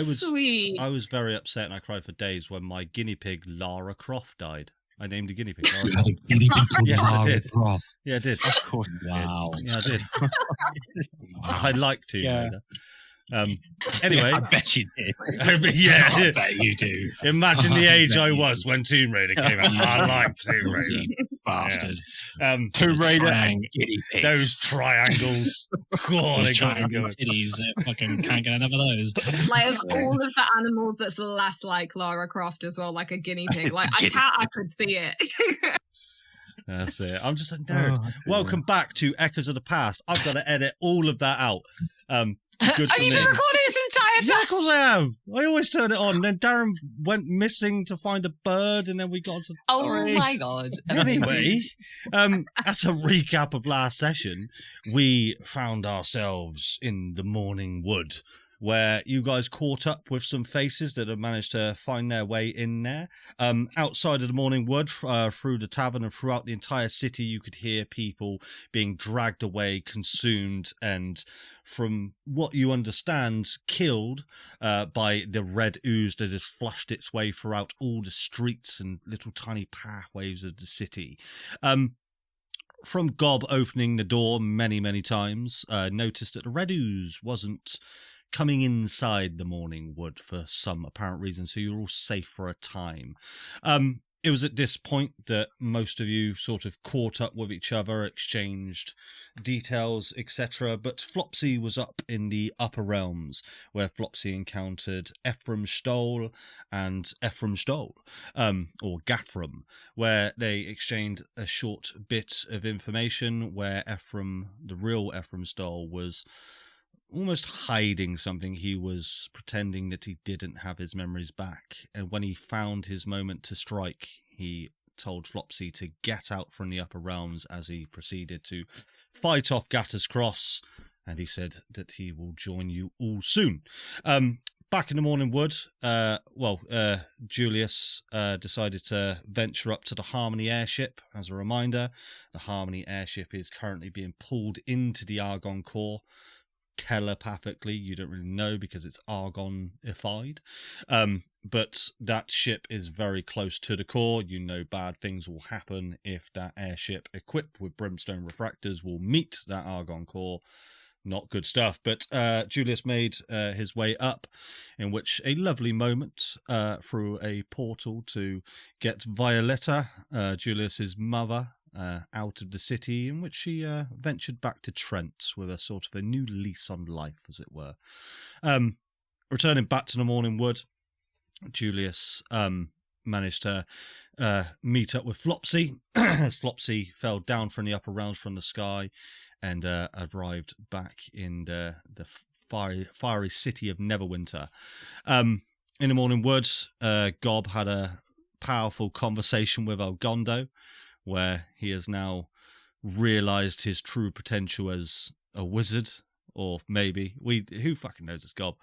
Sweet. I was very upset and I cried for days when my guinea pig Lara Croft died. I named a guinea pig. You had a guinea pig called Yes, I Lara did. Croft. Yeah, I did. Of course. Wow. Yeah, I did. Wow. I'd like to. Yeah. Anyway, I bet you did. yeah, I bet you do. imagine the I age bet I you was do. when Tomb Raider came out. I like Tomb Raider. You bastard. Tomb Raider Triang- and guinea pigs. Those triangles. God, Those they got me triangle going. titties, fucking can't get enough of those. Like of all of the animals that's less like Lara Croft as well, like a guinea pig. Like Guinea I could see it. That's it. I'm just a nerd. Oh, Welcome back to Echoes of the Past. I've got to edit all of that out. Good Have for you me. been recording this entire Yeah, time? of course I have. I always turn it on. Then Darren went missing to find a bird, and then we got to. Oh Sorry. my god. Anyway, as a recap of last session, we found ourselves in the Mourning Wood, where you guys caught up with some faces that had managed to find their way in there. Outside of the Mourning Wood, through the tavern and throughout the entire city, you could hear people being dragged away, consumed, and from what you understand, killed by the red ooze that has flushed its way throughout all the streets and little tiny pathways of the city. From Gob opening the door many, many times, noticed that the red ooze wasn't coming inside the Mourning Wood for some apparent reason, so you're all safe for a time. It was at this point that most of you sort of caught up with each other, exchanged details, etc. But Flopsy was up in the upper realms, where Flopsy encountered Ephraim Stoll and Ephraim Stoll, or Gathram, where they exchanged a short bit of information where Ephraim, the real Ephraim Stoll, was almost hiding something. He was pretending that he didn't have his memories back, and when he found his moment to strike, he told Flopsy to get out from the upper realms as he proceeded to fight off Gatter's Cross, and he said that he will join you all soon. Back in the Mourning Wood, Julius decided to venture up to the Harmony airship. As a reminder, the Harmony airship is currently being pulled into the Argon core telepathically. You don't really know because it's argonified, but that ship is very close to the core. You know bad things will happen if that airship equipped with brimstone refractors will meet that Argon core. Not good stuff. But Julius made his way up, in which a lovely moment through a portal to get Violetta, Julius's mother, out of the city, in which she ventured back to Trent with a sort of a new lease on life, as it were. Returning back to the Mourning Wood, Julius managed to meet up with Flopsy. Flopsy fell down from the upper realms from the sky and arrived back in the fiery city of Neverwinter. In the Mourning Wood, Gob had a powerful conversation with Elgondo, where he has now realised his true potential as a wizard, or maybe, who fucking knows this Gob.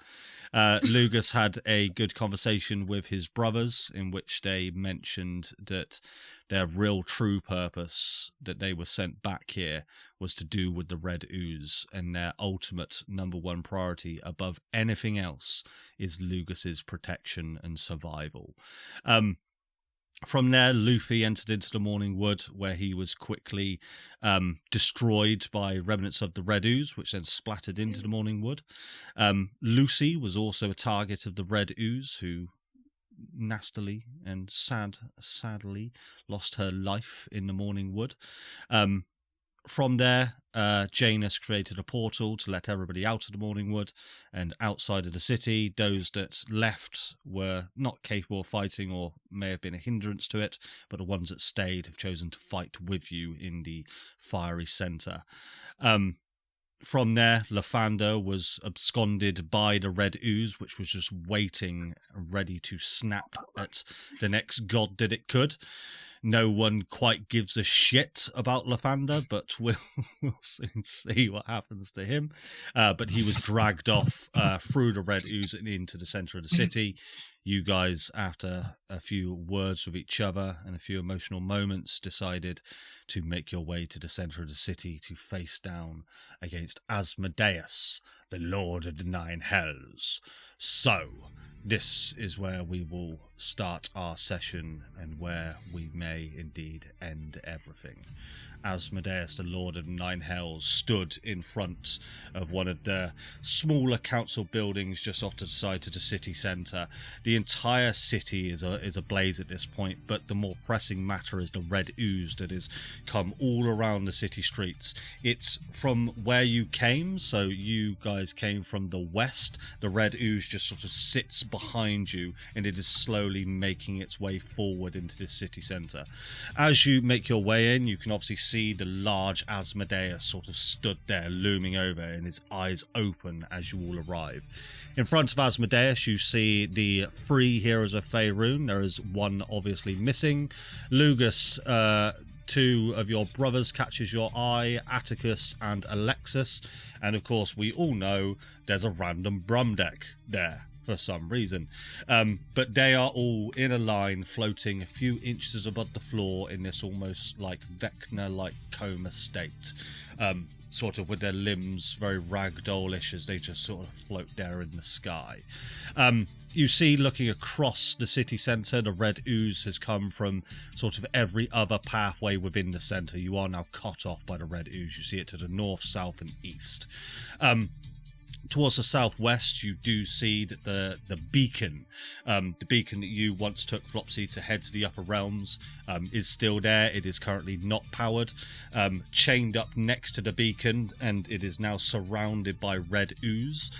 Lugus had a good conversation with his brothers, in which they mentioned that their real true purpose, that they were sent back here, was to do with the red ooze, and their ultimate number one priority above anything else is Lugus's protection and survival. From there, Luffy entered into the Mourning Wood, where he was quickly destroyed by remnants of the Red Ooze, which then splattered into the Mourning Wood. Lucy was also a target of the Red Ooze, who nastily and sadly lost her life in the Mourning Wood. From there, Janus created a portal to let everybody out of the Mourning Wood, and outside of the city, those that left were not capable of fighting or may have been a hindrance to it, but the ones that stayed have chosen to fight with you in the fiery centre. From there, Lathander was absconded by the Red Ooze, which was just waiting, ready to snap at the next god that it could. No one quite gives a shit about Lathander, but we'll soon see what happens to him. But he was dragged off through the Red Ooze and into the centre of the city. You guys, after a few words with each other and a few emotional moments, decided to make your way to the centre of the city to face down against Asmodeus, the Lord of the Nine Hells. So, this is where we will start our session and where we may indeed end everything. Asmodeus, the Lord of the Nine Hells, stood in front of one of the smaller council buildings just off to the side of the city centre. The entire city is ablaze at this point, but the more pressing matter is the red ooze that has come all around the city streets. It's from where you came, so you guys came from the west. The red ooze just sort of sits behind you, and it is slowly making its way forward into the city centre. As you make your way in, you can obviously see the large Asmodeus sort of stood there looming over, and his eyes open as you all arrive. In front of Asmodeus you see the 3 heroes of Faerûn. There is one obviously missing. Lugus, 2 of your brothers catches your eye, Atticus and Alexis, and of course we all know there's a random Brum deck there for some reason, but they are all in a line, floating a few inches above the floor in this almost like Vecna-like coma state, sort of with their limbs very ragdoll-ish as they just sort of float there in the sky. You see, looking across the city centre, the red ooze has come from sort of every other pathway within the centre. You are now cut off by the red ooze. You see it to the north, south and east. Towards the southwest, you do see that the beacon that you once took Flopsy to head to the upper realms, is still there. It is currently not powered. Chained up next to the beacon, and it is now surrounded by red ooze.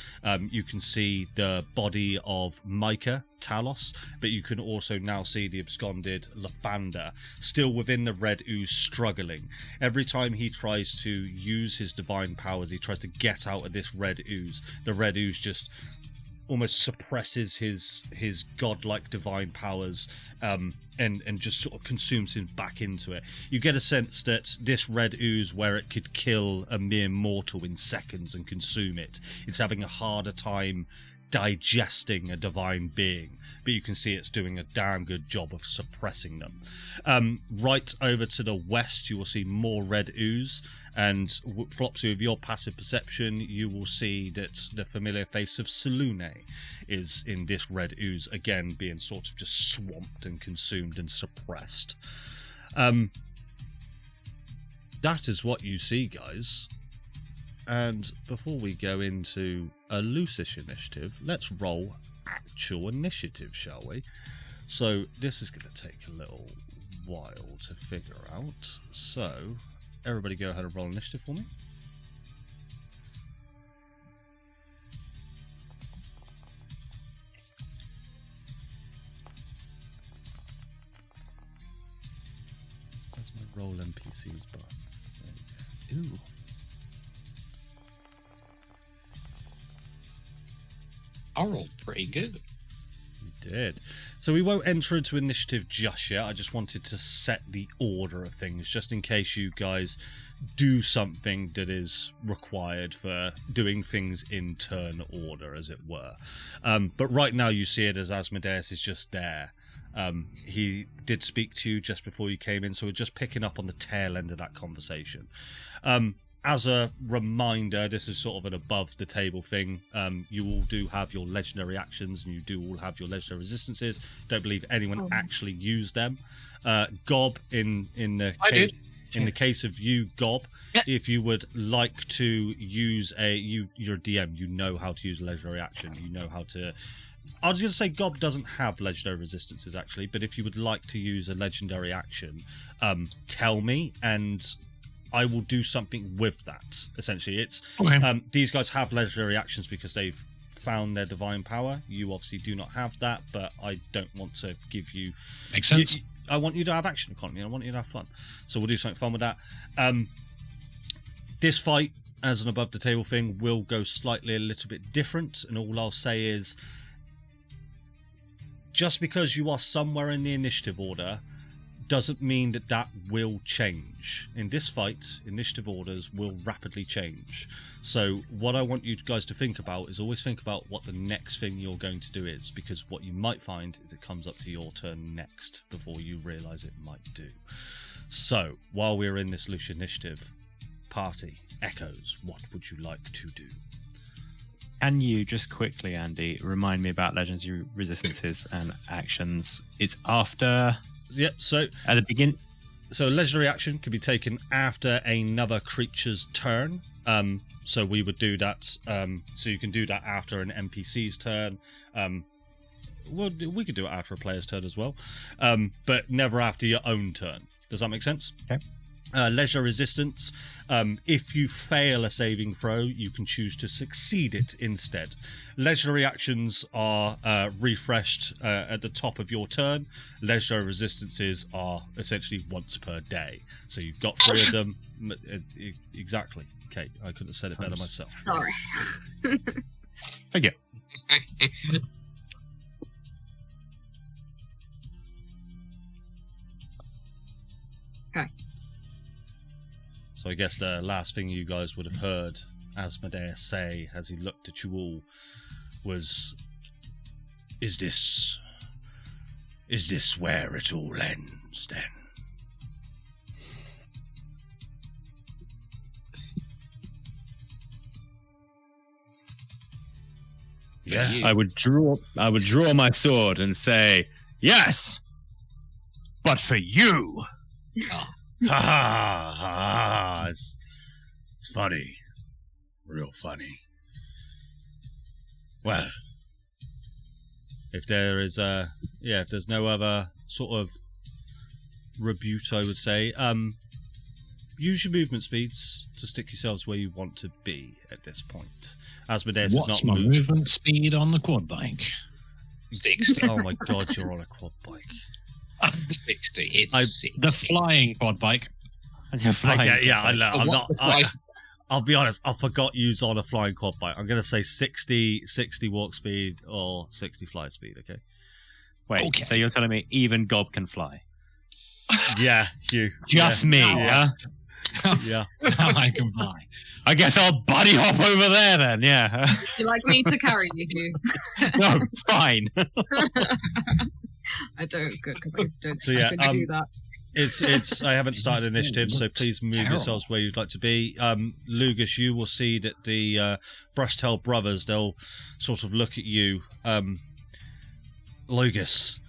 You can see the body of Micah Talos, but you can also now see the absconded Lathander still within the red ooze, struggling. Every time he tries to use his divine powers, he tries to get out of this red ooze. The red ooze just almost suppresses his godlike divine powers, and just sort of consumes him back into it. You get a sense that this red ooze, where it could kill a mere mortal in seconds and consume it, it's having a harder time digesting a divine being, but you can see it's doing a damn good job of suppressing them. Right over to the west you will see more red ooze, and Flopsy, with your passive perception, you will see that the familiar face of Selune is in this red ooze, again being sort of just swamped and consumed and suppressed. That is what you see, guys. And before we go into a loose-ish initiative, let's roll actual initiative, shall we? So this is going to take a little while to figure out. So everybody go ahead and roll initiative for me. Where's my roll NPCs bar? There we go. Ooh. I rolled pretty good. You did. So we won't enter into initiative just yet. I just wanted to set the order of things, just in case you guys do something that is required for doing things in turn order, as it were. But right now you see it as Asmodeus is just there. He did speak to you just before you came in, so we're just picking up on the tail end of that conversation. As a reminder, this is sort of an above the table thing. You all do have your legendary actions, and you do all have your legendary resistances. Don't believe anyone actually used them. Gob, in the case of you, Gob, if you would like to use you're a DM, you know how to use a legendary action. You know how to. I was going to say Gob doesn't have legendary resistances actually, but if you would like to use a legendary action, tell me and I will do something with that. Essentially, it's okay. These guys have legendary actions because they've found their divine power. You obviously do not have that, but I don't want to give you. Makes sense. I want you to have action economy. I want you to have fun. So we'll do something fun with that. This fight, as an above the table thing, will go slightly a little bit different, and all I'll say is, just because you are somewhere in the initiative order doesn't mean that that will change. In this fight, initiative orders will rapidly change. So what I want you guys to think about is always think about what the next thing you're going to do is, because what you might find is it comes up to your turn next before you realise it might do. So while we're in this loose initiative, party, Echoes, what would you like to do? Can you just quickly, Andy, remind me about legendary resistances and actions? It's after. Yep. So At the beginning. So legendary action can be taken after another creature's turn. So we would do that. So you can do that after an NPC's turn. Well, we could do it after a player's turn as well, but never after your own turn. Does that make sense? Okay. Leisure resistance. If you fail a saving throw, you can choose to succeed it instead. Legendary actions are refreshed at the top of your turn. Legendary resistances are essentially once per day. So you've got 3 of them. Exactly. Okay, I couldn't have said it better myself. Sorry. Thank you. Okay. So I guess the last thing you guys would have heard Asmodeus say as he looked at you all was, Is this where it all ends then? Yeah. I would draw my sword and say, yes, but for you. Ha ha ha! It's funny, real funny. Well, if there is if there's no other sort of rebuke, I would say, use your movement speeds to stick yourselves where you want to be at this point. Asmodeus What's is not my movement speed on the quad bike? 60. Oh my god, you're on a quad bike. 60. It's 60. The flying quad bike. I'll be honest, I forgot you on a flying quad bike. I'm going to say 60 walk speed or 60 fly speed, okay? Wait, Okay. so you're telling me even Gob can fly? Yeah, you. Just me, yeah. huh? Yeah. Now I can fly. I guess I'll buddy hop over there then, yeah. You like me to carry you, Hugh? No, fine. I don't. Good, because I don't. So, yeah, I couldn't do that. It's. I haven't started initiative, so please move Terrible. yourselves where you'd like to be. Lugus, you will see that the Brushtail brothers, they'll sort of look at you. Lugus,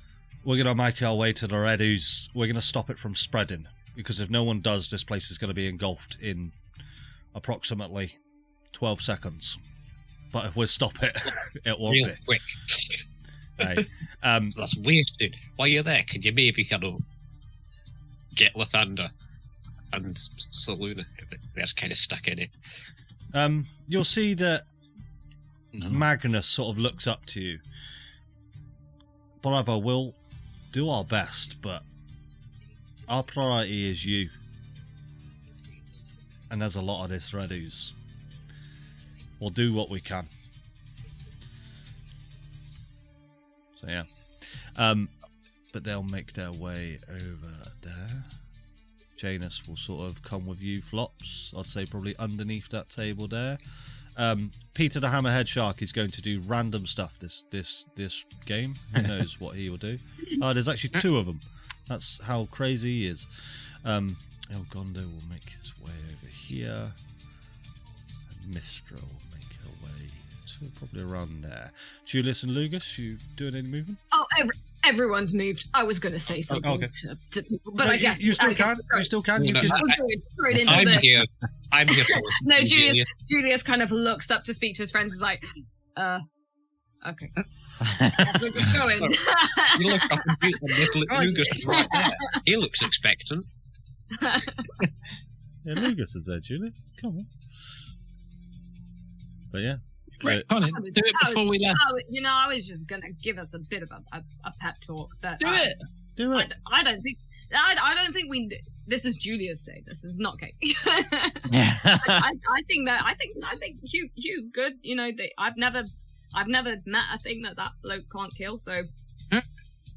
we're going to make our way to the Red Ooze. We're going to stop it from spreading, because if no one does, this place is going to be engulfed in approximately 12 seconds. But if we stop it, it won't Real be. quick. Right. That's wasted. While you're there, could you maybe kind of get Lathander and Saluna? That's kind of stuck in it. You'll see that No. Magnus sort of looks up to you. Brother, we'll do our best, but our priority is you. And there's a lot of this Red Ooze. We'll do what we can. So yeah. But they'll make their way over there. Janus will sort of come with you, Flops. I'd say probably underneath that table there. Peter the Hammerhead Shark is going to do random stuff this game. Who knows what he will do? Oh, there's actually 2 of them. That's how crazy he is. El Gondo will make his way over here. And Mistra will make her way to probably around there. Julius and Lugus, you doing any movement? Oh, everyone's moved. I was going to say something okay. to people, but No, I guess you still can. You still can. You No, can. I'm going straight into I'm this. here. I'm here for No, Julius. Julius kind of looks up to speak to his friends. Is like, okay, we're going. You look up and beat the little Lucas is right there. He looks expectant. Yeah, Lugus is there, Julius. Come on. But yeah. So, Come on, do it before we left. I was just gonna give us a bit of a pep talk, but Do it. do it. I don't think we. This is Julius saying this is not Kate. Yeah. I think Hugh's good. You know, I've never met a thing that bloke can't kill, so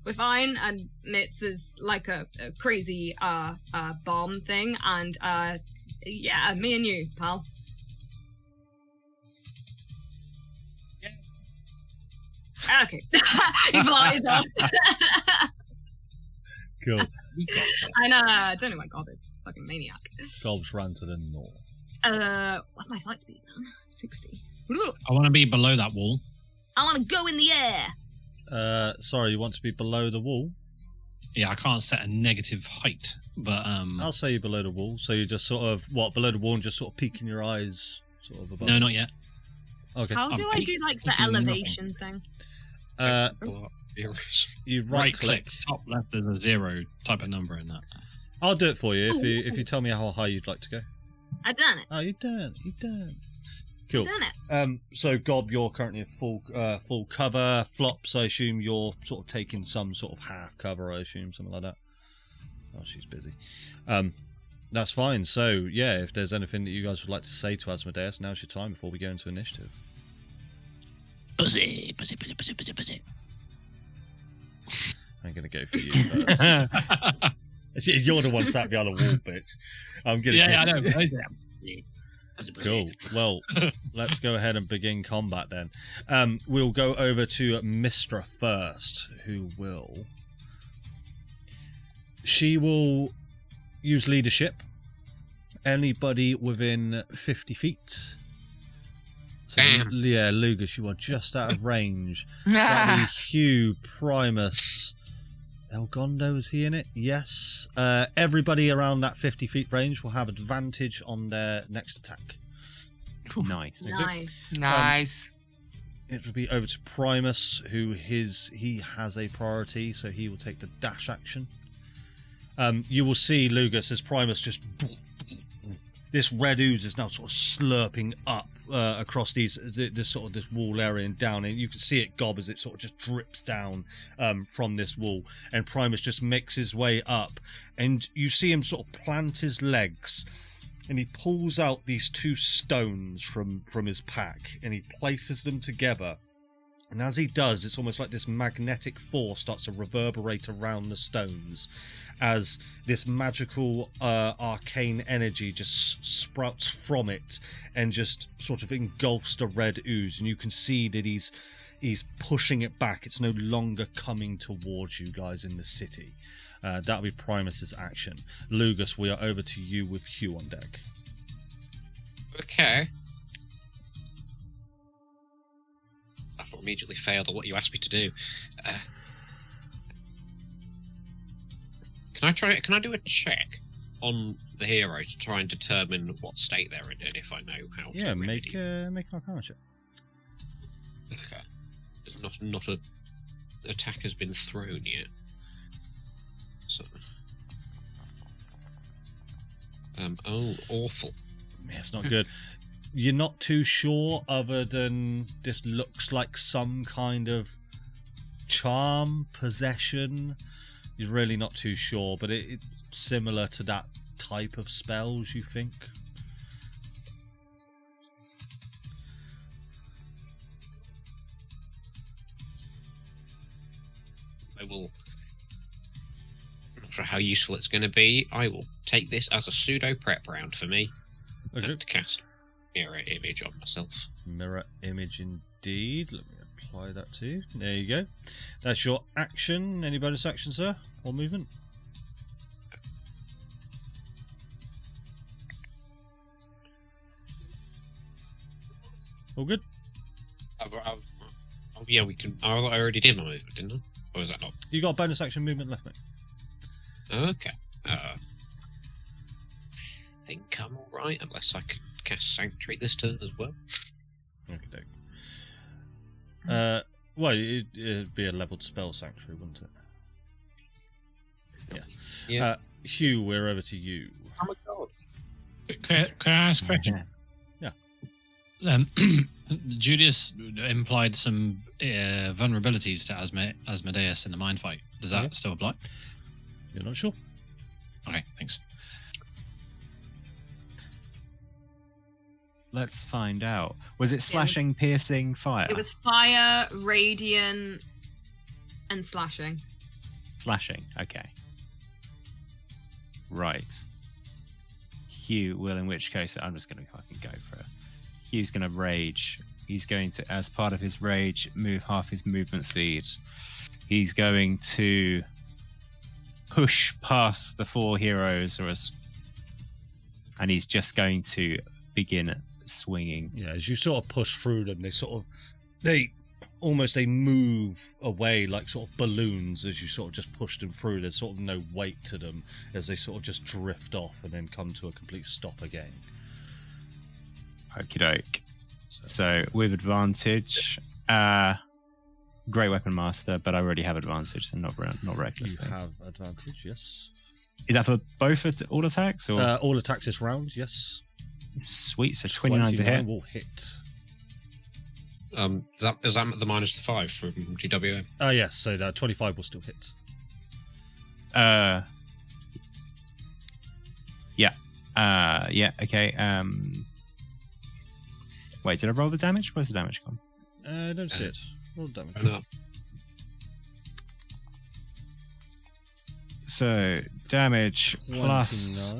we're fine. And Mitz is like a crazy bomb thing, and yeah, me and you, pal. Okay, he flies off. Cool. And I don't know why Gob is. Fucking maniac. Gobs ran to the north. What's my flight speed, man? 60. I want to be below that wall. I want to go in the air. Sorry, you want to be below the wall? Yeah, I can't set a negative height, but I'll say you're below the wall. So you're just sort of below the wall and just sort of peeking your eyes, sort of above. No, not yet. Okay. How do I do like the elevation thing? You Right click, top left. There's a 0 type of number in that. I'll do it for you if you tell me how high you'd like to go. I done it. Oh, you done. Cool. Done it. So Gob, you're currently at full cover. Flops, I assume you're sort of taking some sort of half cover. I assume something like that. Oh, she's busy. That's fine. So yeah, if there's anything that you guys would like to say to Asmodeus, now's your time before we go into initiative. Pussy. I'm gonna go for you first. You're the one sat behind the wall, bitch. I'm gonna. Yeah, I know. Cool. Well, let's go ahead and begin combat then. We'll go over to Mistra first, who will. She will use leadership. Anybody within 50 feet. So, yeah, Lugus, you are just out of range. So that'll be Hugh, Primus, Elgondo, is he in it? Yes. Everybody around that 50 feet range will have advantage on their next attack. Nice. It will be over to Primus, who he has a priority, so he will take the dash action. You will see, Lugus, as Primus just... This red ooze is now sort of slurping up across this wall area and down, and you can see it, Gob, as it sort of just drips down from this wall, and Primus just makes his way up, and you see him sort of plant his legs, and he pulls out these 2 stones from his pack, and he places them together. And as he does, it's almost like this magnetic force starts to reverberate around the stones as this magical arcane energy just sprouts from it and just sort of engulfs the red ooze. And you can see that he's pushing it back. It's no longer coming towards you guys in the city. That'll be Primus's action. Lugus, we are over to you with Hugh on deck. Okay. I immediately failed at what you asked me to do. Can I do a check on the hero to try and determine what state they're in, and if I know how? Yeah, to make an Arcana check. Okay. Not a attack has been thrown yet. So. Awful. Yeah, it's not good. You're not too sure, other than this looks like some kind of charm, possession. You're really not too sure, but it's similar to that type of spells, you think? I'm not sure how useful it's going to be. I will take this as a pseudo prep round for me. Okay. And cast mirror image on myself. Mirror image indeed. Let me apply that too. There you go. That's your action. Any bonus action, sir? Or movement? All good? Yeah, we can. I already did my movement, didn't I? Or was that not? You got bonus action movement left, mate. Okay. Think I'm alright, unless I can cast Sanctuary this turn as well. Okay. Well, it'd be a leveled spell Sanctuary, wouldn't it? Yeah. Hugh, we're over to you. Oh my god. Can I ask a question? Yeah. Judas implied some vulnerabilities to Asmodeus in the mind fight. Does that still apply? You're not sure? Okay, thanks. Let's find out. Was it slashing, piercing, fire? It was fire, radiant, and slashing. Slashing, okay. Right. Hugh will, in which case, I'm just going to fucking go for it. Hugh's going to rage. He's going to, as part of his rage, move half his movement speed. He's going to push past the 4 heroes, and he's just going to begin swinging. Yeah, as you sort of push through them, they move away like sort of balloons as you sort of just push them through. There's sort of no weight to them as they sort of just drift off and then come to a complete stop again. Okie doke. So with advantage, Great Weapon Master, but I already have advantage, so not reckless. You have advantage, yes. Is that for both all attacks? Or? All attacks this round, yes. Sweet, so 29 to hit. Will hit. Is that the -5 from GWM? Yes, so that 25 will still hit. Yeah, okay. Wait, did I roll the damage? Where's the damage gone? I don't see it. Roll damage. No. So, damage 29. plus...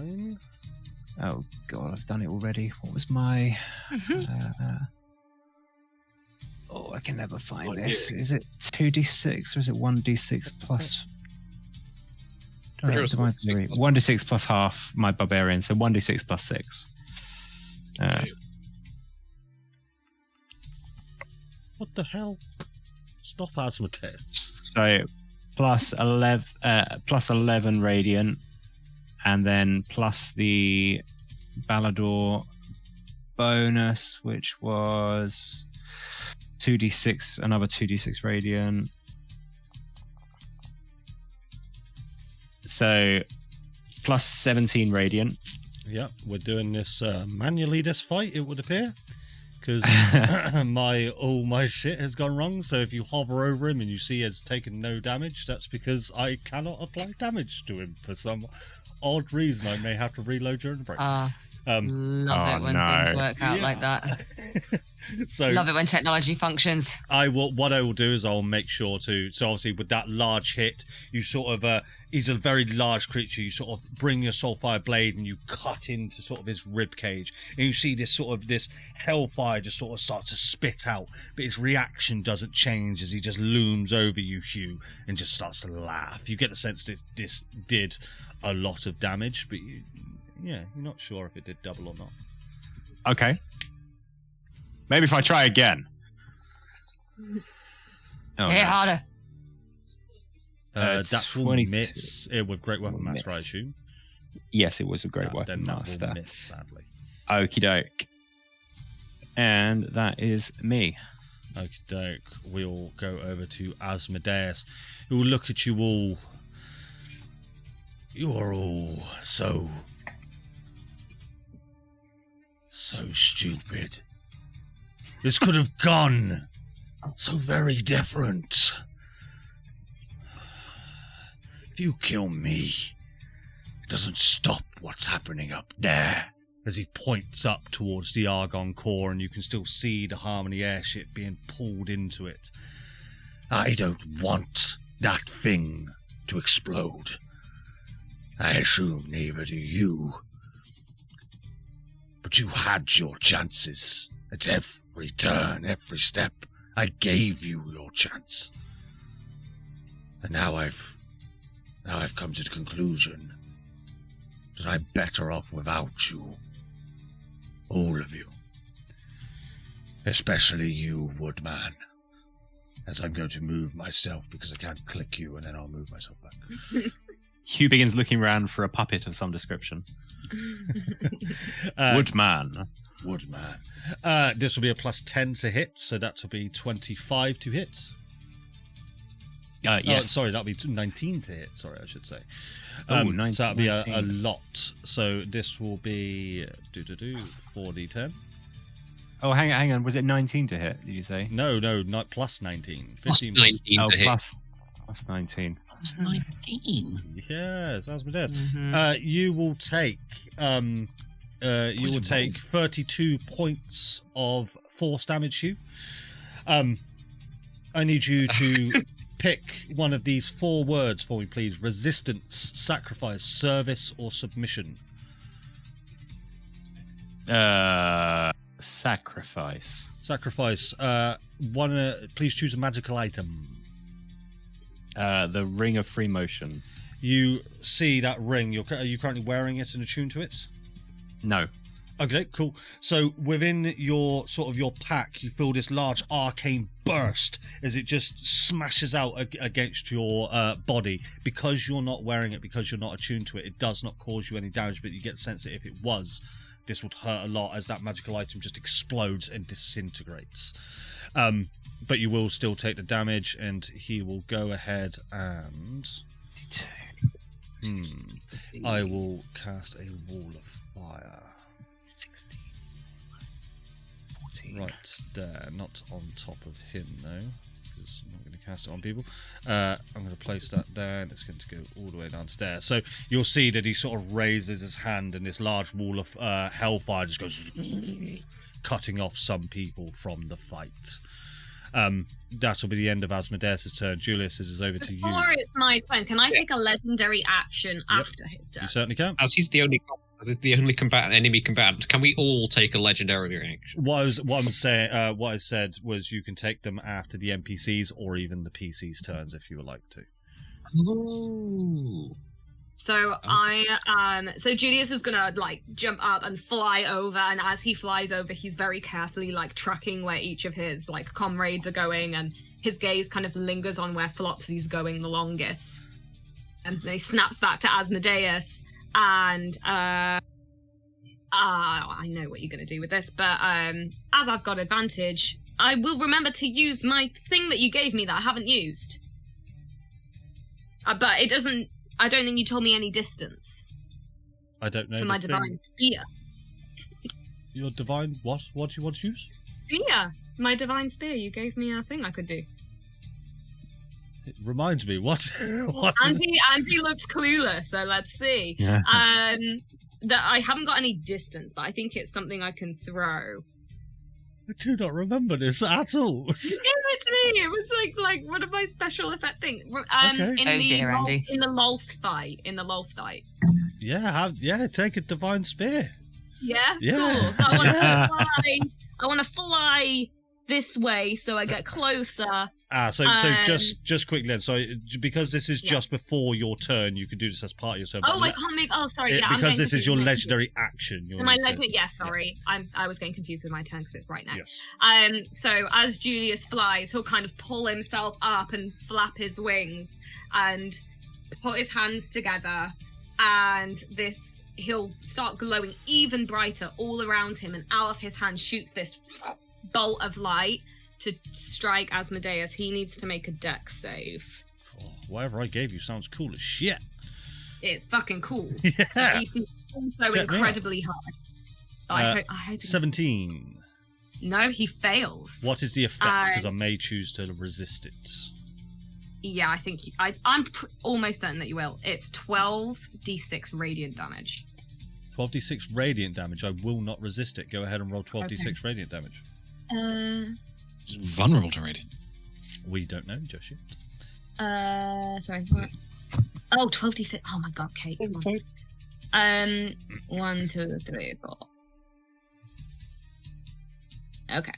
Oh, God, I've done it already. What was my... I can never find this. Is it 2d6 or is it 1d6 plus... 1d6 plus half my barbarian, so 1d6 plus 6. What the hell? Stop Asmodeus. So plus 11 radiant, and then plus the Baldur bonus, which was 2d6, another 2d6 radiant. So plus 17 radiant. Yeah, we're doing this manually this fight, it would appear. Because all my shit has gone wrong. So if you hover over him and you see he's taken no damage, that's because I cannot apply damage to him for some odd reason. I may have to reload during the break. Love it when things work out like that. So love it when technology functions. What I will do is I'll make sure to. So obviously with that large hit, you sort of he's a very large creature. You sort of bring your soulfire blade and you cut into sort of his rib cage, and you see this hellfire just sort of start to spit out, but his reaction doesn't change as he just looms over you, Hugh, and just starts to laugh. You get the sense that this did a lot of damage, but you're not sure if it did double or not. Okay. Maybe if I try again. Hit harder. That will miss with Great Weapon Master, I assume. Yes, it was a Great Weapon then Master. That will miss, sadly. Okie doke. And that is me. Okie doke. We'll go over to Asmodeus, who will look at you all. You are all so stupid. This could have gone so very different. If you kill me, it doesn't stop what's happening up there. As he points up towards the Argon core, and you can still see the Harmony airship being pulled into it. I don't want that thing to explode. I assume neither do you. But you had your chances. At every turn, every step, I gave you your chance. And now I've come to the conclusion that I'm better off without you. All of you. Especially you, Woodman. As I'm going to move myself because I can't click you and then I'll move myself back. Hugh begins looking around for a puppet of some description. Woodman. This will be a plus 10 to hit, so that will be 25 to hit. Yes. Oh, sorry, that'll be 19 to hit. Sorry, I should say. 19, so that'll be a lot. So this will be 4d10. Oh, hang on. Was it 19 to hit? Did you say? No, not plus 19. 15 plus 19 to hit. plus 19. Plus 19. Yes, Asmodeus. Mm-hmm. You will take 32 points of force damage. You. I need you to pick one of these 4 words for me, please. Resistance, sacrifice, service, or submission. Sacrifice. Sacrifice. Please choose a magical item. The Ring of Free Motion. You see that ring. Are you currently wearing it and attuned to it? No. Okay, cool. So within your sort of your pack, you feel this large arcane burst as it just smashes out against your body. Because you're not wearing it, because you're not attuned to it, it does not cause you any damage, but you get the sense that if it was, this would hurt a lot as that magical item just explodes and disintegrates. But you will still take the damage, and he will go ahead and... I will cast a wall of fire. 16. 14. Right there, not on top of him though, because I'm not going to cast it on people. I'm going to place that there, and it's going to go all the way down to there. So you'll see that he sort of raises his hand, and this large wall of hellfire just goes cutting off some people from the fight. That will be the end of Asmodeus' turn. Julius, it is over to you. Before it's my turn, can I take a legendary action after his turn? You certainly can. As he's the only enemy combatant, can we all take a legendary reaction? What I said was you can take them after the NPCs or even the PCs' turns if you would like to. Ooh. So so Julius is gonna like jump up and fly over, and as he flies over, he's very carefully like tracking where each of his like comrades are going, and his gaze kind of lingers on where Flopsy's going the longest. And then he snaps back to Asmodeus, and I know what you're gonna do with this, but as I've got advantage, I will remember to use my thing that you gave me that I haven't used. But it doesn't. I don't think you told me any distance. I don't know. For my divine spear. Your divine what? What do you want to use? Spear. My divine spear. You gave me a thing I could do. It reminds me. What? What? Andy looks clueless, so let's see. Yeah. That I haven't got any distance, but I think it's something I can throw. I do not remember this at all. Give it to me. It was like one of my special effect things. Okay. Andy. In the Lolth fight. Yeah, take a divine spear. Yeah? Yeah. Cool. So I want to fly this way so I get closer. So just quickly then. So because this is just before your turn, you can do this as part of your turn. Oh, I can't move. Oh, sorry. Yeah, because this is your legendary action. Sorry. I was getting confused with my turn because it's right next. Yes. So as Julius flies, he'll kind of pull himself up and flap his wings and put his hands together, and he'll start glowing even brighter all around him, and out of his hand shoots this bolt of light to strike Asmodeus. He needs to make a dex save. Oh, whatever I gave you sounds cool as shit. It's fucking cool. Yeah. DC is also incredibly high. I hope 17. No, he fails. What is the effect? Because I may choose to resist it. Yeah, I think I'm almost certain that you will. It's 12d6 radiant damage. 12d6 radiant damage. I will not resist it. Go ahead and roll 12d6 radiant damage. It's vulnerable to radiant. We don't know just yet. Sorry. What? Oh, 12d6. Oh my god, Kate. 1, 2, 3, 4. Okay.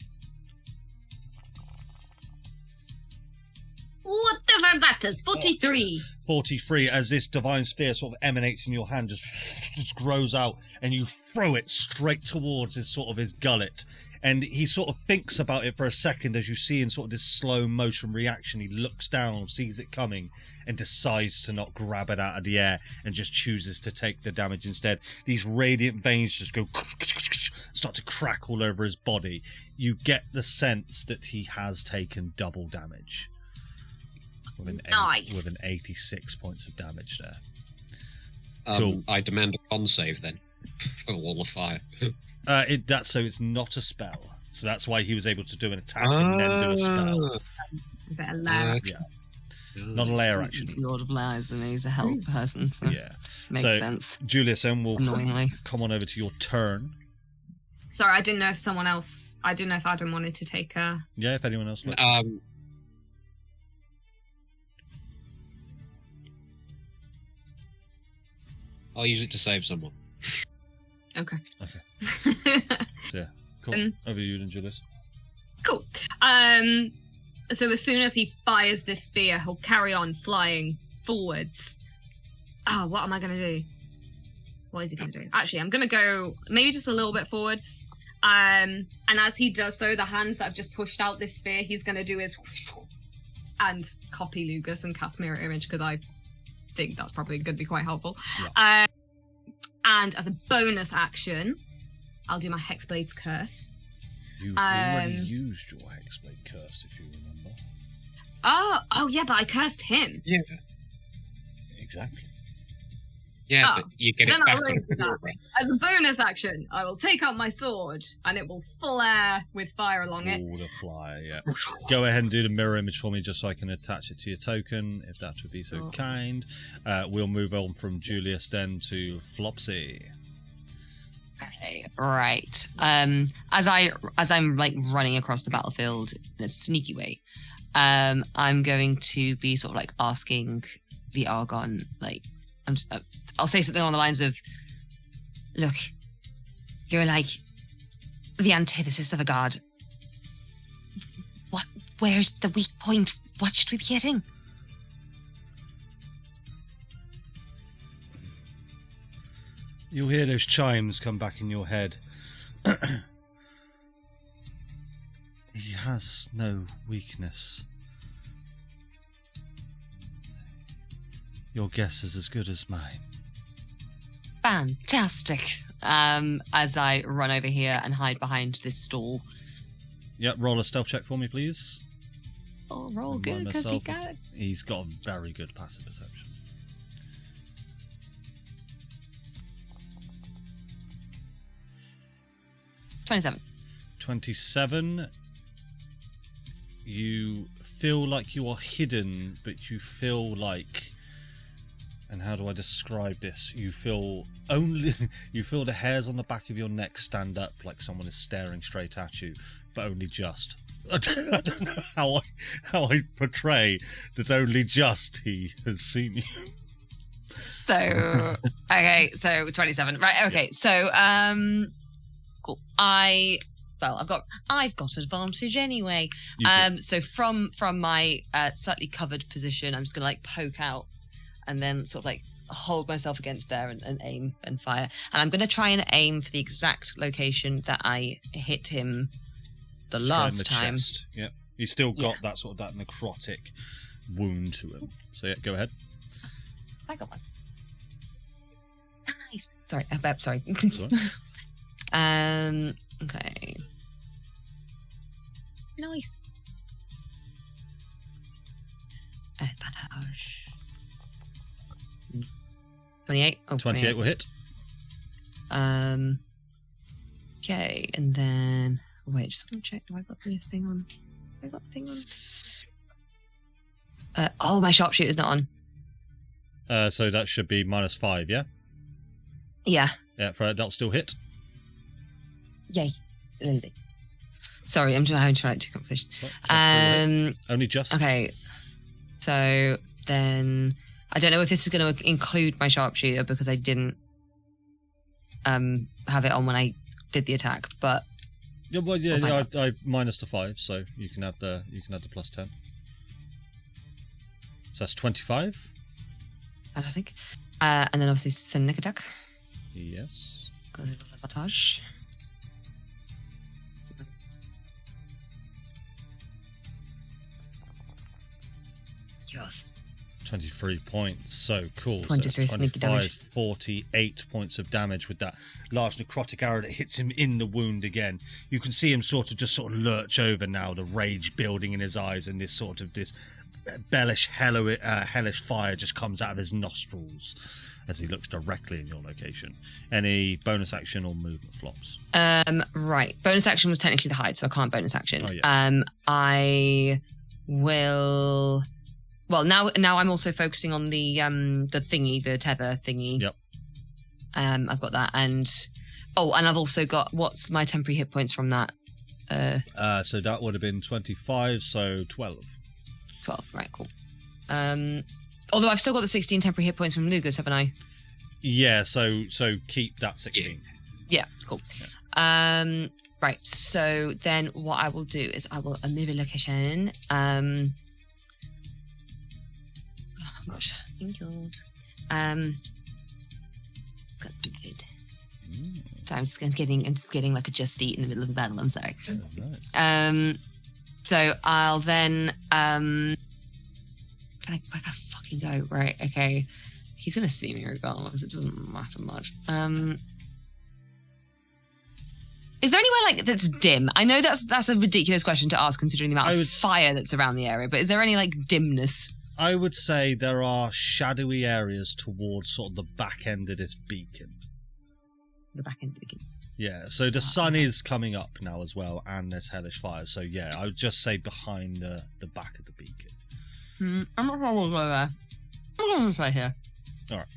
Whatever that is, 43. 43, as this divine sphere sort of emanates in your hand, just grows out, and you throw it straight towards his gullet. And he sort of thinks about it for a second as you see in sort of this slow motion reaction. He looks down, sees it coming, and decides to not grab it out of the air and just chooses to take the damage instead. These radiant veins just go start to crack all over his body. You get the sense that he has taken double damage. With an 86 points of damage there. Cool. I demand a con save then. For the wall of fire. So it's not a spell. So that's why he was able to do an attack and then do a spell. Is it a lair? Yeah. Not a lair, actually. Lord of Lairs, and he's a help person, so yeah. makes sense. Julius, then we'll Annoyingly. come on over to your turn. Sorry, I didn't know if Adam wanted to take a... Yeah, if anyone else would. I'll use it to save someone. Okay. So, yeah, cool. Over to you then, Julius. Cool. So as soon as he fires this spear, he'll carry on flying forwards. Oh, what am I going to do? What is he going to do? Actually, I'm going to go maybe just a little bit forwards. And as he does so, the hands that have just pushed out this sphere, he's going to do his and copy Lugus and cast Mirror Image, because I think that's probably going to be quite helpful. Yeah. And as a bonus action, I'll do my Hexblade's Curse. You've already used your Hexblade Curse, if you remember. Oh yeah, but I cursed him. Yeah. Exactly. Yeah, but you get Then it back I'll on raise that. As a bonus action, I will take out my sword, and it will flare with fire along it. Oh, the flyer, yeah. Go ahead and do the mirror image for me, just so I can attach it to your token, if that would be so kind. We'll move on from Julius then to Flopsy. Okay, right. As I'm like running across the battlefield in a sneaky way, I'm going to be sort of like asking the Argon, like, I'll say something along the lines of, look, you're like the antithesis of a god. Where's the weak point? What should we be hitting? You'll hear those chimes come back in your head. He has no weakness. Your guess is as good as mine. Fantastic. As I run over here and hide behind this stall. Yep, roll a stealth check for me, please. Oh, roll And good, because he's got a very good passive perception. $27. 27. You feel like you are hidden, but you feel like... And how do I describe this? You feel the hairs on the back of your neck stand up like someone is staring straight at you, but only just. I don't know how I portray that only just he has seen you. So, okay, so 27. Right, okay, so, cool. I've got advantage anyway. So from my slightly covered position, I'm just gonna like poke out and then sort of like hold myself against there and aim and fire. And I'm gonna try and aim for the exact location that I hit him the last time. Chest. Yep. He's still got that sort of that necrotic wound to him. So yeah, go ahead. I got one. Nice. Sorry. Sorry. Okay. Nice. Advantage. 28. Oh, 28 will hit. Okay, and then wait, just want to check. Have I got the thing on? Oh, my sharpshooter's not on. So that should be -5, yeah? Yeah. Yeah, that'll still hit. Yay. A little bit. Sorry, I'm just having to write two conversations. Only just. Okay. So then I don't know if this is going to include my sharpshooter because I didn't have it on when I did the attack, but Yeah, well, yeah, I minus the 5, so you can add the +10. So that's 25. I don't think. And then obviously send attack. Yes. Because it was advantage. Yes. 23 points. So cool. 23 so sneaky damage. 48 points of damage with that large necrotic arrow that hits him in the wound again. You can see him sort of lurch over now, the rage building in his eyes, and this hellish fire just comes out of his nostrils as he looks directly in your location. Any bonus action or movement flops? Right. Bonus action was technically the hide, so I can't bonus action. Oh, yeah. I will. Well, now I'm also focusing on the thingy, the tether thingy. Yep. I've got that, and I've also got, what's my temporary hit points from that? So that would have been 25, so 12. 12, right, cool. Although I've still got the 16 temporary hit points from Lugus, haven't I? Yeah, so keep that 16. Yeah, cool. Yeah. Right, so then what I will do is I will move a location. Gosh, thank you. got some food. So I'm just getting like a Just Eat in the middle of the battle. I'm sorry. Oh, nice. So I'll then I gotta fucking go. Right, okay. He's gonna see me regardless. It doesn't matter much. Is there anywhere like that's dim? I know that's a ridiculous question to ask considering the amount of fire that's around the area, but is there any like dimness? I would say there are shadowy areas towards sort of the back end of this beacon. The back end of the beacon. Yeah, so the sun is coming up now as well, and there's hellish fire. So yeah, I would just say behind the back of the beacon. I'm not sure we'll go there. I'm going to stay here. All right,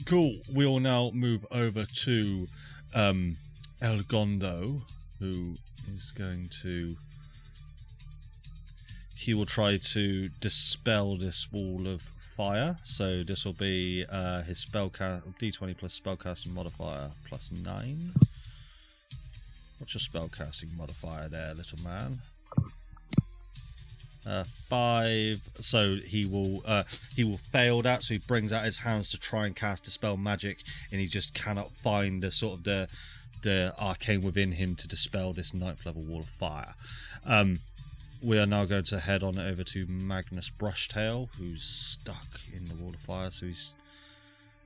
cool. We will now move over to El Gondo, who is going to... He will try to dispel this wall of fire. So this will be his D20 plus spellcasting modifier plus 9. What's your spellcasting modifier there, little man? 5. So he will fail that. So he brings out his hands to try and cast dispel magic, and he just cannot find the sort of the arcane within him to dispel this 9th level wall of fire. We are now going to head on over to Magnus Brushtail, who's stuck in the wall of fire. So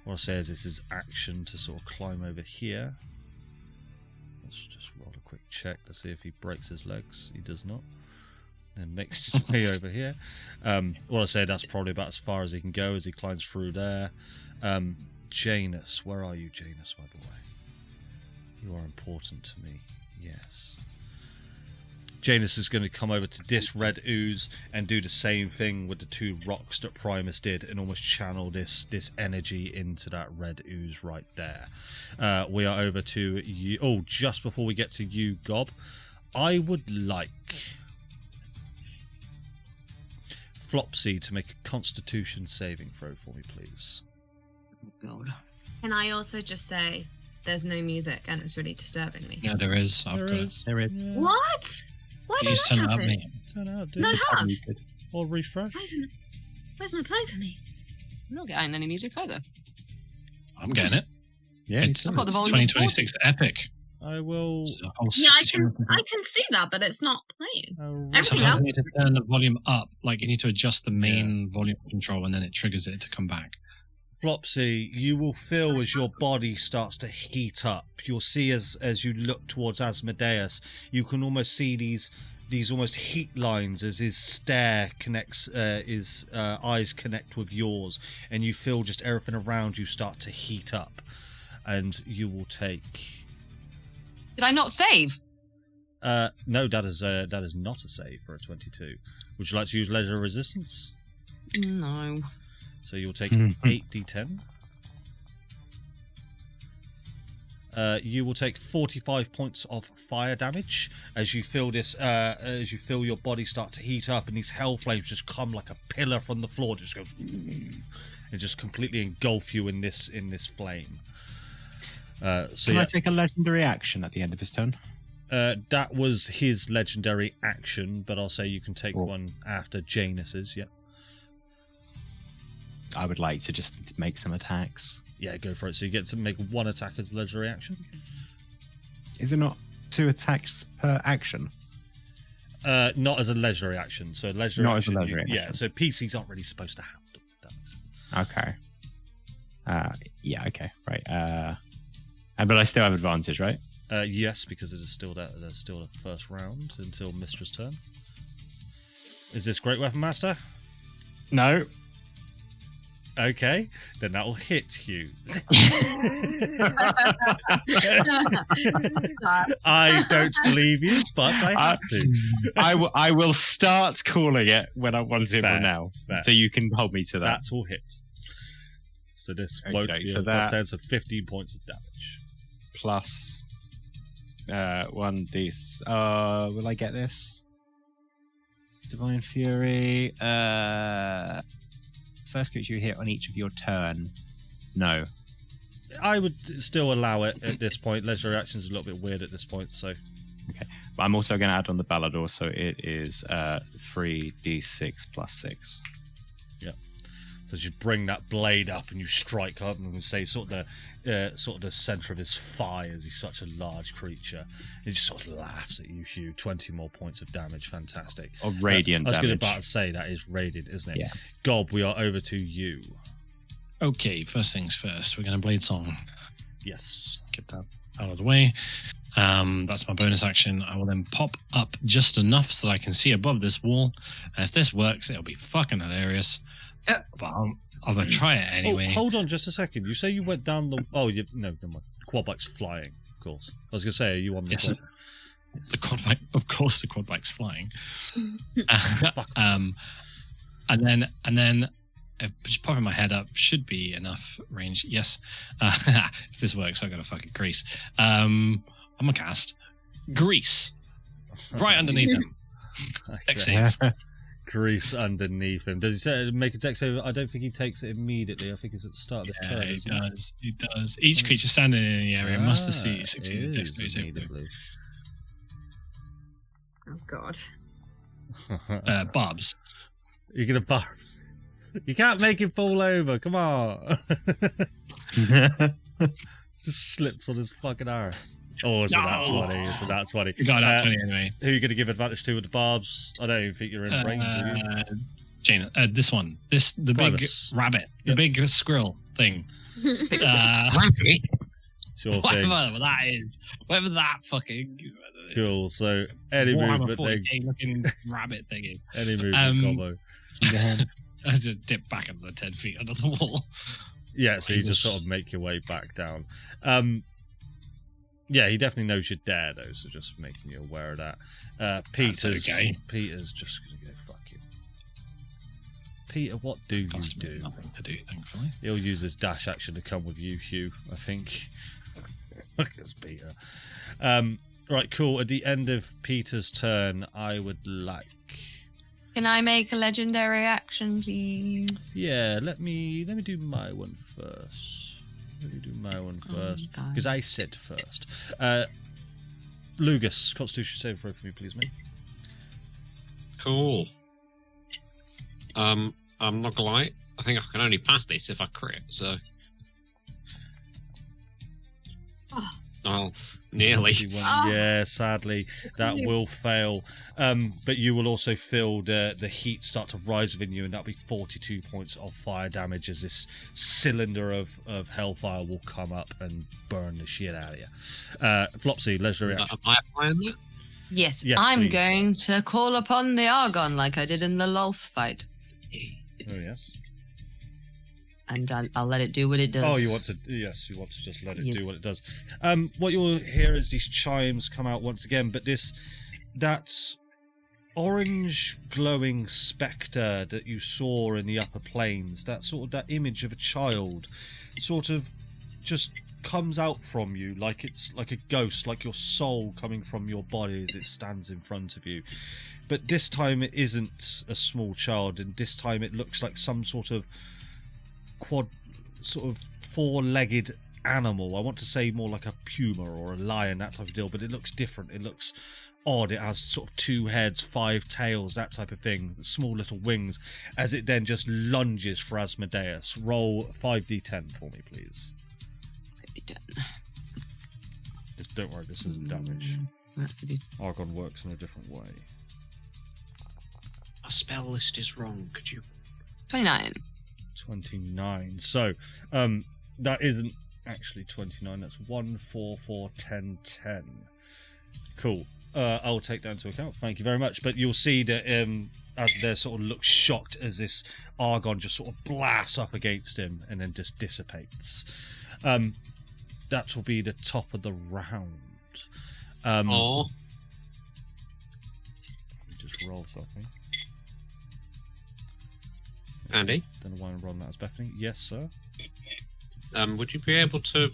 what I say is this is action to sort of climb over here. Let's just roll a quick check to see if he breaks his legs. He does not. Then makes his way over here. What I say, that's probably about as far as he can go as he climbs through there. Janus, where are you, Janus, by the way? You are important to me. Yes. Janus is going to come over to this red ooze and do the same thing with the 2 rocks that Primus did and almost channel this energy into that red ooze right there. We are over to you. Oh, just before we get to you, Gob, I would like Flopsy to make a Constitution saving throw for me, please. Oh, God. Can I also just say there's no music and it's really disturbing me? Yeah, there is. There is. There is. Yeah. What? Why You did just that turn it up, happen? mate. Turn it up, dude. No, have. Or refresh. Why isn't it playing for me? I'm not getting any music either. I'm getting it. Yeah, It's I've got the volume 2026 Epic. I will... It's a whole Yeah, 62 I can see that, but it's not playing. Everything Sometimes else. you need to turn the volume up. Like you need to adjust the main volume control, and then it triggers it to come back. Flopsy, you will feel as your body starts to heat up. You'll see as you look towards Asmodeus, you can almost see these almost heat lines as his stare connects, his eyes connect with yours, and you feel just everything around you start to heat up, and you will take. Did I not save? No, that is not a save for a 22. Would you like to use Leisure Resistance? No. So you'll take 8d10. You will take 45 points of fire damage as you feel this. As you feel your body start to heat up, and these hell flames just come like a pillar from the floor. Just goes and just completely engulf you in this flame. Can I take a legendary action at the end of his turn? That was his legendary action, but I'll say you can take one after Janus's. Yeah. I would like to just make some attacks. Yeah, go for it. So you get to make one attack as a legendary action. Is it not 2 attacks per action? Not as a legendary action. So legendary Not action. as a legendary Yeah. action. So PCs aren't really supposed to have them. That makes sense. Okay. Yeah. Okay. Right. But I still have advantage, right? Yes, because it is still there's still the first round until Mistra's turn. Is this Great Weapon Master? No. Okay, then that will hit you. I don't believe you, but I have to. I will start calling it when I want it Fair, now, fair. so you can hold me to that. That will hit. So this Okay, won't be so a that- stands of 15 points of damage. Plus 1d. Will I get this? Divine Fury. First creature you hit on each of your turn. No. I would still allow it at this point. Legendary action is a little bit weird at this point, so Okay. But I'm also going to add on the Baldur, so it is 3d6 plus 6. so So you bring that blade up and you strike up, and we say sort of the center of his thigh, as he's such a large creature. He just sort of laughs at you, Hugh. 20 more points of damage, fantastic. Or radiant I was damage. about to say that is radiant, isn't it? Yeah. Gob, we are over to you. Okay, first things first. We're going to Blade Song. Yes. Get that out of the way. That's my bonus action. I will then pop up just enough so that I can see above this wall. And if this works, it'll be fucking hilarious. But I'm going to try it anyway. Oh, hold on just a second. You say you went down the... Oh, no, never mind. Quad bike's flying, of course. I was going to say, are you on the Yes, quad? the quad bike, of course, the quad bike's flying. And then just popping my head up should be enough range. Yes. If this works, I've got a fucking crease. I'm going to cast Grease right underneath him. Dex save. Grease underneath him. Does he say make a dex save? I don't think he takes it immediately. I think it's at the start of this turn. He Isn't it? does. He does. Each creature standing in the area must succeed a it dex is save. immediately. Oh God. Barbs. You're gonna barbs. You can't make him fall over. Come on. Just slips on his fucking arse. Oh, so that's No. 20. So that's 20. You got that 20 anyway. Who are you going to give advantage to with the barbs? I don't even think you're in range, are you? Jane, this one. The Primus. big rabbit. The Yep. big squirrel thing. Sure thing. Whatever that is. Whatever that fucking... Cool. So any Warhammer movement, 40K looking rabbit thingy. any movement combo. I just dip back under the 10 feet under the wall. Yeah, so you just sort of make your way back down. Yeah, he definitely knows you're there, though, so just making you aware of that. Peter's okay. Peter's just going to go, fuck you. Peter, what do you Cost me do? nothing to do, thankfully. He'll use his dash action to come with you, Hugh, I think. Look at Peter. Right, cool. At the end of Peter's turn, I would like... Can I make a legendary action, please? Yeah, let me do my one first. Let me do my one first, because I said first. Lugus, Constitution saving throw for me, please, mate. Cool. I'm not gonna lie. I think I can only pass this if I crit. So. Oh, nearly. 21. Yeah, sadly, that will fail. But you will also feel the heat start to rise within you, and that'll be 42 points of fire damage as this cylinder of hellfire will come up and burn the shit out of you. Flopsy, legendary action. Am I applying that? Yes, Yes, I'm please. going to call upon the Argon like I did in the Lulth fight. Oh, yes. And I'll let it do what it does. Oh, you want to just let it Yes. do what it does. What you'll hear is these chimes come out once again, but that orange glowing spectre that you saw in the upper plains, that image of a child, sort of just comes out from you like it's like a ghost, like your soul coming from your body as it stands in front of you. But this time it isn't a small child, and this time it looks like some sort of four-legged animal. I want to say more like a puma or a lion, that type of deal, but it looks different. It looks odd. It has sort of 2 heads, 5 tails, that type of thing, small little wings, as it then just lunges for Asmodeus. Roll 5d10 for me, please. 50 Just don't worry, this isn't damage. That's a good. Argon works in a different way. Our spell list is wrong. Could you? 29. 29. So, that isn't actually 29. That's 1, 4, 4, 10, 10. Cool. I'll take that into account. Thank you very much. But you'll see that Asmodeus sort of looks shocked as this Argon just sort of blasts up against him and then just dissipates. That will be the top of the round. Oh. Let me just roll something. Andy, Don't know why I'm rolling that as Bethany. Yes, sir. would you be able to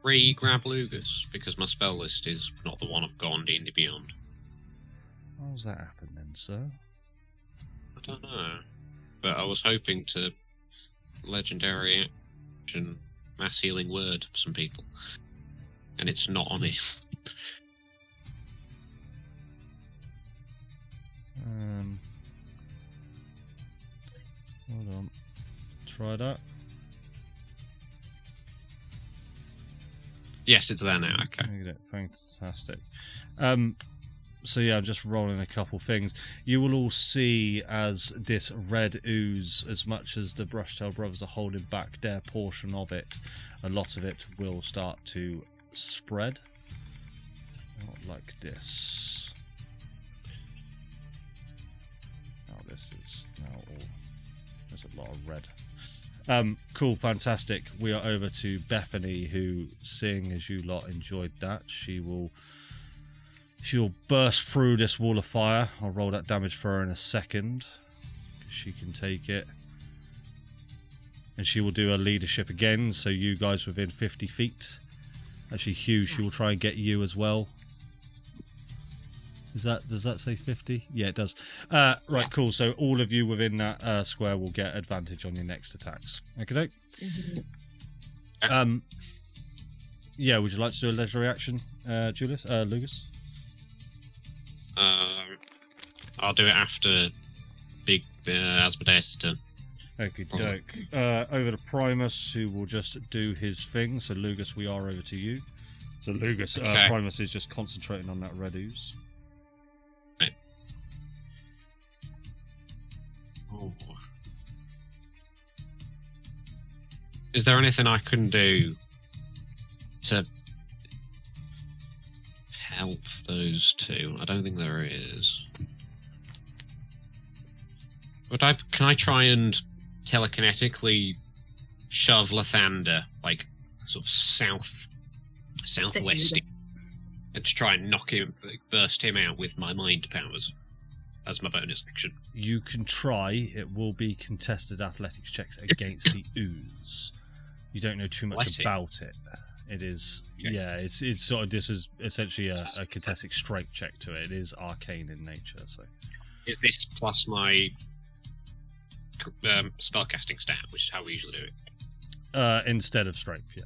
re-grab Lugus? Because my spell list is not the one I've got on D&D Beyond. How's that happen then, sir? I don't know. But I was hoping to legendary action mass healing word some people. And it's not on it. Hold on. try that. Yes, it's there now. Okay. Fantastic. So yeah, I'm just rolling a couple things. You will all see as this red ooze, as much as the Brushtail brothers are holding back their portion of it, a lot of it will start to spread. Not like this. Now this is now all. There's a lot of red. Cool, fantastic. We are over to Bethany, who, seeing as you lot enjoyed that, she'll burst through this wall of fire. I'll roll that damage for her in a second. She can take it. And she will do her leadership again, so you guys within 50 feet. Actually, Hugh, she will try and get you as well. Does that say 50? Yeah, it does. Right, cool. So all of you within that square will get advantage on your next attacks. Okay, yeah, would you like to do a legendary action, Lucas? I'll do it after Big Asmodeus' turn. Okay, doke. Over to Primus, who will just do his thing. So, Lucas, we are over to you. So, Lucas, Okay. Primus is just concentrating on that red ooze. Right. Oh. Is there anything I can do to help those two? I don't think there is. Can I try and telekinetically shove Lathander like sort of southwest and to try and knock him, burst him out with my mind powers as my bonus action? You can try. It will be contested athletics checks against the ooze. You don't know too much about it. It is, yeah. It's sort of, this is essentially a contested strength check to it. It is arcane in nature. So, is this plus my spellcasting stat, which is how we usually do it? Instead of strength, yeah.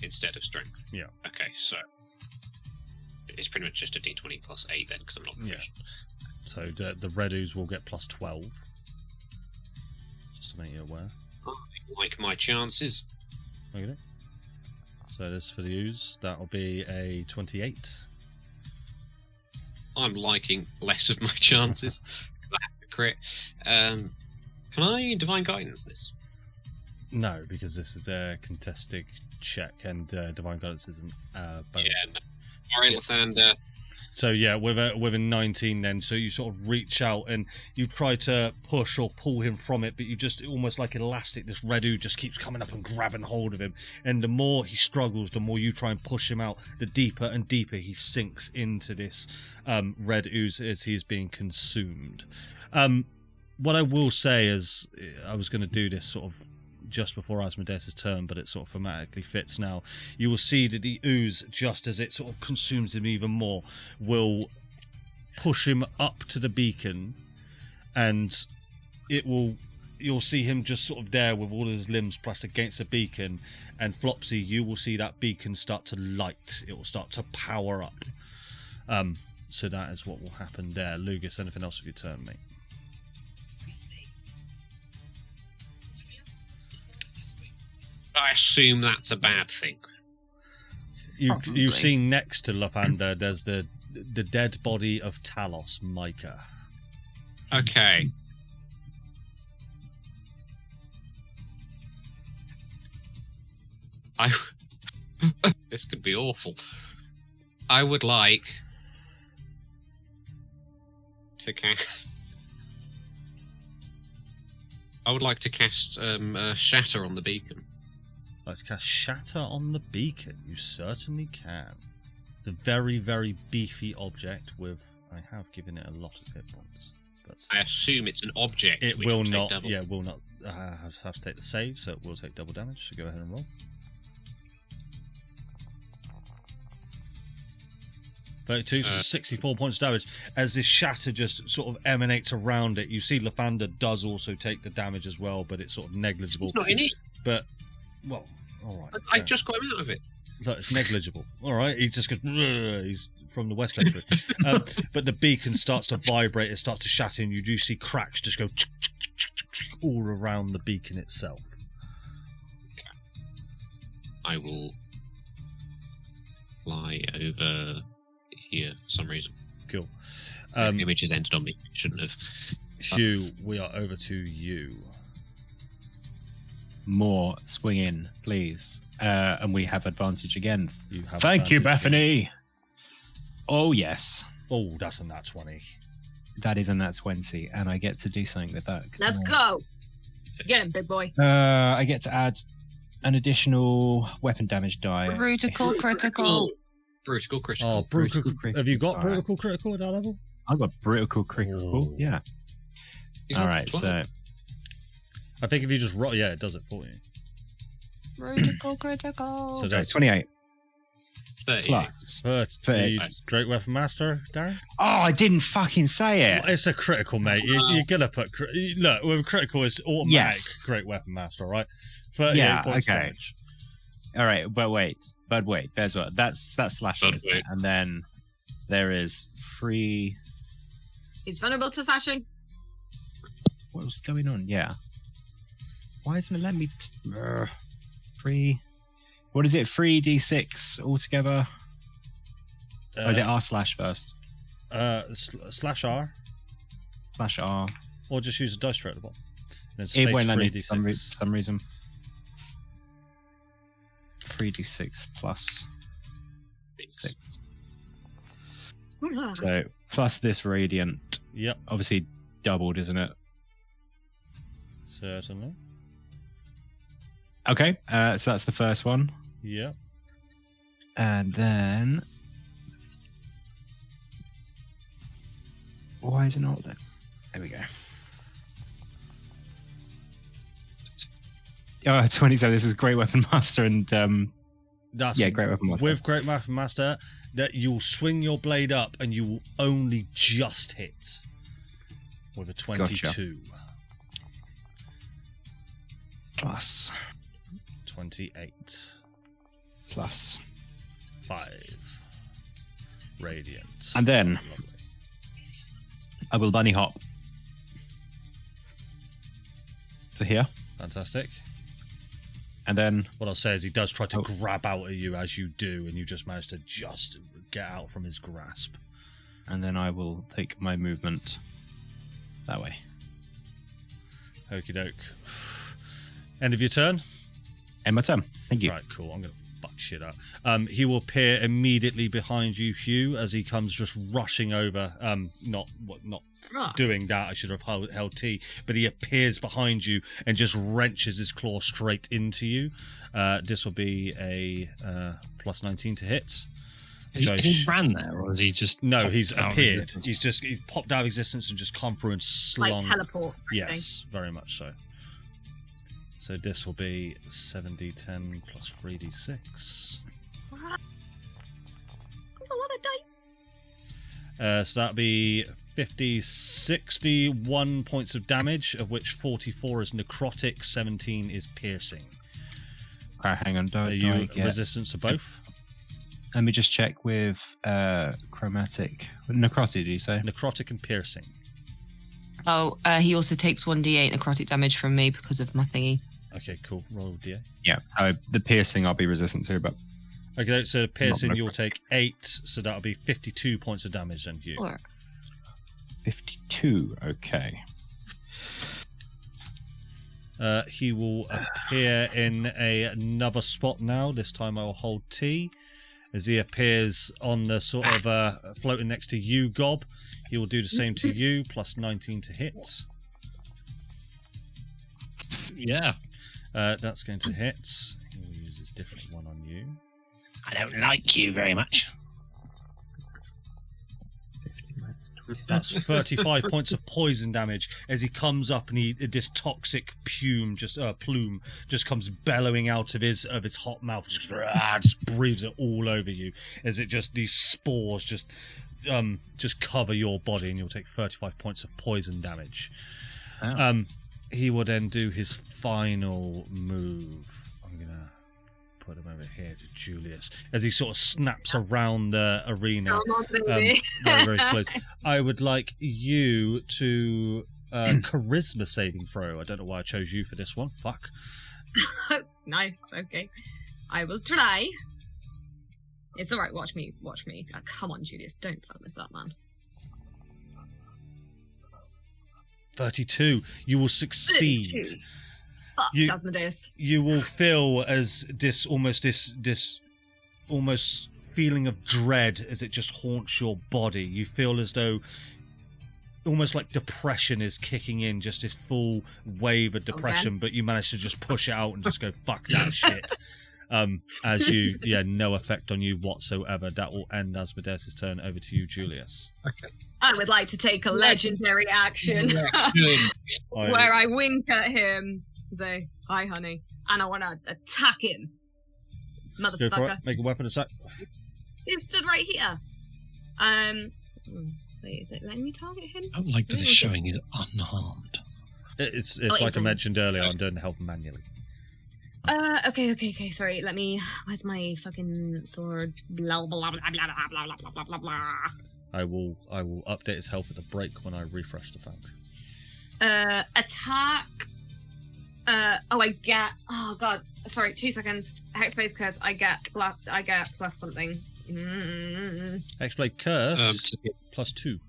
Instead of strength, yeah. Okay, so it's pretty much just a d20 plus 8 then, because I'm not proficient. Yeah. So the red ooze will get plus 12. Just to make you aware. I like my chances. Okay. So this for the ooze, that'll be a 28. I'm liking less of my chances. I have to crit. Can I divine guidance this? No, because this is a contested check, and divine guidance isn't bonus. Yeah, no. Sorry, Lathander. So yeah, with a 19 then, so you sort of reach out and you try to push or pull him from it, but you just, almost like elastic, this red ooze just keeps coming up and grabbing hold of him. And the more he struggles, the more you try and push him out, the deeper and deeper he sinks into this red ooze as he is being consumed. What I will say is, I was going to do this sort of just before Asmodeus' turn, but it sort of thematically fits now. You will see that the ooze, just as it sort of consumes him even more, will push him up to the beacon, and you'll see him just sort of there with all his limbs pressed against the beacon, and Flopsy, you will see that beacon start to light. It will start to power up. So that is what will happen there. Lucas, anything else with your turn, mate? I assume that's a bad thing. You see next to Lathander, there's the dead body of Talos, Micah. Okay. This could be awful. I would like to cast. I would like to cast Shatter on the beacon. Like to cast Shatter on the beacon? You certainly can. It's a very, very beefy object with... I have given it a lot of hit points. But I assume it's an object. It which will take not... double. Yeah, will not have to take the save, so it will take double damage. So go ahead and roll. 32, so 64 points of damage. As this shatter just sort of emanates around it, you see Lathander does also take the damage as well, but it's sort of negligible. It's not in it. But, well, all right. I just got him out of it. Look, it's negligible. All right, he just goes. He's from the West Country, but the beacon starts to vibrate. It starts to shatter, and you do see cracks just go all around the beacon itself. I will fly over here for some reason. Cool. The image has ended on me. Shouldn't have. Hugh, we are over to you. More swing in, please. And we have advantage again. You have Thank you, advantage Bethany. again. Oh, yes. Oh, that's a nat 20. That is a nat 20, and I get to do something with that. Let's go. Get him, big boy. I get to add an additional weapon damage die. Critical, critical. Brutal critical. Oh, brutal. critical. Have you got All right. brutal critical at that level? I've got brutal critical. Oh. Yeah. He's All level right, 12. so I think if you just roll, yeah, it does it for you. Critical, critical. So that's 28 38. plus. the Great Weapon Master, Darren. Oh, I didn't fucking say it. It's a critical, mate. You're gonna put look. With critical, is automatic. Yes. Great Weapon Master, right? 38 Yeah, points okay. damage. All right, but wait. There's what? That's slashing, But isn't it? wait. And then there is free. He's vulnerable to slashing. What's going on? Yeah. Why isn't it letting me? Free. What is it? 3d6 altogether? Or is it R slash first? Slash R, Slash R. or just use a dice tray at the bottom. And then It space won't let me 3d6. for some reason. 3d6 plus 6. So plus this radiant, Yep, obviously doubled, isn't it? certainly. Okay, so that's the first one. Yep. And then... Why is it not there? There we go. 27. This is Great Weapon Master and... That's Yeah, Great Weapon Master. With Great Weapon Master, that you'll swing your blade up and you will only just hit with a 22. Plus. 28. Plus. 5. Radiant. And then Lovely. I will bunny hop to here. Fantastic. And then... What I'll say is he does try to grab out at you as you do, and you just manage to just get out from his grasp. And then I will take my movement that way. Okie doke. End of your turn? End my turn. Thank you. Right, cool. I'm going to fuck shit up. He will appear immediately behind you, Hugh, as he comes just rushing over. Not doing that. I should have held T, but he appears behind you and just wrenches his claw straight into you. This will be a plus 19 to hit. Has he ran there, or is he just? No, popped he's out of appeared. existence? He's popped out of existence and just come through and slung. Like teleport. Yes, very much so. So this will be 7d10 plus 3d6. That's a lot of dice. So that'll be 61 points of damage, of which 44 is necrotic, 17 is piercing. Hang on. Are you resistant to both? Let me just check with chromatic. Necrotic, did you say? Necrotic and piercing. Oh, he also takes 1d8 necrotic damage from me because of my thingy. Okay, cool. Roll DA. Yeah. The piercing I'll be resistant to, but Okay, so piercing Not you'll take 8, so that'll be 52 points of damage then, you. Or 52. Okay. He will appear in another spot now. This time I will hold T. As he appears on the sort of floating next to you, Gob, he will do the same to you, plus 19 to hit. Yeah. That's going to hit. He will use his different one on you. I don't like you very much. That's 35 points of poison damage as he comes up and this toxic plume just comes bellowing out of his hot mouth, just breathes it all over you as these spores just cover your body, and you'll take 35 points of poison damage. Wow. He will then do his final move. I'm gonna put him over here to Julius as he sort of snaps around the arena. Come on, baby. Very, very close. I would like you to charisma saving throw. I don't know why I chose you for this one. Fuck. Nice. Okay, I will try. It's all right. Watch me. Come on, Julius. Don't fuck this up, man. 32. You will succeed. 32. Fuck, Asmodeus. You will feel as this almost feeling of dread as it just haunts your body. You feel as though almost like depression is kicking in, just this full wave of depression, but you manage to just push it out and just go, fuck that shit. As you, no effect on you whatsoever. That will end Asmodeus' turn. Over to you, Julius. Okay. I would like to take a legendary action where I wink at him, say, hi, honey, and I want to attack him. Motherfucker. Go for it. Make a weapon attack. He stood right here. Wait, is it letting me target him? I don't like that it's showing he's unharmed. It's like I mentioned earlier, I'm doing health manually. Okay. Sorry, let me. Where's my fucking sword? Blah blah blah blah blah blah blah blah blah blah. I will update his health at the break when I refresh the foundry. Attack. I get. Oh god. Sorry, 2 seconds. Hexblade curse. I get plus something. Hexblade curse +2.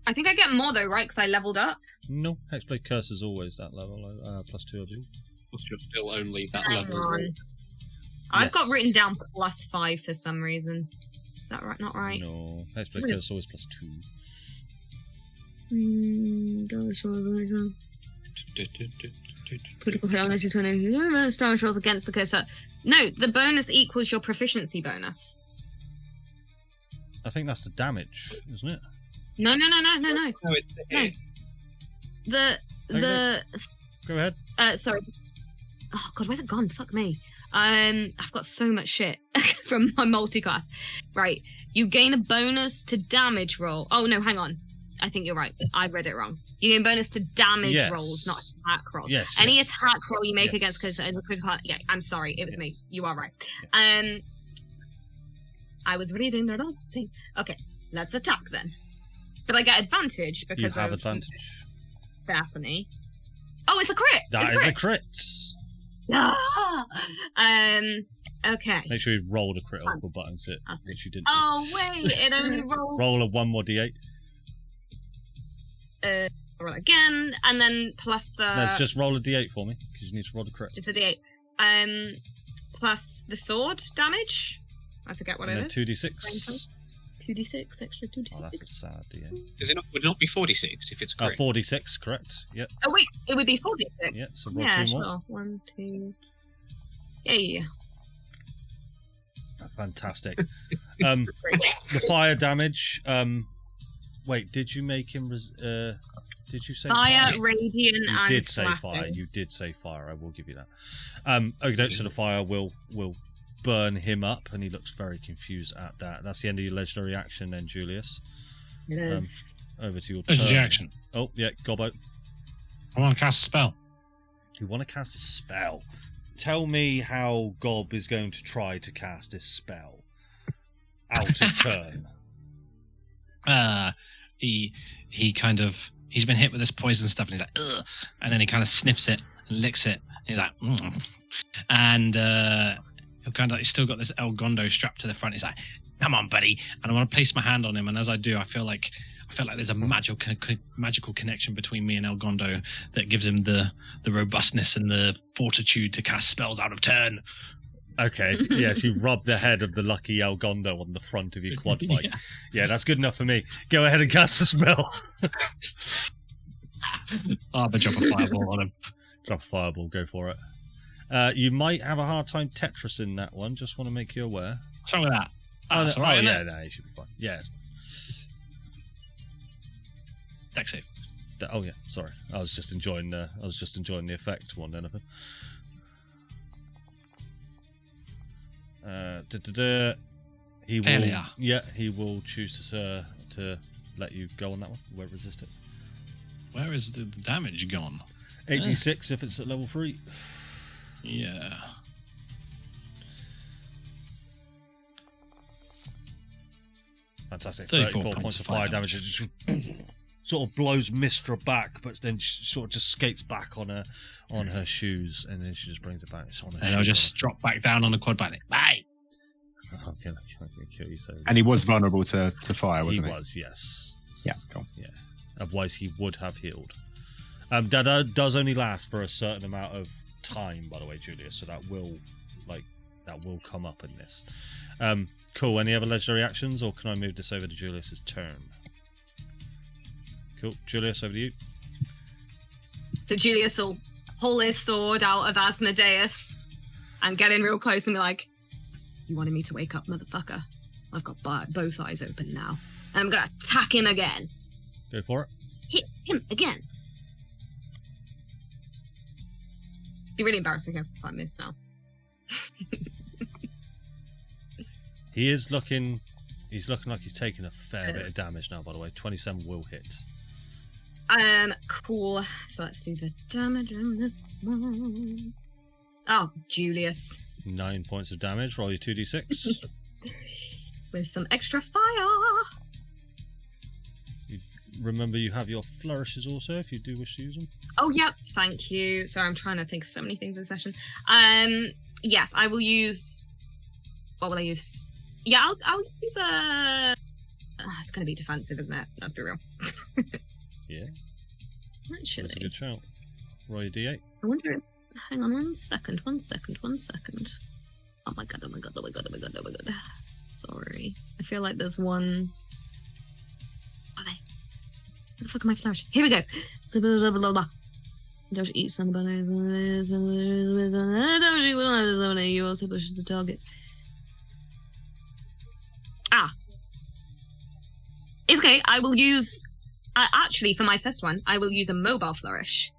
I think I get more though, right? Because I leveled up. No, Hexblade curse is always that level. +2, I believe. You're still only that Hang level. on. I've got written down +5 for some reason. Is that right? Not right. No, Hexblade curse is always +2. Critical hit unless you turn in stone rolls against the cursor. No, the bonus equals your proficiency bonus. I think that's the damage, isn't it? No. No, it's the hit. The Go ahead. sorry. Oh god, where's it gone? Fuck me. I've got so much shit from my multi-class. Right, you gain a bonus to damage roll. Oh no, hang on. I think you're right. I read it wrong. You gain bonus to damage rolls, not attack rolls. Yes. Any attack roll you make against critical. Yeah, I'm sorry. It was me. You are right. I was reading the wrong thing. Okay, let's attack then. But I get advantage because you have of advantage. Daphne. Oh, it's a crit. That is a crit. Okay. Make sure you roll the critical buttons which you didn't. Oh wait, it only rolled. Roll a 1 more d8. Roll again, and then plus the. Let's just roll a d8 for me because you need to roll the crit. Just a d8. Plus the sword damage. I forget what and it then is. 2d6. 2d6 extra 2d6. Oh, that's a sad d8. Would it not be 46 if it's correct? 46, correct. Yep. Oh wait, it would be 46. Yeah, so roll yeah, 2 more. sure. 1, 2. Yay. Fantastic. The fire damage. Wait, did you make him? Did you say fire, radiant, you and did say slapping. fire. You did say fire. I will give you that. Okay, so the fire will burn him up, and he looks very confused at that. That's the end of your legendary action, then, Julius. It is. Over to your turn. Legendary action. Oh yeah, Gobbo. I want to cast a spell. You want to cast a spell? Tell me how Gob is going to try to cast this spell out of turn. He's been hit with this poison stuff, and he's like, ugh, and then he kind of sniffs it and licks it. And he's like, and he's still got this El Gondo strapped to the front. He's like, come on, buddy. And I want to place my hand on him, and as I do, I feel like there's a magical connection between me and El Gondo that gives him the robustness and the fortitude to cast spells out of turn. Okay, yes, you rub the head of the lucky El Gondo on the front of your quad bike. Yeah, that's good enough for me. Go ahead and cast a spell. I'm going to drop a fireball on him. Drop a fireball, go for it. You might have a hard time Tetrising that one, just want to make you aware. What's wrong with that? That's all right, yeah, no, you should be fine. Yeah. Dex save. Oh yeah, sorry. I was just enjoying the effect more than anything. He will. Failure. Yeah, he will choose to let you go on that one. You won't resist it. Where is the damage gone? 86 if it's at level 3. Yeah. Fantastic. 34 34 points of fire damage. sort of blows Mistra back, but then she sort of just skates back on her shoes, and then she just brings it back. It's on her And I'll just drop back down on the quad bike. Bye. I'm gonna kill you. So And he was vulnerable to fire, wasn't he? He was, yes. Yeah, cool. Yeah. Otherwise, he would have healed. That does only last for a certain amount of time, by the way, Julius. So that will come up in this. Cool. Any other legendary actions, or can I move this over to Julius's turn? Cool. Julius, over to you. So Julius will pull his sword out of Asmodeus and get in real close and be like, "You wanted me to wake up, motherfucker? I've got both eyes open now. And I'm gonna attack him again. Go for it. Hit him again." Be really embarrassing if I miss now. He's looking like he's taking a fair bit of damage now, by the way. 27 will hit. Cool. So let's do the damage on this one. Oh, Julius. 9 points of damage. Roll your 2d6. With some extra fire. Remember, you have your flourishes also, if you do wish to use them. Oh, yep. Thank you. Sorry, I'm trying to think of so many things in session. Yes, I will use... What will I use? Yeah, I'll use a... it's going to be defensive, isn't it? Let's be real. Yeah. Actually. That's a good shout. Roll your d8. I wonder... Hang on one second. Oh my god. Sorry. I feel like there's one... Where the fuck am I flourishing? Here we go. Don't eat somebody. You also push the target. It's okay. I will use... actually, for my first one, I will use a mobile flourish.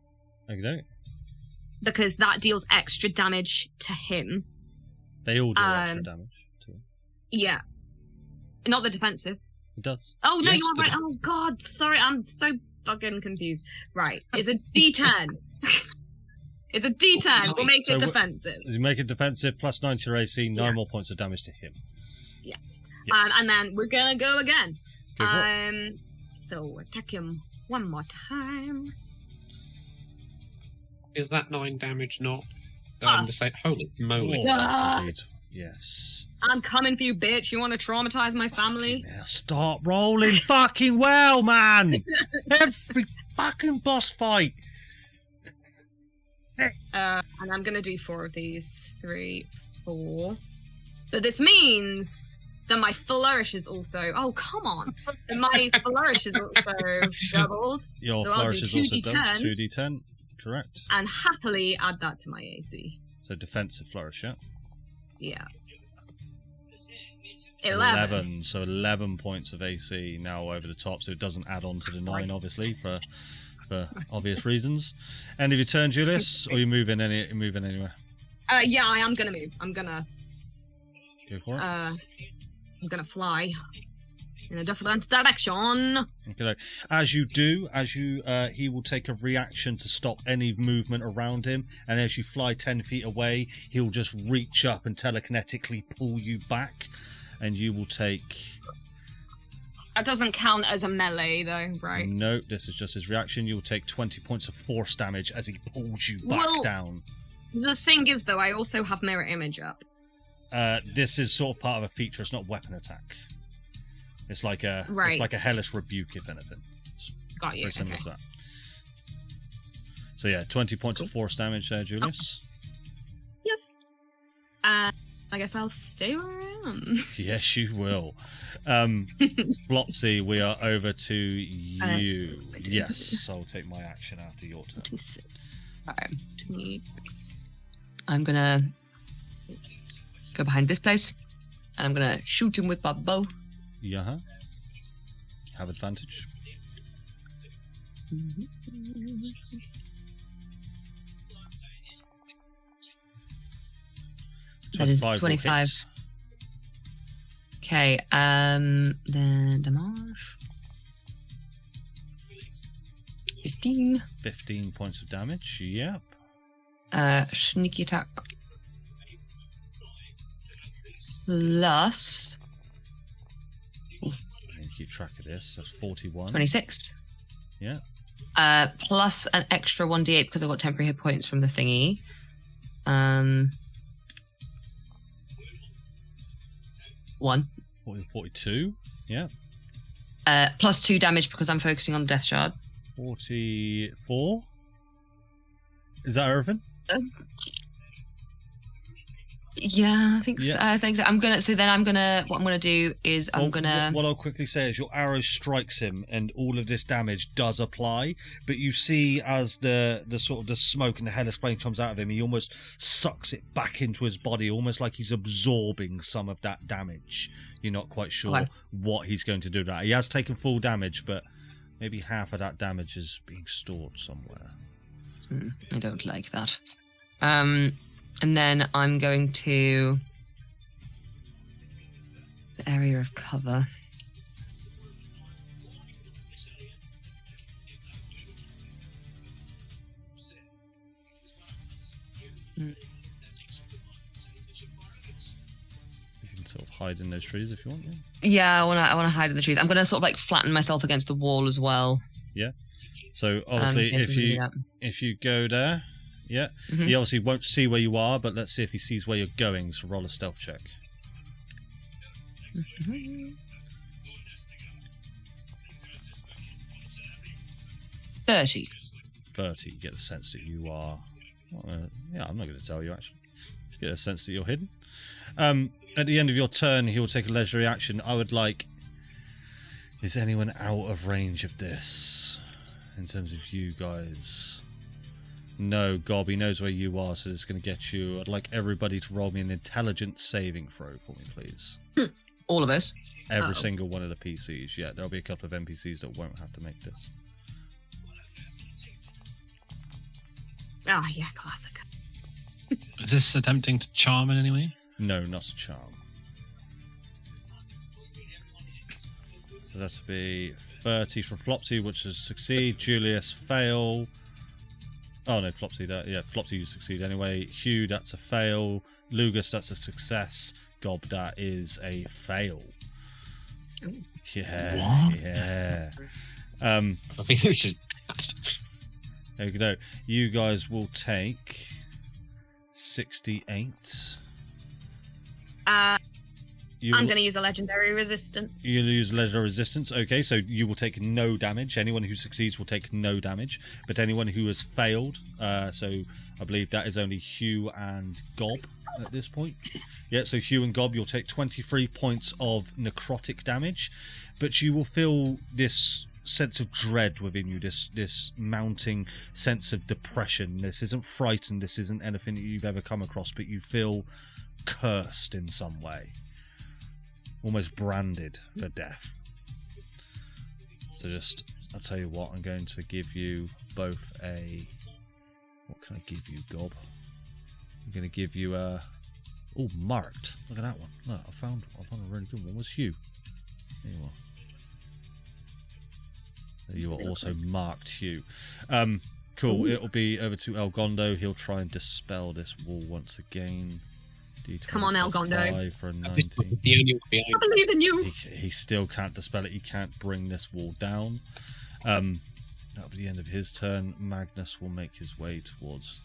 Okay. Because that deals extra damage to him. They all do extra damage to him. Yeah. Not the defensive. It does. Oh, no, Yes, you're right. Oh, God. Sorry, I'm so fucking confused. Right. It's a D10. It's a D10. We'll make it defensive. You make it defensive, plus 9 to your AC, 9 more points of damage to him. Yes. Yes. And then we're going to go again. Go for it. So attack him one more time. Is that 9 damage not Ah. the same? Holy moly. Oh, Ah. yes, indeed. Yes. I'm coming for you, bitch. You want to traumatize my family? Now start rolling fucking well, man. Every fucking boss fight. And I'm going to do 4 of these. 3, 4. But this means that my flourish is also... Oh, come on. That my flourish is also doubled. Your So I'll flourish do is also done. 2d10. 2d10, correct. And happily add that to my AC. So defensive flourish, yeah? Yeah. 11. So 11 points of AC now over the top, so it doesn't add on to the 9, Christ. obviously, for obvious reasons. End of your turn, Julius, or you moving anywhere? Yeah, I am going to move. I'm going to... Go for it. I'm going to fly in a different direction. Okay. As you do, he will take a reaction to stop any movement around him, and as you fly 10 feet away, he'll just reach up and telekinetically pull you back, and you will take... That doesn't count as a melee, though, right? No, this is just his reaction. You'll take 20 points of force damage as he pulls you back down. The thing is, though, I also have mirror image up. This is sort of part of a feature. It's not weapon attack. It's like a Right. it's like a hellish rebuke, if anything. It's Got you. very similar Okay. to that. So yeah, 20 points of force damage there, Julius. Yes. I guess I'll stay where I am. Yes, you will. Flopsy, we are over to you. Yes, I'll take my action after your turn. 26. 26. I'm gonna go behind this place, and I'm gonna shoot him with my bow. Yeah. Have advantage. That is 25 will 25. hit. Okay, then damage. 15. 15 points of damage. Yep. Sneaky attack. Plus I need to keep track of this. That's 41. 26. Yeah. Plus an extra 1d8 because I've got temporary hit points from the thingy. 1. 42. Yeah. Plus 2 damage because I'm focusing on the death shard. 44. Is that everything? Yeah, I think so. Yeah. I think so. What I'm gonna do is What I'll quickly say is your arrow strikes him, and all of this damage does apply. But you see, as the sort of the smoke and the hellish flame comes out of him, he almost sucks it back into his body, almost like he's absorbing some of that damage. You're not quite sure what he's going to do with that. He has taken full damage, but maybe half of that damage is being stored somewhere. I don't like that. And then I'm going to the area of cover. You can sort of hide in those trees if you want. Yeah, I want to hide in the trees. I'm going to sort of like flatten myself against the wall as well. Yeah. So obviously, if you go there. Yeah, He obviously won't see where you are, but let's see if he sees where you're going, so roll a stealth check. 30. 30, you get the sense that you are... yeah, I'm not going to tell you, actually. You get a sense that you're hidden. At the end of your turn, he will take a leisurely action. I would like... Is anyone out of range of this? In terms of you guys... No, Gob, he knows where you are, so it's going to get you. I'd like everybody to roll me an intelligence saving throw for me, please. All of us? Every single one of the PCs. Yeah, there'll be a couple of NPCs that won't have to make this. Ah, yeah, classic. Is this attempting to charm in any way? No, not a charm. So that's be 30 from Flopsy, which is succeed. Julius, fail. Oh no, Flopsy, Flopsy, you succeed anyway. Hugh, that's a fail. Lugus, that's a success. Gob, that is a fail. Ooh. Yeah, What? yeah. I think this is There we go. You guys will take 68. I'm going to use a legendary resistance. You'll use legendary resistance. Okay, so you will take no damage. Anyone who succeeds will take no damage. But anyone who has failed, so I believe that is only Hugh and Gob at this point. Yeah, so Hugh and Gob, you'll take 23 points of necrotic damage. But you will feel this sense of dread within you, this mounting sense of depression. This isn't frightened. This isn't anything that you've ever come across, but you feel cursed in some way. Almost branded for death. So I'll tell you what, I'm going to give you both a... What can I give you, Gob? I'm going to give you a... Oh, marked. Look at that one. Look, I found a really good one. Where's Hugh? There you are. There you are, also marked Hugh. Cool, it'll be over to Elgondo. He'll try and dispel this wall once again. D20 Come on, Elgondo. 5 for a 19. the only one behind. I believe in you. He still can't dispel it. He can't bring this wall down. That'll be the end of his turn. Magnus will make his way towards...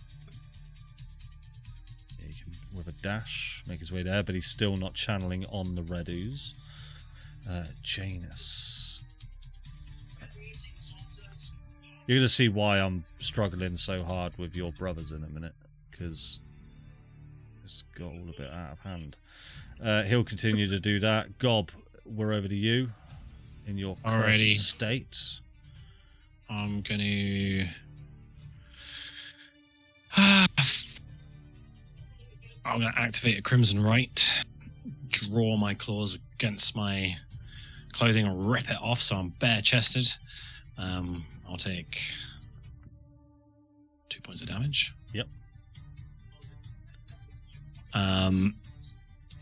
He can, with a dash, make his way there, but he's still not channeling on the red ooze. Janus. You're going to see why I'm struggling so hard with your brothers in a minute, because it's got all a bit out of hand. He'll continue to do that. Gob, we're over to you in your current state. I'm going to... I'm going to activate a Crimson Right, draw my claws against my clothing and rip it off so I'm bare-chested. I'll take 2 points of damage. Yep.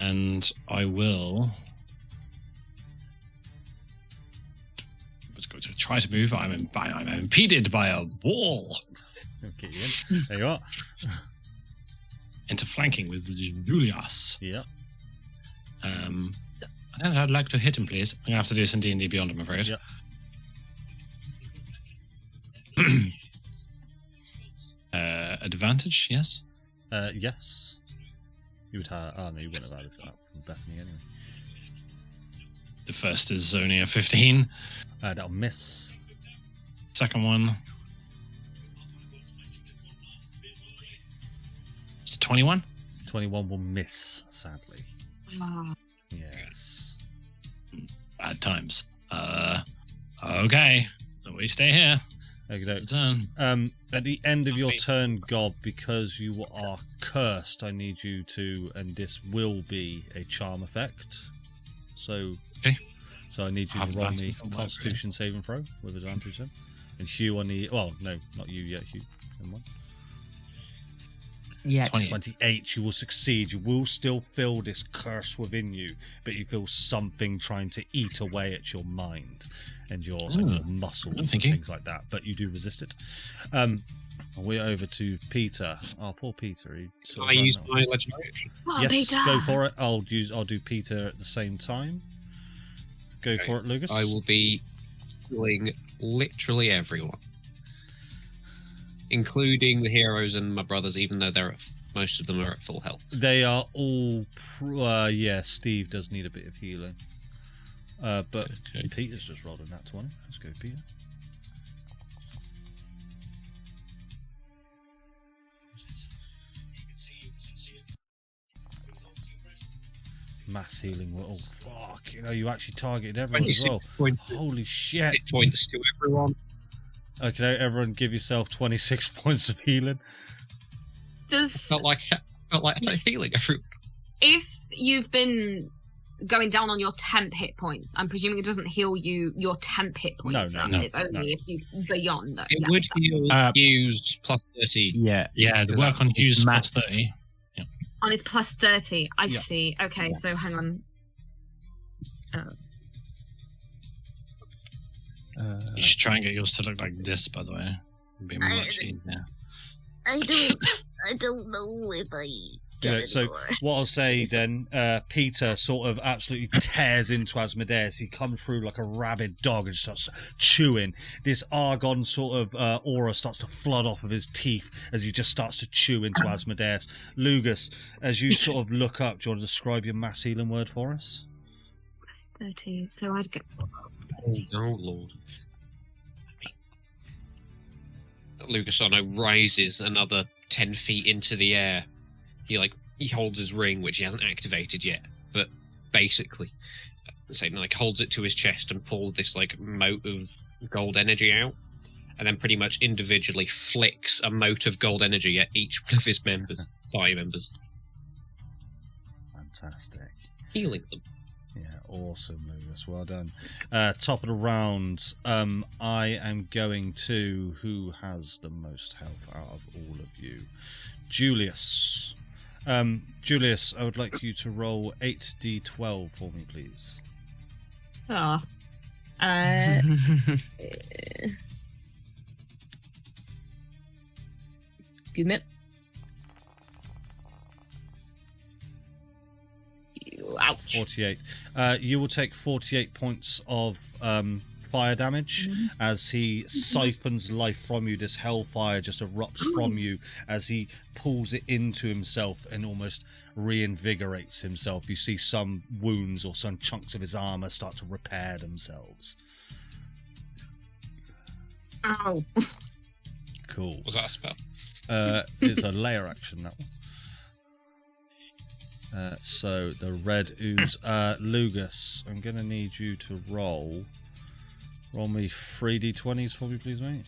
And I will... Let's go to try to move. I'm impeded by a wall. Okay, in. There you are. Into flanking with Julius. Yep. And I'd like to hit him, please. I'm going to have to do this in D&D Beyond, I'm afraid. Yep. advantage, yes? Yes. You would have. Oh no, you wouldn't have had it from Bethany anyway. The first is only a 15. That'll miss. Second one. It's 21. 21 will miss, sadly. Yes. Bad times. Okay. We stay here. Okay, It's a turn. at the end of your turn, Gob, because you are cursed, I need you to, and this will be a charm effect. So, okay. So I need you to roll me Constitution saving throw with advantage then. And Hugh on the, well, no, not you yet, Hugh. Never mind. Yeah, 28. You will succeed. You will still feel this curse within you, but you feel something trying to eat away at your mind and your muscles and things like that. But you do resist it. We're over to Peter. Oh, poor Peter. I use my legendary action. Yes, Peter. go for it. I'll do Peter at the same time. Go for it, Lucas. I will be killing literally everyone, including the heroes and my brothers, even though most of them are at full health. They are all... yeah, Steve does need a bit of healing. But okay. Peter's just rolled a nat 20. Let's go, Peter. Mass healing. Oh, fuck. You know, you actually targeted everyone as well. Holy shit. Points to everyone. Okay, everyone give yourself 26 points of healing. Does... Felt like healing everyone. If you've been going down on your temp hit points, I'm presuming it doesn't heal you your temp hit points. No. It's only if you beyond that. It would heal Hughes plus 30. Yeah. Yeah, the work on Hughes plus 30. Yeah. On his plus 30. I see. Okay, so hang on. You should try and get yours to look like this, by the way. It'd be much easier. I don't know if I So what I'll say then, Peter sort of absolutely tears into Asmodeus. He comes through like a rabid dog and starts chewing. This argon sort of aura starts to flood off of his teeth as he just starts to chew into Asmodeus. Lugus, as you sort of look up, do you want to describe your mass healing word for us? Plus 30. So I'd go... Oh, Lord. Lucas rises another 10 feet into the air. He holds his ring, which he hasn't activated yet, but basically, holds it to his chest and pulls this mote of gold energy out, and then pretty much individually flicks a mote of gold energy at each one of his party members. Fantastic. Healing them. Yeah, awesome, Lucas. Well done. Top of the round, I am going to... Who has the most health out of all of you? Julius. Julius, I would like you to roll 8d12 for me, please. Oh. Excuse me. Ouch. 48. You will take 48 points of fire damage as he siphons life from you. This hellfire just erupts from you as he pulls it into himself and almost reinvigorates himself. You see some wounds or some chunks of his armor start to repair themselves. Ow. Cool. Was that a spell? It's a layer action, that one. So the red ooze. Lugus, I'm going to need you to roll me 3d20s for me, please, mate.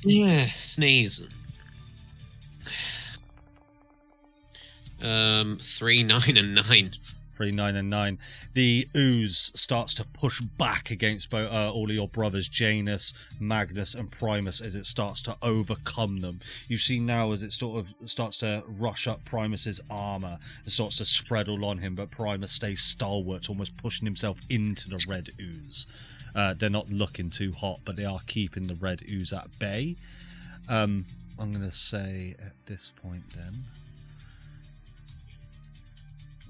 Yeah, sneeze. 3, 9, and 9. 3, 9, and 9. The ooze starts to push back against all of your brothers, Janus, Magnus, and Primus, as it starts to overcome them. You see now as it sort of starts to rush up Primus's armor, it starts to spread all on him, but Primus stays stalwart, almost pushing himself into the red ooze. They're not looking too hot, but they are keeping the red ooze at bay. I'm going to say at this point then,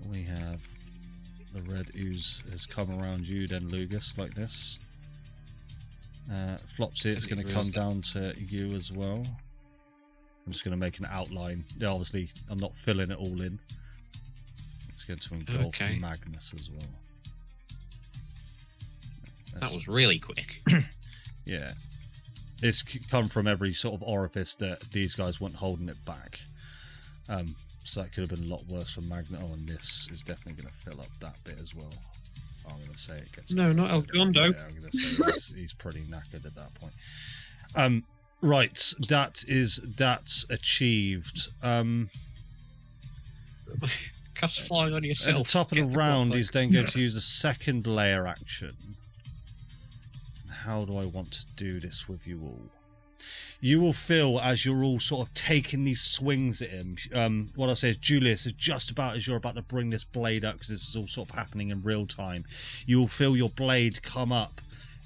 we have the red ooze has come around you then, Lugus, like this. Flopsy, it's going to come down to you as well. I'm just going to make an outline. Yeah, obviously, I'm not filling it all in. It's going to engulf Magnus as well. That was really quick. Yeah. It's come from every sort of orifice that these guys weren't holding it back. So that could have been a lot worse for Magnus. Oh, and this is definitely going to fill up that bit as well. I'm going to say it gets... No, not El Gondo. Yeah, I'm going to say he's pretty knackered at that point. Right, that's achieved. Cast flying on yourself. At the top of the round, he's then going to use a second layer action. How do I want to do this with you all? You will feel as you're all sort of taking these swings at him. What I say is, Julius, is just about as you're about to bring this blade up, because this is all sort of happening in real time. You will feel your blade come up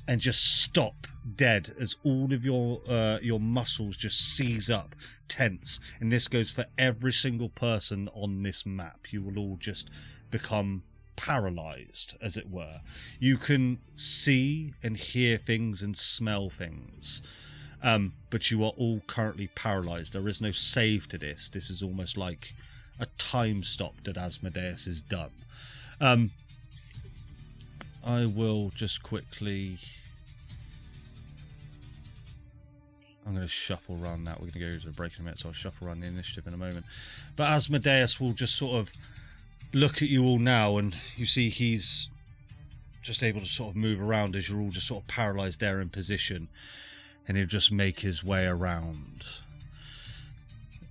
and just stop dead as all of your muscles just seize up, tense. And this goes for every single person on this map. You will all just become paralyzed, as it were. You can see and hear things and smell things. But you are all currently paralyzed. There is no save to this. This is almost like a time stop that Asmodeus has done. I will just quickly... I'm going to shuffle around that. We're going to go to the break in a minute, so I'll shuffle around the initiative in a moment. But Asmodeus will just sort of look at you all now, and you see he's just able to sort of move around as you're all just sort of paralyzed there in position. And he'll just make his way around.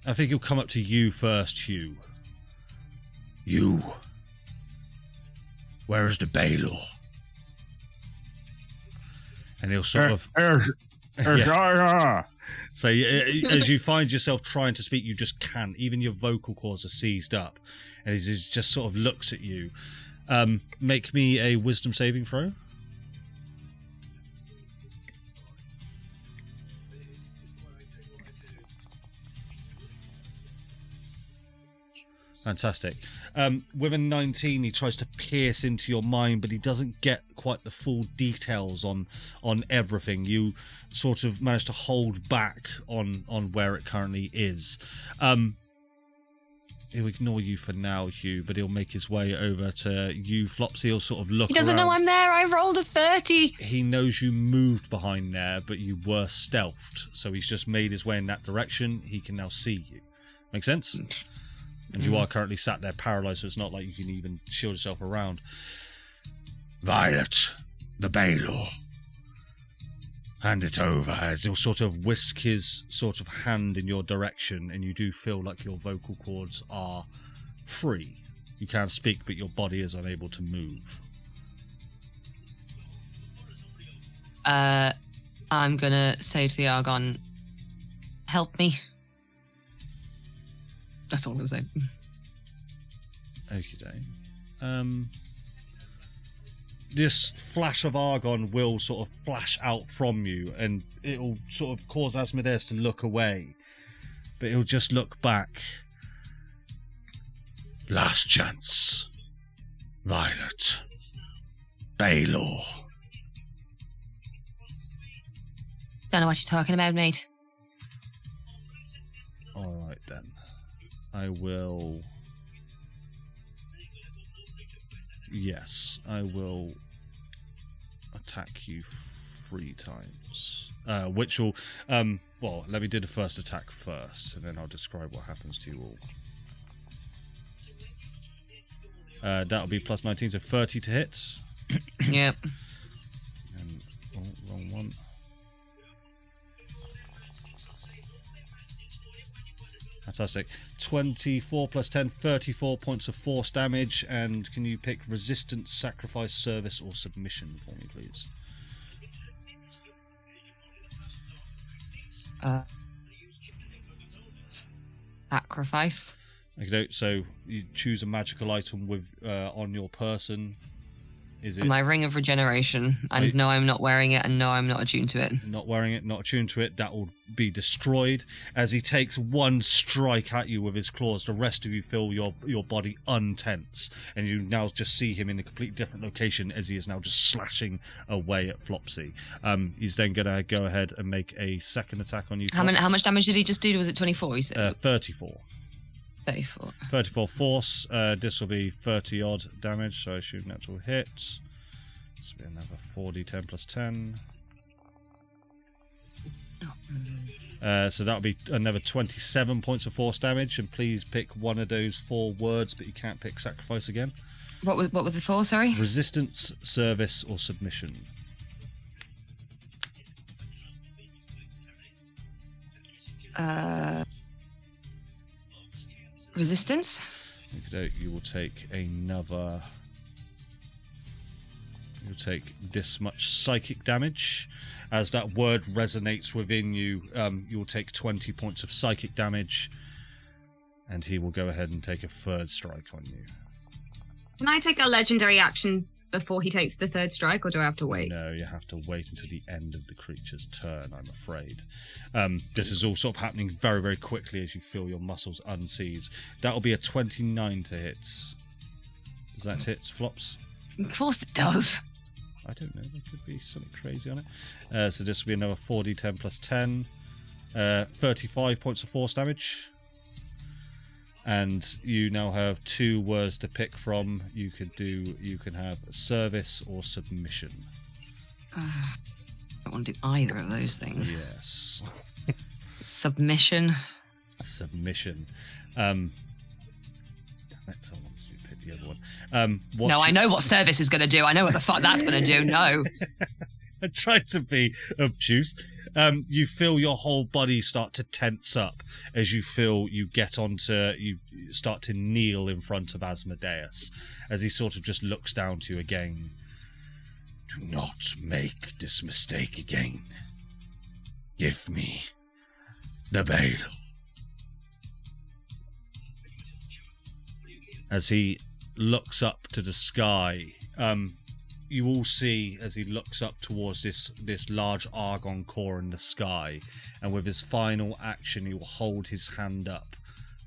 I think he'll come up to you first, Hugh. You. Where's the Baldur? And he'll sort of... Yeah. So as you find yourself trying to speak, you just can't. Even your vocal cords are seized up. And he just sort of looks at you. Make me a wisdom saving throw. Fantastic. With a 19, he tries to pierce into your mind, but he doesn't get quite the full details on everything. You sort of manage to hold back on where it currently is. He'll ignore you for now, Hugh, but he'll make his way over to you, Flopsy. He'll sort of look He doesn't around. know I'm there. I rolled a 30. He knows you moved behind there, but you were stealthed. So he's just made his way in that direction. He can now see you. Make sense? And you are currently sat there paralyzed, so it's not like you can even shield yourself around. Violet, the Baldur. Hand it over, as he'll sort of whisk his sort of hand in your direction, and you do feel like your vocal cords are free. You can speak, but your body is unable to move. I'm gonna say to the Argon, help me. That's all I'm gonna say. Okay. This flash of Argon will sort of flash out from you, and it'll sort of cause Asmodeus to look away. But he'll just look back. Last chance. Violet. Baldur. Don't know what you're talking about, mate. Alright then. I will... Yes, I will attack you 3 times. Which will... well, let me do the first attack first, and then I'll describe what happens to you all. That'll be plus 19, so 30 to hit. Yep. And, oh, wrong one. Fantastic. 24 plus 10, 34 points of force damage. And can you pick resistance, sacrifice, service, or submission for me, please? Sacrifice. Okay, so you choose a magical item with on your person. Is it My ring of regeneration. And no, I'm not wearing it, and no, I'm not attuned to it. not wearing it, not attuned to it? That will be destroyed as he takes one strike at you with his claws. The rest of you feel your body untense, and you now just see him in a completely different location as he is now just slashing away at Flopsy. He's then going to go ahead and make a second attack on you. How much damage did he just do? Was it 24? You said 34. 34. 34 force. This will be 30 odd damage, so I assume that will hit. This will be another 4d10 plus 10. So that'll be another 27 points of force damage, and please pick one of those 4 words, but you can't pick sacrifice again. What was the 4, sorry? Resistance, service, or submission. Resistance? You will take another... You'll take this much psychic damage. As that word resonates within you, you'll take 20 points of psychic damage, and he will go ahead and take a third strike on you. Can I take a legendary action before he takes the third strike, or do I have to wait? No, you have to wait until the end of the creature's turn, I'm afraid. This is all sort of happening very, very quickly as you feel your muscles unseize. That'll be a 29 to hit. Does that hit, Flops? Of course it does. I don't know, there could be something crazy on it. So this will be another 4d10 plus 10. 35 points of force damage. And you now have 2 words to pick from. You can have service or submission. I don't want to do either of those things. Yes. Submission. Submission. Damn it, someone should pick the other one. No, I know what service is going to do. I know what the fuck that's going to do. No. I tried to be obtuse. You feel your whole body start to tense up as you feel you start to kneel in front of Asmodeus as he sort of just looks down to you again. Do not make this mistake again. Give me the Bale. As he looks up to the sky, you all see as he looks up towards this large Argon core in the sky, and with his final action he will hold his hand up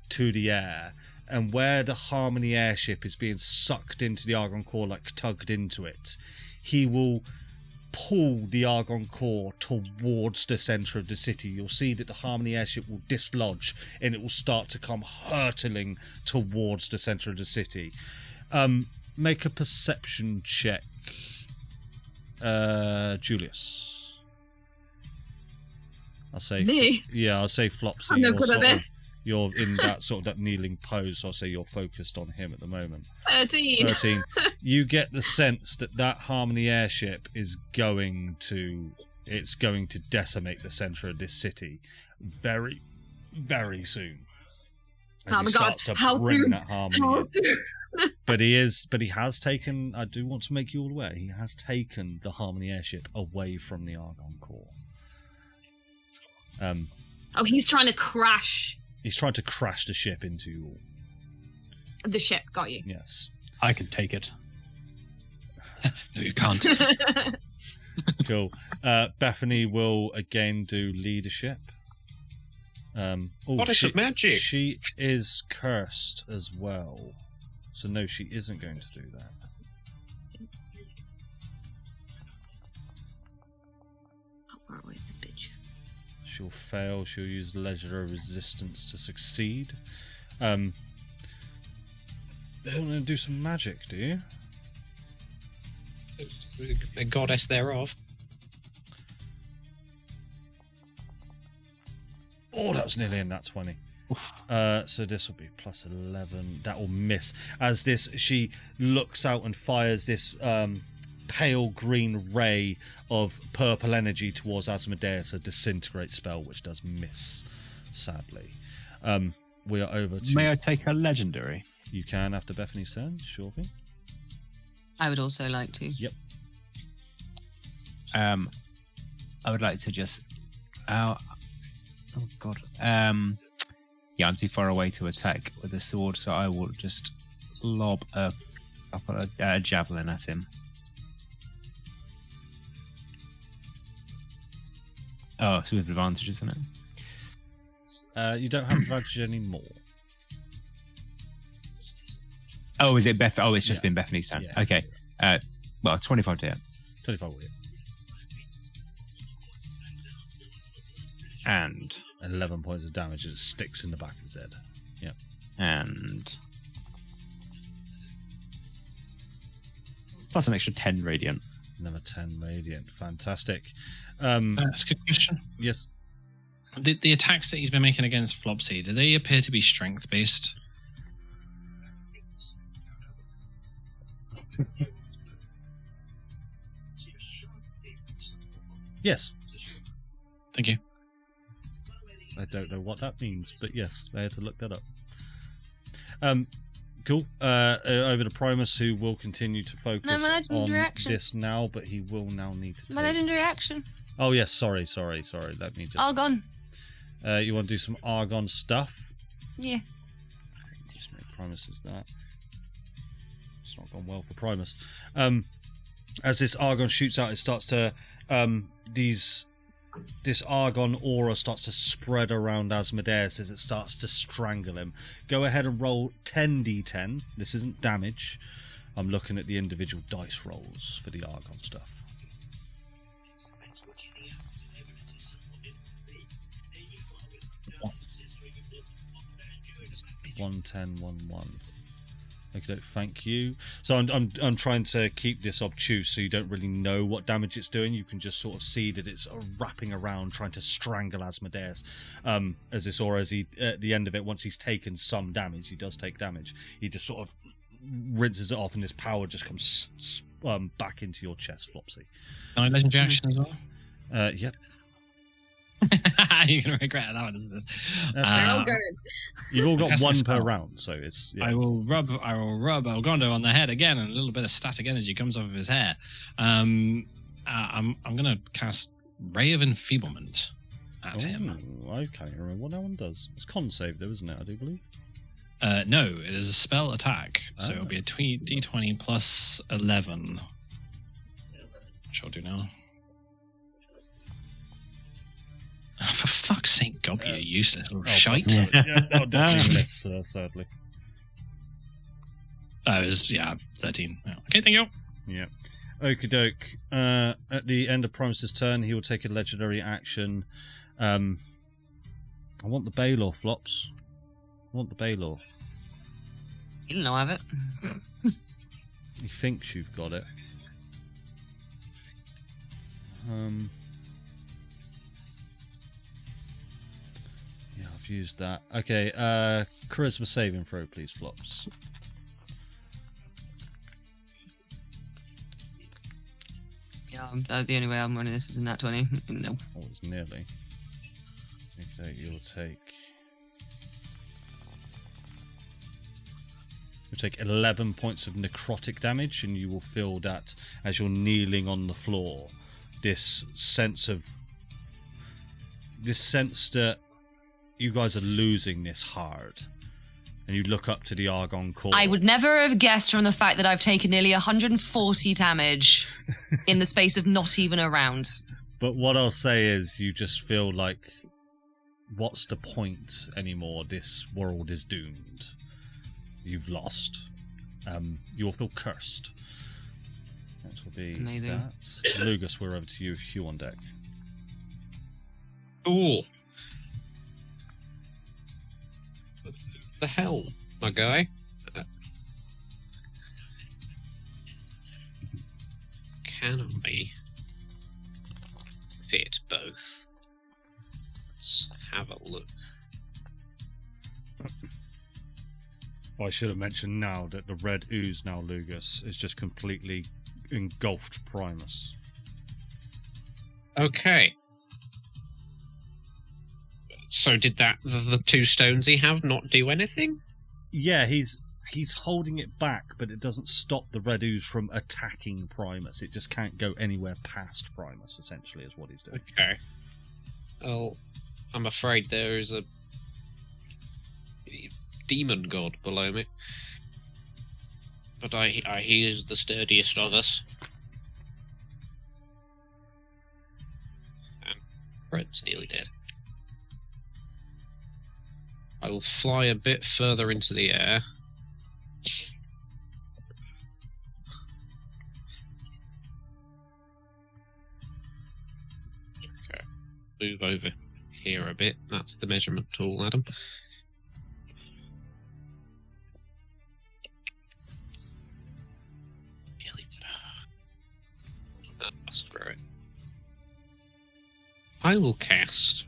to the air, and where the Harmony airship is being sucked into the Argon core, like tugged into it, he will pull the Argon core towards the centre of the city. You'll see that the Harmony airship will dislodge and it will start to come hurtling towards the centre of the city. Make a perception check. Julius. I'll say me. I'll say Flopsy. I'm no good at this. You're in that kneeling pose, so I'll say you're focused on him at the moment. 13. You get the sense that Harmony airship is going to decimate the centre of this city very, very soon. As Oh my God! starts to How bring soon? that harmony How in. soon? But he has taken, I do want to make you all aware, he has taken the Harmony airship away from the Argon core. Oh, he's trying to crash He's trying to crash the ship into you all. the ship. Got you. Yes. I can take it. No, you can't. Cool. Bethany will again do leadership. Goddess of magic. She is cursed as well. So no, she isn't going to do that. How far away is this bitch? She'll fail. She'll use legendary resistance to succeed. You want to do some magic, do you? A goddess thereof. Oh, that was nearly in that 20. So this will be plus 11. That will miss. As she looks out and fires this pale green ray of purple energy towards Asmodeus, a disintegrate spell, which does miss, sadly. We are over to... May I take a legendary? You can after Bethany's turn, sure thing. I would also like to. Yep. I would like to just... oh god. Yeah, I'm too far away to attack with a sword, so I will just lob a javelin at him. Oh, so with advantage, isn't it? You don't have advantage anymore. Oh, is it Beth? Oh, it's just Yeah. been Bethany's turn. Yeah. Okay. Well, 25 to hit. 25 will hit. And 11 points of damage as it sticks in the back of his head. Yep. and plus an extra 10 radiant. Another 10 radiant. Fantastic. That's a good question. Yes. The attacks that he's been making against Flopsy, do they appear to be strength based? Yes. Thank you. I don't know what that means, but yes, I had to look that up. Cool. Over to Primus, who will continue to focus No, my legendary on action. this now, but he will now need to My take... legendary action. Oh, yes, sorry. Let me just... Argon. You want to do some Argon stuff? Yeah. Just make Primus as that. It's not gone well for Primus. As this Argon shoots out, it starts to... This Argon aura starts to spread around Asmodeus as it starts to strangle him. Go ahead and roll 10d10. This isn't damage. I'm looking at the individual dice rolls for the Argon stuff. 1, 10, 1, 1. Okay, thank you. So I'm trying to keep this obtuse so you don't really know what damage it's doing. You can just sort of see that it's wrapping around trying to strangle Asmodeus. As this aura, as he at the end of it, once he's taken some damage, he does take damage. He just sort of rinses it off, and his power just comes back into your chest, Flopsy. Can I legendary action as well? Yep. You're gonna regret that one. This is. They're all good. You've all got Casting one spell. per round, so it's. Yeah, I will rub Algondo on the head again, and a little bit of static energy comes off of his hair. I'm gonna cast Ray of Enfeeblement at him. I can't even remember what that one does. It's con save though, isn't it? I do believe. No, it is a spell attack, so it'll be a d20 plus 11. Which I'll do now. Oh, for fuck's sake, Gob, you useless little shite. That'll definitely miss, sadly. It was 13. Oh, okay, thank you. Yeah. Okie doke. At the end of Primus's turn, he will take a legendary action. I want the Balor, Flops. I want the Balor. You don't know I have it. He thinks you've got it. Yeah, I've used that. Okay, charisma saving throw, please, Flops. Yeah, the only way I'm running this is in that 20. No. Oh, it's nearly. Okay, you'll take 11 points of necrotic damage, and you will feel that as you're kneeling on the floor, this sense that you guys are losing this hard. And you look up to the Argon core. I would never have guessed from the fact that I've taken nearly 140 damage in the space of not even a round. But what I'll say is, you just feel like, what's the point anymore? This world is doomed. You've lost. You will feel cursed. That will be Amazing. that. Lugus, we're over to you. Hugh on deck. Cool. What the hell, my guy? Can I fit both? Let's have a look. I should have mentioned now that the red ooze now, Lugus, is just completely engulfed Primus. Okay. So did the two stones he have not do anything? Yeah, he's holding it back, but it doesn't stop the red ooze from attacking Primus. It just can't go anywhere past Primus, essentially, is what he's doing. Okay. Well, I'm afraid there is a demon god below me. But he is the sturdiest of us. And Red's nearly dead. I will fly a bit further into the air. Okay. Move over here a bit. That's the measurement tool, Adam. Screw it. I will cast.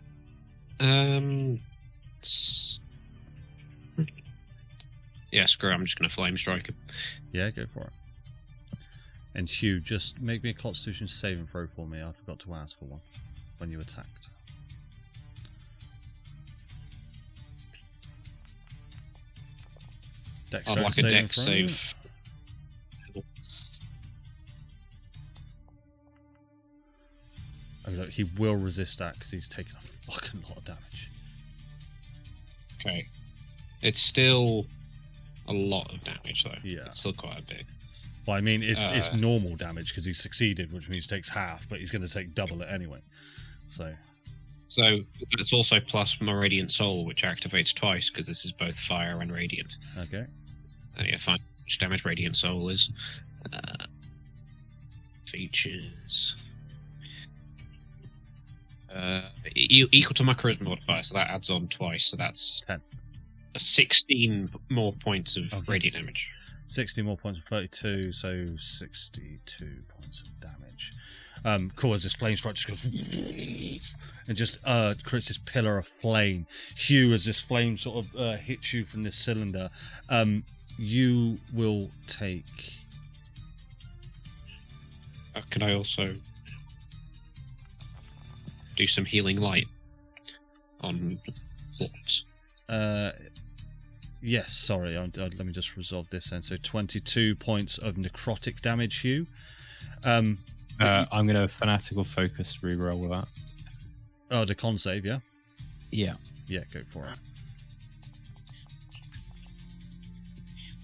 Yeah, screw it. I'm just going to flame strike him. Yeah, go for it. And Hugh, just make me a Constitution saving throw for me. I forgot to ask for one when you attacked. I'd like a dex save. Oh, look, he will resist that because he's taken a fucking lot of damage. Okay. It's still a lot of damage, though. Yeah. It's still quite a bit. Well, I mean, it's normal damage because he succeeded, which means he takes half, but he's going to take double it anyway. So it's also plus my Radiant Soul, which activates twice because this is both fire and radiant. Okay. And yeah, find which damage Radiant Soul is. Features. Equal to my charisma modifier, so that adds on twice, so that's 10. 16 more points of radiant damage. 60 more points of 32, so 62 points of damage. Cool, as this flame strike just goes and just creates this pillar of flame. Hugh, as this flame sort of hits you from this cylinder, you will take... Can I also do some healing light on Flops? Yes, sorry. Let me just resolve this then. So 22 points of necrotic damage, Hugh. I'm going to fanatical focus reroll with that. Oh, the con save, yeah? Yeah. Yeah, go for it.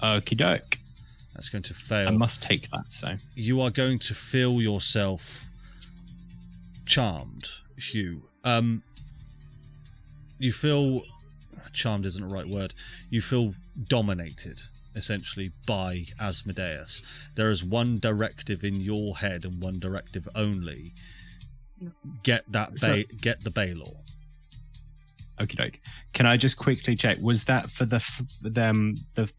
Okie doke. That's going to fail. I must take that, so. You are going to feel yourself charmed, Hugh. You feel... Charmed isn't the right word. You feel dominated, essentially, by Asmodeus. There is one directive in your head and one directive only. Get get the Balor. Okie doke. Can I just quickly check? Was that for the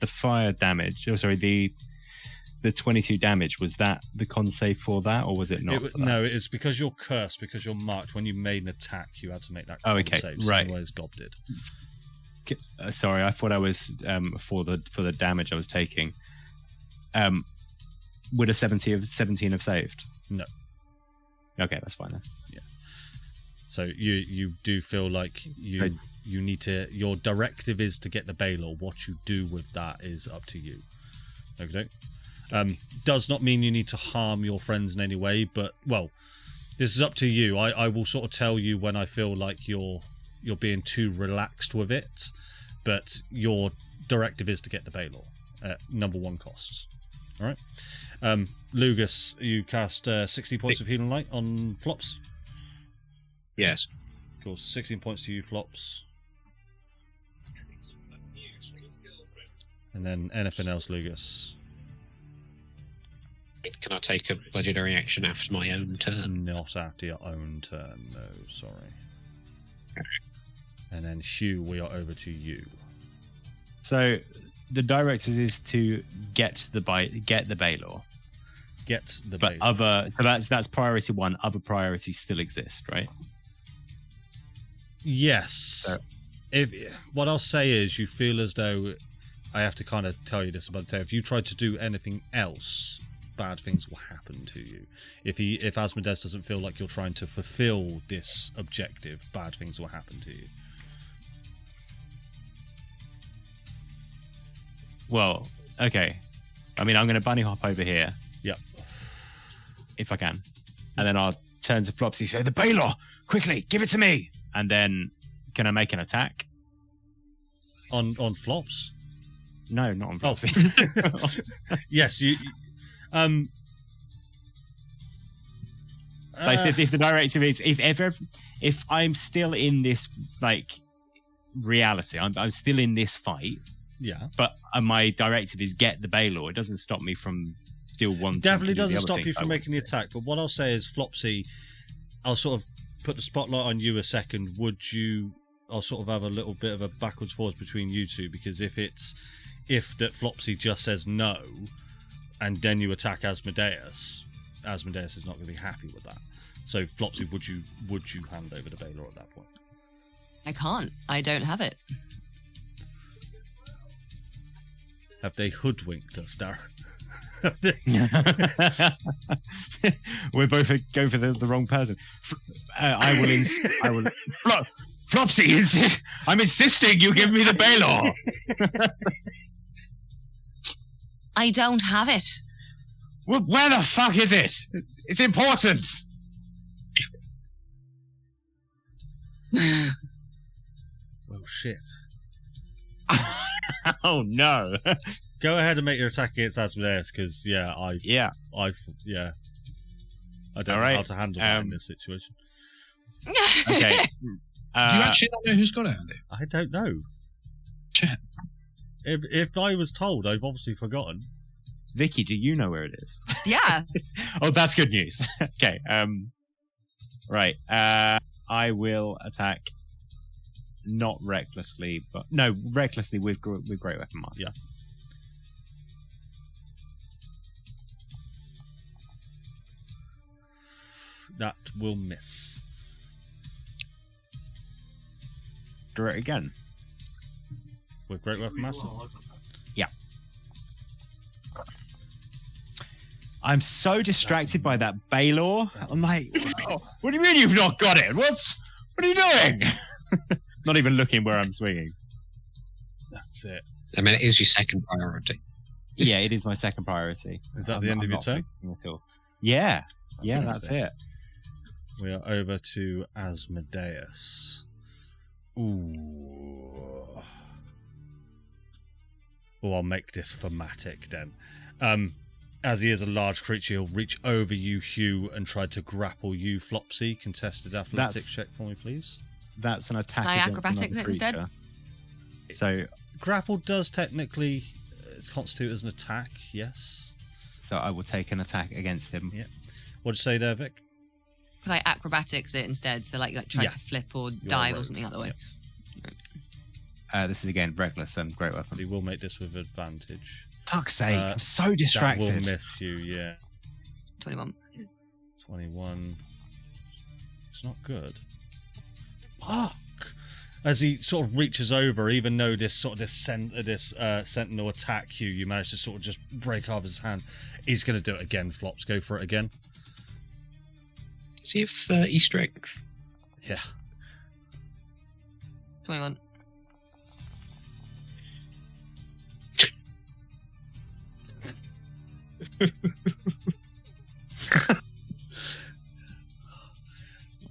fire damage? Oh, sorry, the 22 damage. Was that the con save for that, or was it not? No, it's because you're cursed. Because you're marked. When you made an attack, you had to make that con save. Right. Same way as Gob did. Sorry, I thought I was for the damage I was taking. Would a 17 have saved? No. Okay, that's fine then. Yeah. So you do feel like you need to. Your directive is to get the Balor. What you do with that is up to you. Okay. Does not mean you need to harm your friends in any way, but well, this is up to you. I will sort of tell you when I feel like you're being too relaxed with it, but your directive is to get the Balor at number 1 costs. All right. Lugus, you cast 60 points of healing light on Flops. Yes. Cool. 16 points to you, Flops. And then anything else, Lugus? Can I take a legendary action after my own turn? Not after your own turn, no, sorry. And then Hugh, we are over to you. So the directive is to get the Balor. Get the But Balor. that's priority 1. Other priorities still exist, right? Yes. So, What I'll say is, you feel as though I have to kind of tell you this about the if you try to do anything else, bad things will happen to you. If Asmodeus doesn't feel like you're trying to fulfill this objective, bad things will happen to you. Well, okay. I mean, I'm going to bunny hop over here. Yep. If I can. And then I'll turn to Flopsy, say, the Balor! Quickly, give it to me! And then, can I make an attack? On Flops? No, not on Flopsy. Yes, you... Like if the directive is if I'm still in this like reality, I'm still in this fight. Yeah. But my directive is get the Balor. It doesn't stop me from still wanting. Definitely to do the doesn't other stop things you from I making the want to do. attack. But what I'll say is, Flopsy, I'll sort of put the spotlight on you a second. I'll sort of have a little bit of a backwards forwards between you two, because if that Flopsy just says no, and then you attack Asmodeus is not going to be happy with that. So Flopsy, would you hand over the Balor at that point? I can't. I don't have it. Have they hoodwinked us, Darren? We're both going for the wrong person. I will. Flopsy, I'm insisting you give me the Balor. I don't have it. Well, where the fuck is it? It's important. Well, shit. Oh no. Go ahead and make your attack against Asmodeus, because I don't know how to handle that in this situation. Okay. Do you actually not know who's got it, Andy? I don't know. Shit. If I was told, I've obviously forgotten. Vicky, do you know where it is? Yeah. Oh, that's good news. Okay. Right. I will attack. Not recklessly, but no, recklessly with Great Weapon Master. Yeah. That will miss. Do it again. With Great Weapon Master? Yeah. I'm so distracted by that Balor. I'm like, oh, what do you mean you've not got it? What are you doing? Not even looking where I'm swinging. That's it. I mean, it is your second priority. Yeah, it is my second priority. Is that the end of your turn? Yeah. Yeah, that's it. We are over to Asmodeus. Ooh. Oh, I'll make this thematic then. As he is a large creature, he'll reach over you, Hugh, and try to grapple you, Flopsy. Contested athletics check for me, please. That's an attack. Can I against acrobatics another it instead? creature. So grapple does technically constitute as an attack, yes. So I will take an attack against him. Yeah. What'd you say there, Vic? Can I acrobatics it instead? So like try Yeah. to flip or You're dive a or rogue. something out the way. This is again reckless and Great Weapon. He will make this with advantage. Fuck's sake! I'm so That distracted. will miss you, yeah. 21. 21. It's not good. Fuck! As he sort of reaches over, even though this sentinel attack you manage to sort of just break off his hand. He's going to do it again, Flops. Go for it again. Does he have 30 strength? Yeah. 21.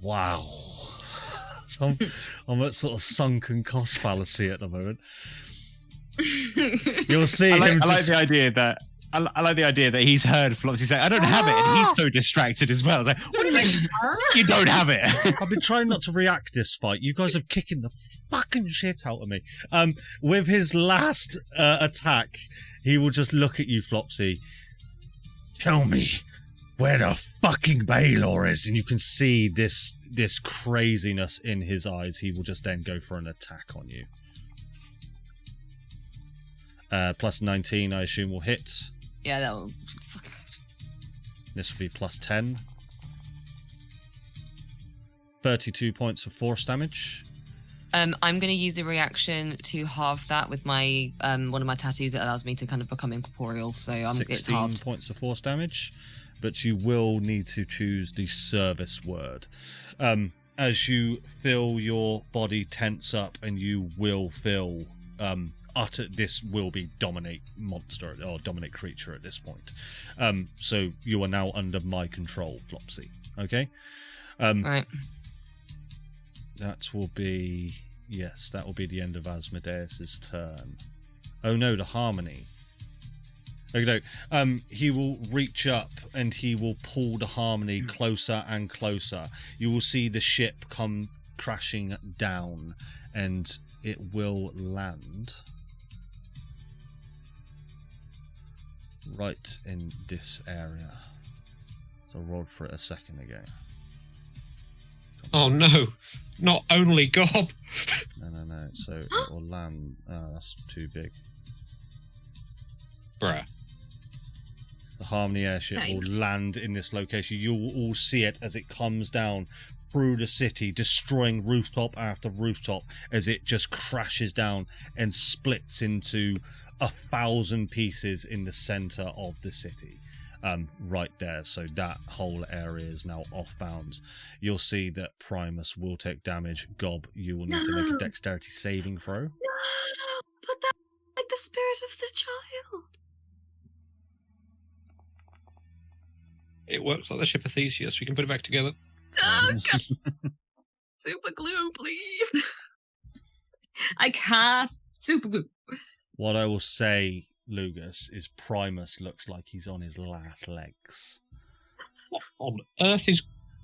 Wow. So I'm at sort of sunken cost fallacy at the moment. You'll see I like just... the idea that I like the idea that he's heard Flopsy say, "I don't have it," and he's so distracted as well. It's like, what do you mean you don't have it? I've been trying not to react this fight. You guys are kicking the fucking shit out of me. With his last attack, he will just look at you, Flopsy. Tell me where the fucking Balor is, and you can see this craziness in his eyes. He will just then go for an attack on you. Plus 19, I assume, will hit. Yeah, that will. This will be plus 10. 32 points of force damage. I'm going to use a reaction to halve that with my one of my tattoos that allows me to kind of become incorporeal. So it's 16 halved. points of force damage. But you will need to choose the service word. As you feel your body tense up, and you will feel this will be dominate monster or dominate creature at this point. So you are now under my control, Flopsy. Okay? Right. That will be the end of Asmodeus's turn. Oh no, the harmony. Okay, he will reach up and he will pull the Harmony closer and closer. You will see the ship come crashing down, and it will land right in this area. So I rolled for it a second ago. Oh no, not only Gob. No. So it will land. Oh, that's too big. Bruh. The Harmony airship will land in this location. You will all see it as it comes down through the city, destroying rooftop after rooftop as it just crashes down and splits into 1,000 pieces in the center of the city. Right there. So that whole area is now off bounds. You'll see that Primus will take damage. Gob, you will need to make a dexterity saving throw. No, but that's like the spirit of the child. It works like the ship of Theseus. We can put it back together. Oh, God. Super glue, please. I cast super glue. What I will say, Lugus, is Primus looks like he's on his last legs. What on earth is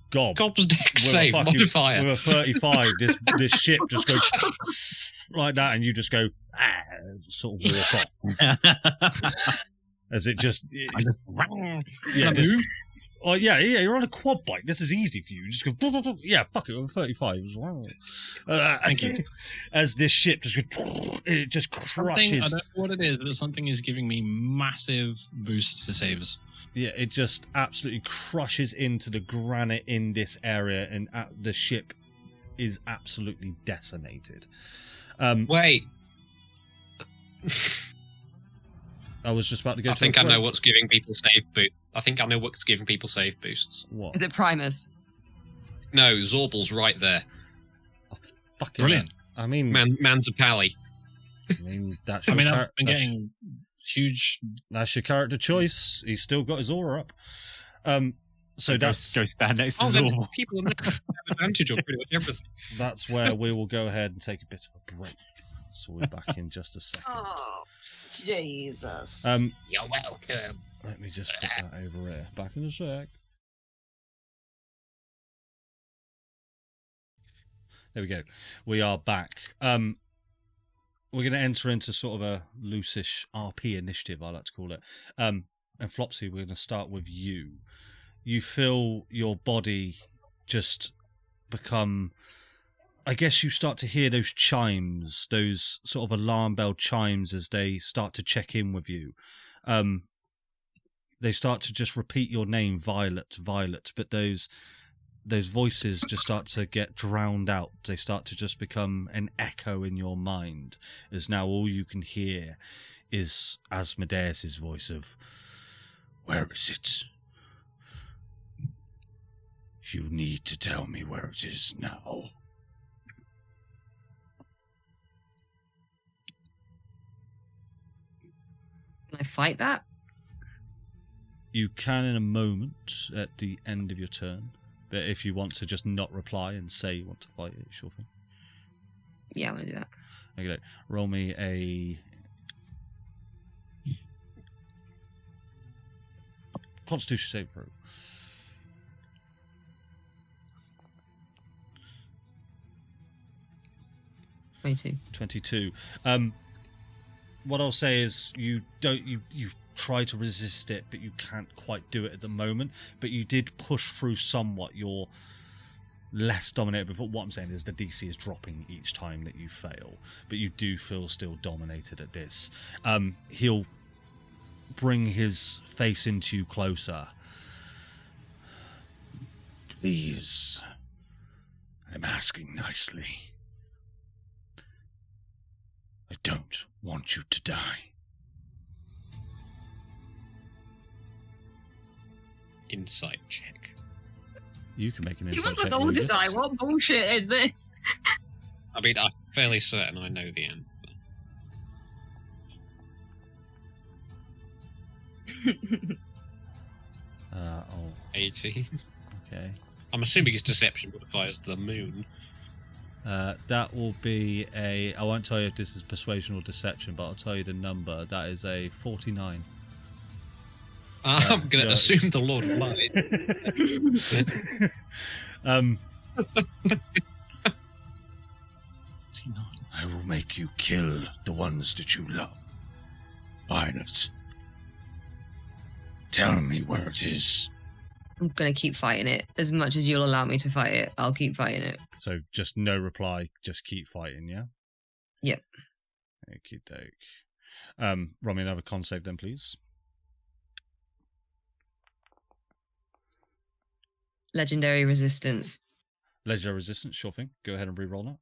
Gob's deck save modifier? With a 35, this ship just goes like that, and you just go, sort of walk off. As it just... you're on a quad bike. This is easy for you. You just go, yeah, fuck it, with a 35. Thank you. As this ship just goes, it just crushes. I don't know what it is, but something is giving me massive boosts to saves. Yeah, it just absolutely crushes into the granite in this area, and the ship is absolutely decimated. Wait. I was just about to go. I think I know what's giving people save boosts. I think I know what's giving people save boosts. What? Is it Primus? No, Zorble's right there. Oh, fucking brilliant. I mean, Man's a pally. I mean, that's. I've been getting huge. That's your character choice. He's still got his aura up. So that's go stand next to then Zorbal. people have advantage on pretty much everything. That's where we will go ahead and take a bit of a break. So we're back in just a second. Oh, Jesus. You're welcome. Let me just put that over here. Back in a sec. There we go. We are back. We're going to enter into sort of a loosish RP initiative, I like to call it. And Flopsy, we're going to start with you. You feel your body just become... I guess you start to hear those chimes, those sort of alarm bell chimes as they start to check in with you. They start to just repeat your name, Violet, Violet, but those voices just start to get drowned out. They start to just become an echo in your mind, as now all you can hear is Asmodeus' voice of, "Where is it? You need to tell me where it is now." Can I fight that? You can in a moment at the end of your turn, but if you want to just not reply and say you want to fight it, sure thing. Yeah, I'm going to do that. Okay, roll me a Constitution save throw. 22. What I'll say is you try to resist it, but you can't quite do it at the moment. But you did push through somewhat. You're less dominated. But what I'm saying is the DC is dropping each time that you fail. But you do feel still dominated at this. He'll bring his face into you closer. Please, I'm asking nicely. I don't want you to die. Insight check. You can make an You insight want check. us all to Lucas. die? What bullshit is this? I mean, I'm fairly certain I know the answer. 18. Okay. I'm assuming his deception modifiers the moon. That will be I won't tell you if this is persuasion or deception, but I'll tell you the number. That is a 49. I'm going to assume the Lord of Light. I will make you kill the ones that you love. Violet, tell me where it is. I'm going to keep fighting it. As much as you'll allow me to fight it, I'll keep fighting it. So just no reply, just keep fighting, yeah? Yep. Okie doke. Roll me another con save then, please. Legendary resistance. Legendary resistance, sure thing. Go ahead and re-roll that.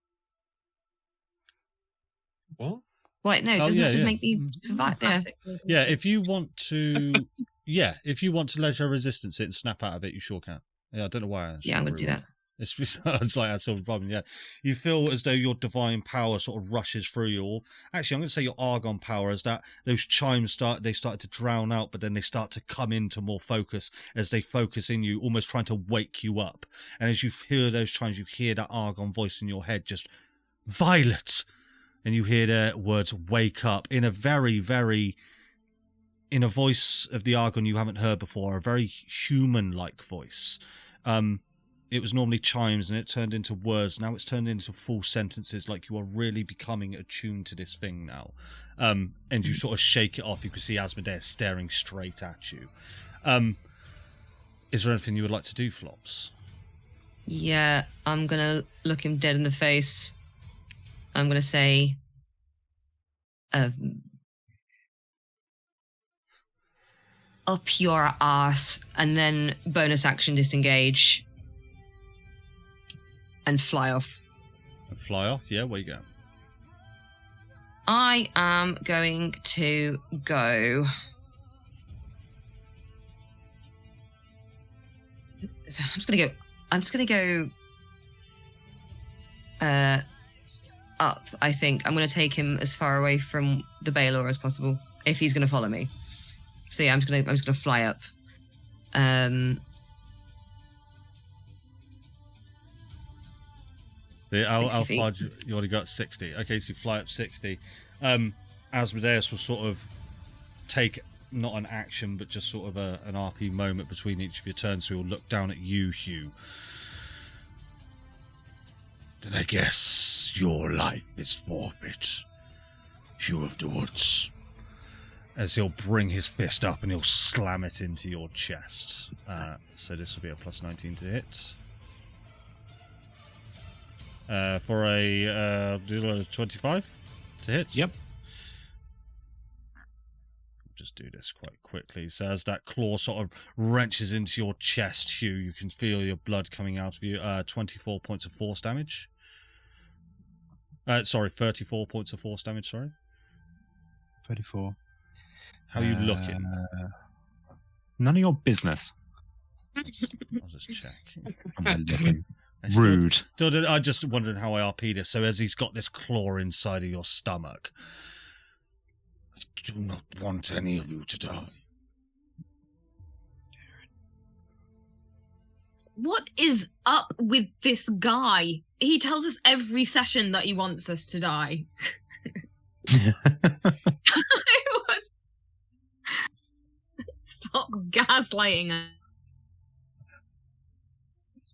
What? Wait, no, doesn't it just make me survive? Yeah. Yeah, if you want to... if you want to legendary resistance it and snap out of it, you sure can. Yeah, I don't know why. Yeah, I'm going to do that. It's like that sort of problem, yeah. You feel as though your divine power sort of rushes through you all. Actually, I'm going to say your Argon power is that those chimes started to drown out, but then they start to come into more focus as they focus in you, almost trying to wake you up. And as you hear those chimes, you hear that Argon voice in your head just, Violet! And you hear the words, wake up, in a very, very... in a voice of the Argon you haven't heard before, a very human-like voice. It was normally chimes and it turned into words. Now it's turned into full sentences, like you are really becoming attuned to this thing now. And you sort of shake it off. You can see Asmodeus staring straight at you. Is there anything you would like to do, Flops? Yeah, I'm going to look him dead in the face. I'm going to say... up your ass, and then bonus action disengage and fly off. And fly off? Yeah, where you go? I am going to go... I'm just going to go up, I think. I'm going to take him as far away from the Baldur as possible, if he's going to follow me. So yeah, I'm just gonna fly up. How far you already got? 60. Okay, so you fly up 60. Asmodeus will sort of take not an action, but just sort of an RP moment between each of your turns. So he'll look down at you, Hugh. Then I guess your life is forfeit, Hugh of the Woods. As he'll bring his fist up and he'll slam it into your chest. So this will be a plus 19 to hit. For a 25 to hit. Yep. Just do this quite quickly. So as that claw sort of wrenches into your chest, Hugh, you can feel your blood coming out of you. 24 points of force damage. 34 points of force damage, sorry. 34. How are you looking? None of your business. I'll just check. Am I looking? Rude. I just wondered how I RP'd this. So as he's got this claw inside of your stomach, I do not want any of you to die. What is up with this guy? He tells us every session that he wants us to die. Stop gaslighting us.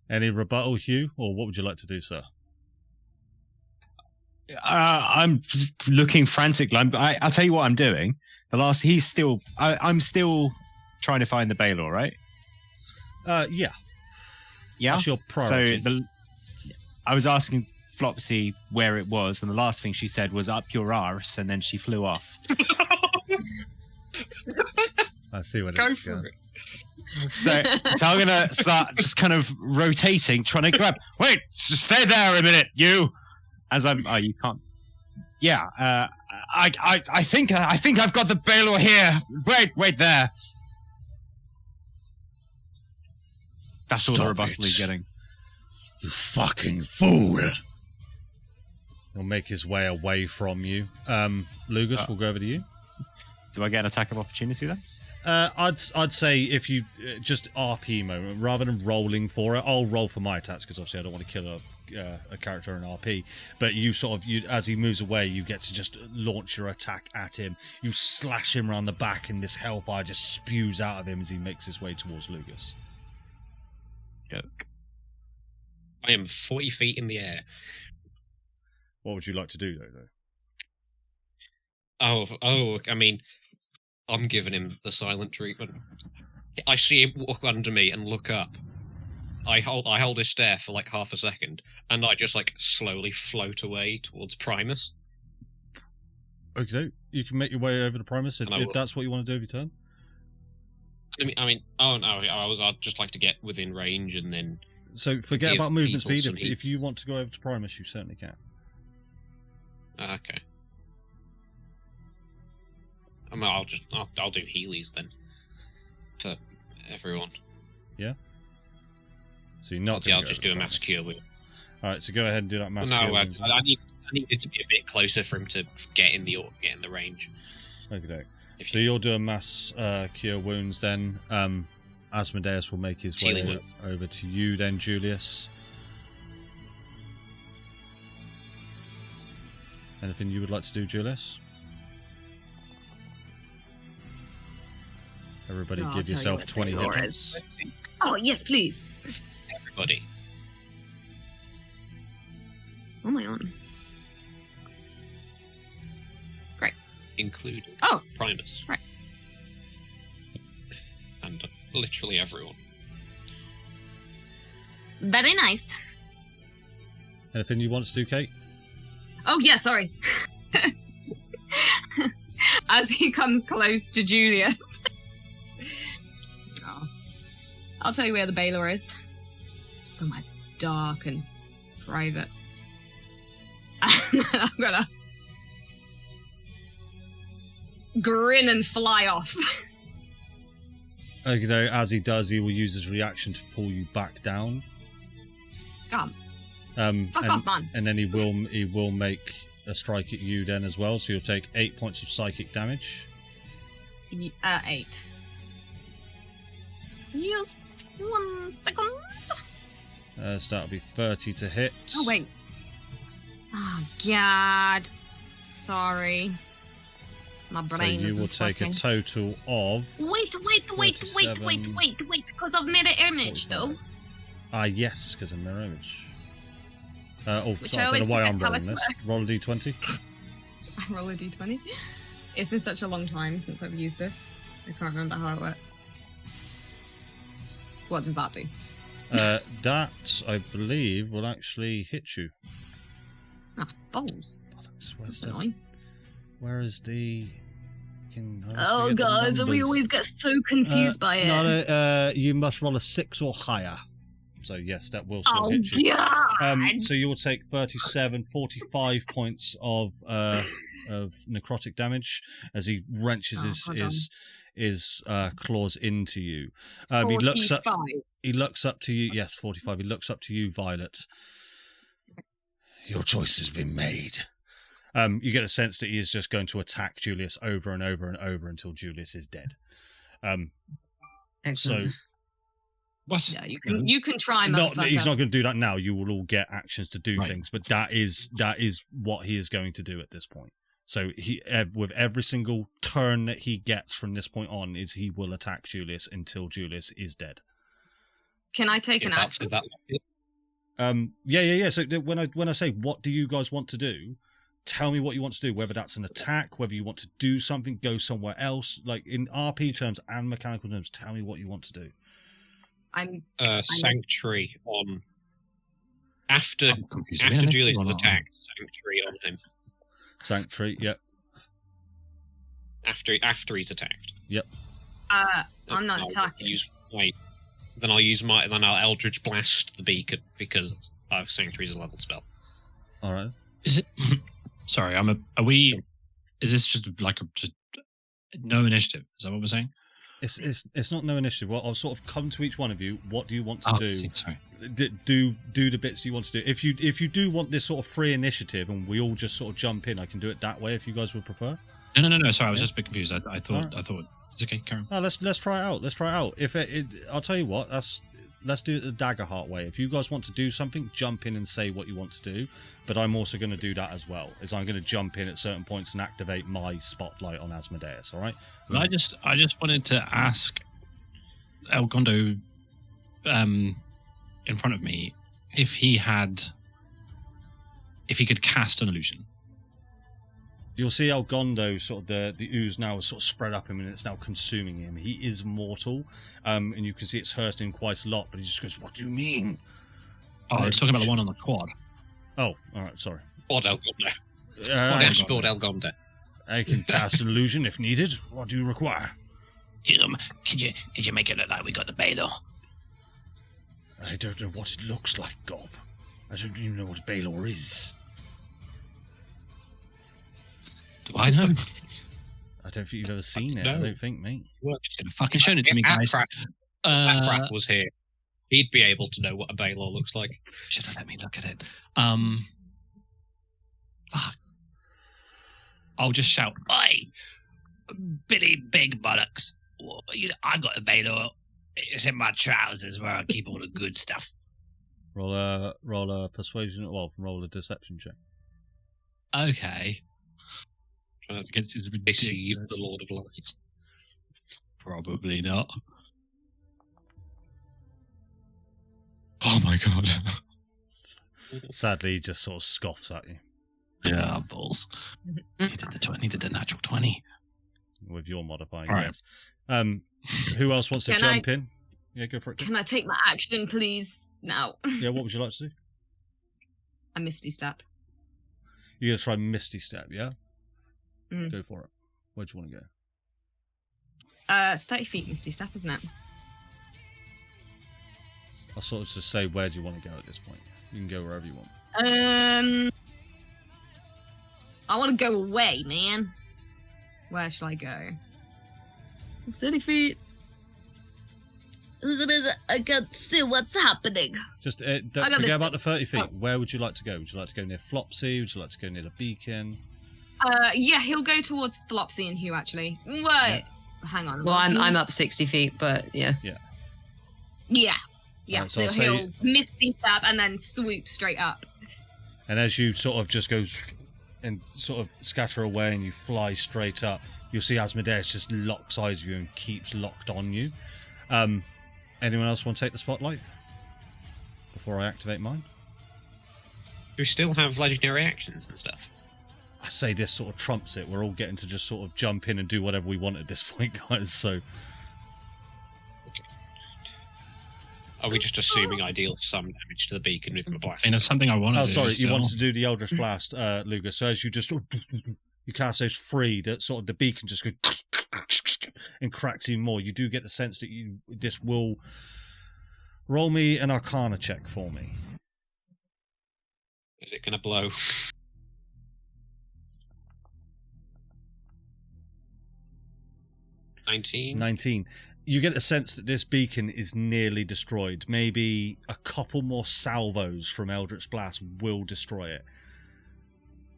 Any rebuttal, Hugh, or what would you like to do, sir? I'm looking frantically. I'll tell you what I'm doing. I'm still trying to find the Baldur, right? Yeah. Yeah. That's your priority. So I was asking Flopsy where it was, and the last thing she said was up your arse, and then she flew off. I see what Go it's for it. So I'm gonna start just kind of rotating, trying to grab. Wait, just stay there a minute, you. As I'm, you can't. Yeah, I think I've got the Baldur here. Wait there. That's all the rebuttal he's getting. You fucking fool! He'll make his way away from you. Lugus, we'll go over to you. Do I get an attack of opportunity then? I'd say if you just RP moment rather than rolling for it. I'll roll for my attacks because obviously I don't want to kill a character in RP. But you as he moves away, you get to just launch your attack at him. You slash him around the back, and this hellfire just spews out of him as he makes his way towards Lucas. Joke. I am 40 feet in the air. What would you like to do though? Oh, I mean, I'm giving him the silent treatment. I see him walk under me and look up. I hold his stare for like half a second, and I just like slowly float away towards Primus. Okay, you can make your way over to Primus if that's what you want to do every turn. I'd just like to get within range and then. So forget about movement speed. If you want to go over to Primus, you certainly can. Okay. I'll do Heelys then for everyone. Yeah. So you're not. I'll just do a mass cure wound. All right. So go ahead and do that mass cure wound. No, I need it to be a bit closer for him to get in the range. Okay. So you'll do a mass cure wounds then. Asmodeus will make his way over to you then, Julius. Anything you would like to do, Julius? Everybody give yourself 20 hit points. Oh, yes, please. Everybody. What am I on? Great. Including Primus. Right. And literally everyone. Very nice. Anything you want to do, Kate? Oh, yeah, sorry. As he comes close to Julius. I'll tell you where the Baldur is. Somewhere dark and private. And then I'm gonna grin and fly off. Okay, as he does, he will use his reaction to pull you back down. Come. Fuck off, man. And then he will make a strike at you then as well. So you'll take 8 points of psychic damage. 8. Yes, 1 second. So that'll be 30 to hit. Oh, wait. Oh, God. Sorry. My brain So you will take a total of... Wait, because I've made an image, 45. though. Yes, because of mirror image. Sorry, Which I I don't know why I'm always rolling forget this. how it Roll a d20. I roll a d20. It's been such a long time since I've used this. I can't remember how it works. What does that do? That, I believe, will actually hit you. Ah, balls. Bollocks, That's annoying. Where is the... Oh god, we always get so confused by it. No, you must roll a 6 or higher. So yes, that will still hit you. God! So you will take 45 points of necrotic damage as he wrenches his claws into you. He looks up to you. Yes, 45. He looks up to you, Violet. Your choice has been made. You get a sense that he is just going to attack Julius over and over and over until Julius is dead. So, what? Yeah, you can try. He's not going to do that now. You will all get actions to do things, but that is what he is going to do at this point. So he, with every single turn that he gets from this point on, he will attack Julius until Julius is dead. Can I take an action? Is that? Yeah. So when I say what do you guys want to do, tell me what you want to do. Whether that's an attack, whether you want to do something, go somewhere else. Like in RP terms and mechanical terms, tell me what you want to do. I'm Sanctuary on after Julius is attacked. Sanctuary on him. Sanctuary, yep. After he's attacked. Yep. I'm not attacking. Then I'll Eldritch Blast the beacon because Sanctuary's a level spell. All right. Is it? Sorry, is this just just no initiative? Is that what we're saying? It's not no initiative. Well, I'll sort of come to each one of you. What do you want to do? Sorry. Do the bits you want to do. If you do want this sort of free initiative and we all just sort of jump in, I can do it that way if you guys would prefer. No. Sorry, I was just a bit confused. I thought It's okay, Karen. Oh, let's try it out. Let's try it out. I'll tell you what. Let's do it the Daggerheart way. If you guys want to do something, jump in and say what you want to do. But I'm also going to do that as well. Is I'm going to jump in at certain points and activate my spotlight on Asmodeus. All right. I just wanted to ask Elgondo, in front of me, if he could cast an illusion. You'll see Elgondo, sort of the ooze now is sort of spread up him and it's now consuming him. He is mortal, and you can see it's hurting him quite a lot, but he just goes, "What do you mean?" Oh, I was talking about the one on the quad. Oh, all right, sorry. Quad Elgondo. Dashboard Elgondo. I can cast an illusion if needed. What do you require? Could you make it look like we got the Baldur? I don't know what it looks like, Gob. I don't even know what Baldur is. Do I know? I don't think you've ever seen it. No. I don't think, mate. Should have fucking shown it to me, guys. Akrath was here. He'd be able to know what a Balor looks like. Should have let me look at it. Fuck. I'll just shout, "Oi, Billy Big Bollocks! I got a Balor. It's in my trousers where I keep all the good stuff." Roll a persuasion. Well, roll a deception check. Okay. Against his Deceive the Lord of Light. Probably not. Oh my god. Sadly, he just sort of scoffs at you. Yeah, balls. He did the natural 20. With your modifying, All right. yes. Who else wants to Can jump in? Yeah, go for it. Can I take my action, please? Now. Yeah, what would you like to do? A Misty Step. You're going to try Misty Step, yeah? Mm. Go for it. Where do you want to go? It's 30 feet Misty Step, isn't it? I'll sort of just say, where do you want to go at this point? You can go wherever you want. I want to go away, man. Where shall I go? 30 feet. I can't see what's happening. Just don't forget about the 30 feet. Where would you like to go? Would you like to go near Flopsy? Would you like to go near the beacon? Yeah, he'll go towards Flopsy and Hugh, actually. Wait. Yeah. Hang on. Well, I'm up 60 feet, but yeah. Yeah. Yeah. Yeah, Right, so so I'll he'll Misty Step and then swoop straight up. And as you sort of just go and sort of scatter away and you fly straight up, you'll see Asmodeus just locks eyes with you and keeps locked on you. Anyone else want to take the spotlight before I activate mine? Do we still have legendary actions and stuff? I say this sort of trumps it. We're all getting to just sort of jump in and do whatever we want at this point, guys. So, Are we just assuming I deal some damage to the beacon with my blast? And it's something I want to do. oh, sorry, still. you wanted to do the Eldritch Blast, Luger. So as you just you cast those free, that sort of the beacon just goes and cracks even more. You do get the sense that this will roll me an Arcana check for me. Is it going to blow? $19. You get a sense that this beacon is nearly destroyed. Maybe a couple more salvos from Eldritch Blast will destroy it.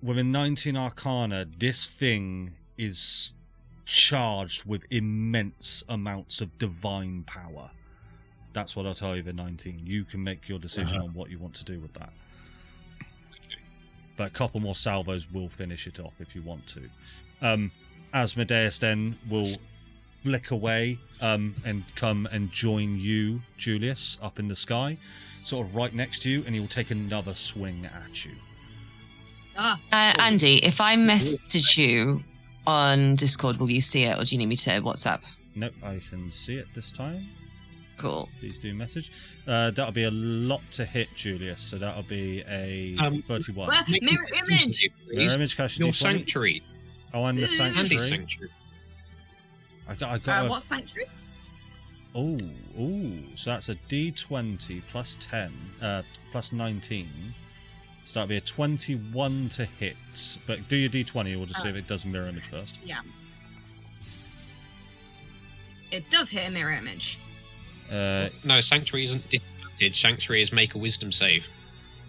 With a 19 Arcana, this thing is charged with immense amounts of divine power. That's what I'll tell you with 19. You can make your decision on what you want to do with that. But a couple more salvos will finish it off if you want to. Asmodeus then will flick away and come and join you, Julius, up in the sky, sort of right next to you, and he will take another swing at you. Andy, if I message you on Discord, will you see it, or do you need me to WhatsApp? Nope, I can see it this time. Cool. Please do message. That'll be a lot to hit, Julius, so that'll be a 31. Where? Mirror image! Mirror image, cash Your D20. sanctuary. Oh, and the Andy's sanctuary. sanctuary. I got What sanctuary? Oh, so that's a D20 plus 10, plus 19. So that'll be a 21 to hit. But do your D20, we'll just see if it does mirror image first. Yeah. It does hit a mirror image. No, sanctuary isn't disadvantage. Sanctuary is make a wisdom save,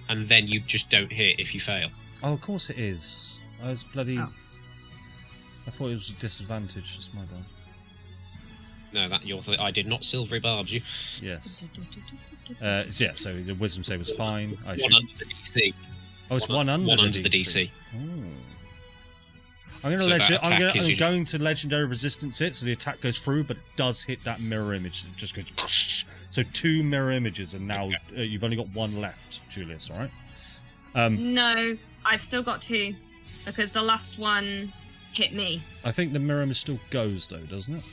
and then you just don't hit if you fail. Oh, of course it is. I was bloody... Oh. I thought it was a disadvantage. That's my bad. No, I did not silvery barbs you. Yes. Yeah, so the wisdom save was fine. I One should... under the DC. Oh, it's one under the DC. Ooh. I'm going to legendary resistance it, so the attack goes through, but it does hit that mirror image. It just goes. So 2 mirror images, and now you've only got 1 left, Julius. All right. No, I've still got 2 because the last one hit me. I think the mirror image still goes though, doesn't it?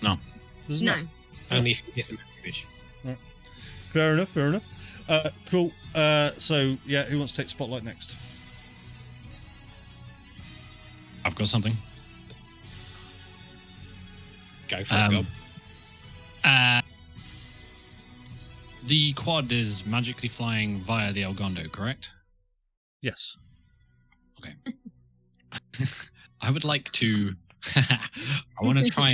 No. Doesn't No. it? Only if you hit the image. Right. Fair enough. Cool. So yeah, who wants to take spotlight next? I've got something. Go for it, Gob. The quad is magically flying via the Elgondo, correct? Yes. Okay. I would like to. I want to try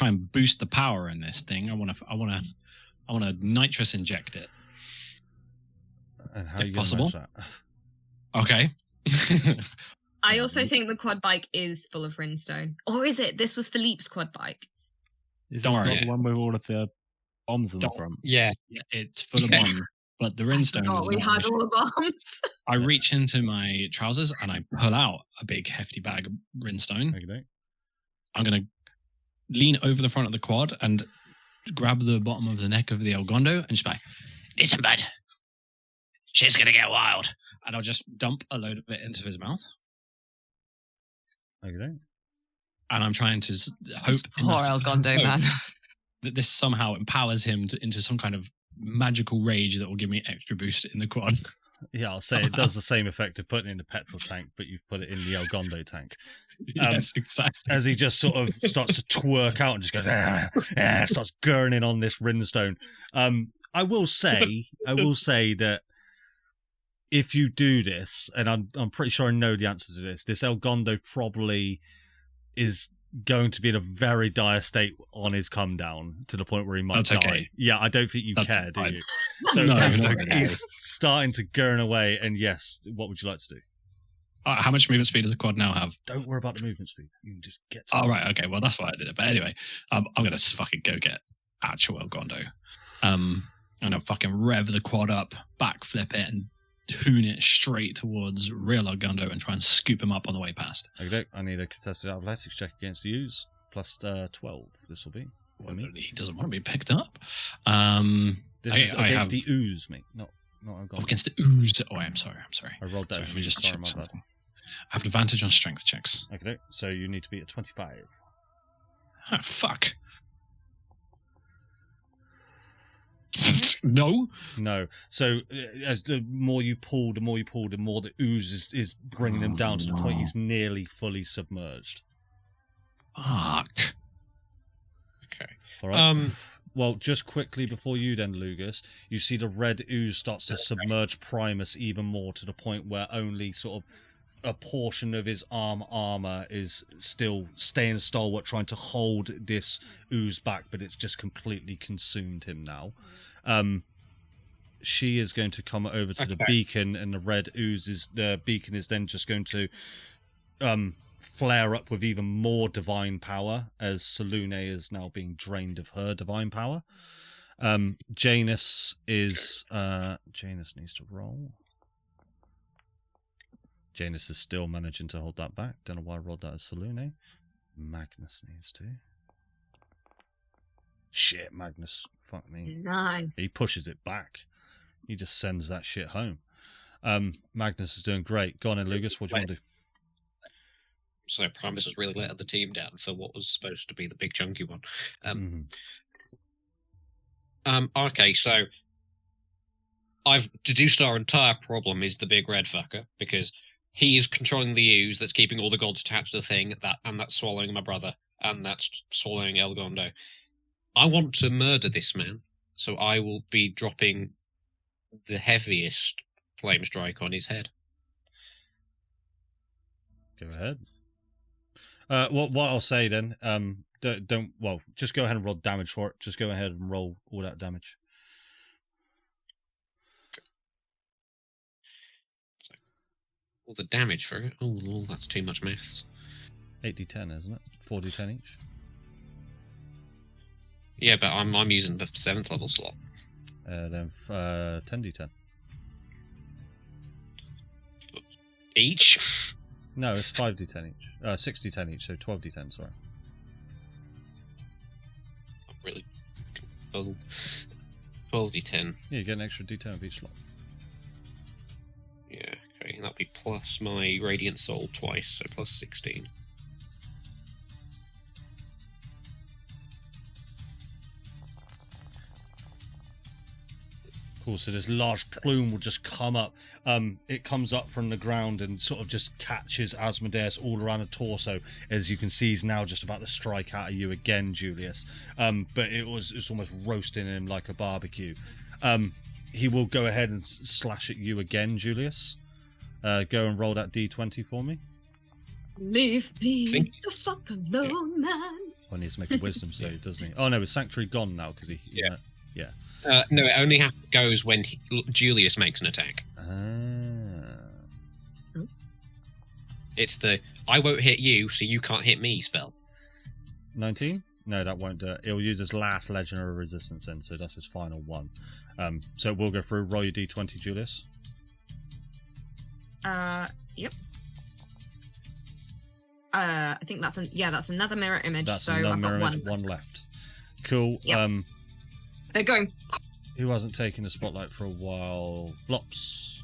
and boost the power in this thing. I want to nitrous inject it. And how If you possible. manage that? Okay. I also think the quad bike is full of rinstone. Or is it? This was Philippe's quad bike. Is Don't this worry. not the one with all of the bombs on the Don't- front? Yeah. Yeah, it's full of bombs, but the rinstone Oh, is we not an had issue. all the bombs. I reach into my trousers and I pull out a big hefty bag of rinstone. Okay. I'm going to lean over the front of the quad and grab the bottom of the neck of the Elgondo and just be like, listen, bud, shit's going to get wild. And I'll just dump a load of it into his mouth. Okay. And I'm trying to hope This in poor the Elgondo, hope man. that this somehow empowers him into some kind of magical rage that will give me extra boost in the quad. Yeah, I'll say it does the same effect of putting it in the petrol tank, but you've put it in the Elgondo tank. Yes, exactly. As he just sort of starts to twerk out and just goes, starts gurning on this rinstone. I will say that if you do this, and I'm pretty sure I know the answer to this Elgondo probably is going to be in a very dire state on his come down to the point where he might That's die. okay. Yeah, I don't think you That's care, do fine. you? So No, he's, not really. he's starting to gurn away, and yes, what would you like to do? How much movement speed does the quad now have? Don't worry about the movement speed. You can just get to Oh, it. right. Okay. Well, that's why I did it. But anyway, I'm going to fucking go get actual Elgondo. I'm going to fucking rev the quad up, backflip it, and hoon it straight towards real Elgondo and try and scoop him up on the way past. Okay, I need a contested athletics check against the use. Plus 12, this will be. For me. He doesn't want to be picked up. This I is have- against the ooze, mate. Not Oh, against the ooze. Oh, I'm sorry. I rolled that. Sorry, as let me you. just Sorry, check my bad. something. I have advantage on strength checks. Okay, so you need to be at 25. Oh, fuck. No. No. So as the more you pull, the more the ooze is bringing him down to the point he's nearly fully submerged. Fuck. Okay. All right. Well, just quickly before you then, Lugus, you see the red ooze starts to submerge Primus even more to the point where only sort of a portion of his armor is still staying stalwart, trying to hold this ooze back, but it's just completely consumed him now. She is going to come over to the beacon, and the beacon is then just going to flare up with even more divine power as Selune is now being drained of her divine power. Janus needs to roll. Janus is still managing to hold that back. Don't know why I rolled that as Selune. Magnus needs to. Shit, Magnus. Fuck me. Nice. He pushes it back. He just sends that shit home. Magnus is doing great. Go on then, Lugus. What do you want to do? So Primus has really let the team down for what was supposed to be the big chunky one. Okay, so I've deduced our entire problem is the big red fucker, because he is controlling the ooze that's keeping all the gods attached to the thing, and that's swallowing my brother, and that's swallowing Elgondo. I want to murder this man, so I will be dropping the heaviest flame strike on his head. Go ahead. What I'll say then, just go ahead and roll damage for it. Just go ahead and roll all that damage. So, all the damage for it. Oh, that's too much maths. 8d10, isn't it? 4d10 each. Yeah, but I'm using the 7th level slot. Then 10d10. Each? No, it's 5d10 each. 6d10 each, so 12d10, sorry. Really puzzled. 12d10. Yeah, you get an extra d10 of each slot. Yeah, okay. That'll be plus my Radiant Soul twice, so plus 16. Cool, so this large plume will just come up. It comes up from the ground and sort of just catches Asmodeus all around the torso. As you can see, he's now just about to strike out at you again, Julius. But it's almost roasting him like a barbecue. He will go ahead and slash at you again, Julius. Go and roll that d20 for me. Leave me the fuck alone, man. Oh, he needs to make a wisdom save, doesn't he? Oh no, his sanctuary gone now because he. Yeah. Yeah. No, it only goes when Julius makes an attack. It's the I won't hit you, so you can't hit me spell. 19? No, that won't do it. It'll use his last legendary resistance then, so that's his final one. So we'll go through. Roll your d20, Julius. Yep. I think that's that's another mirror image. That's so another I've got mirror one. image, one left. Cool. Yep. They're going. Who hasn't taken the spotlight for a while? Flops.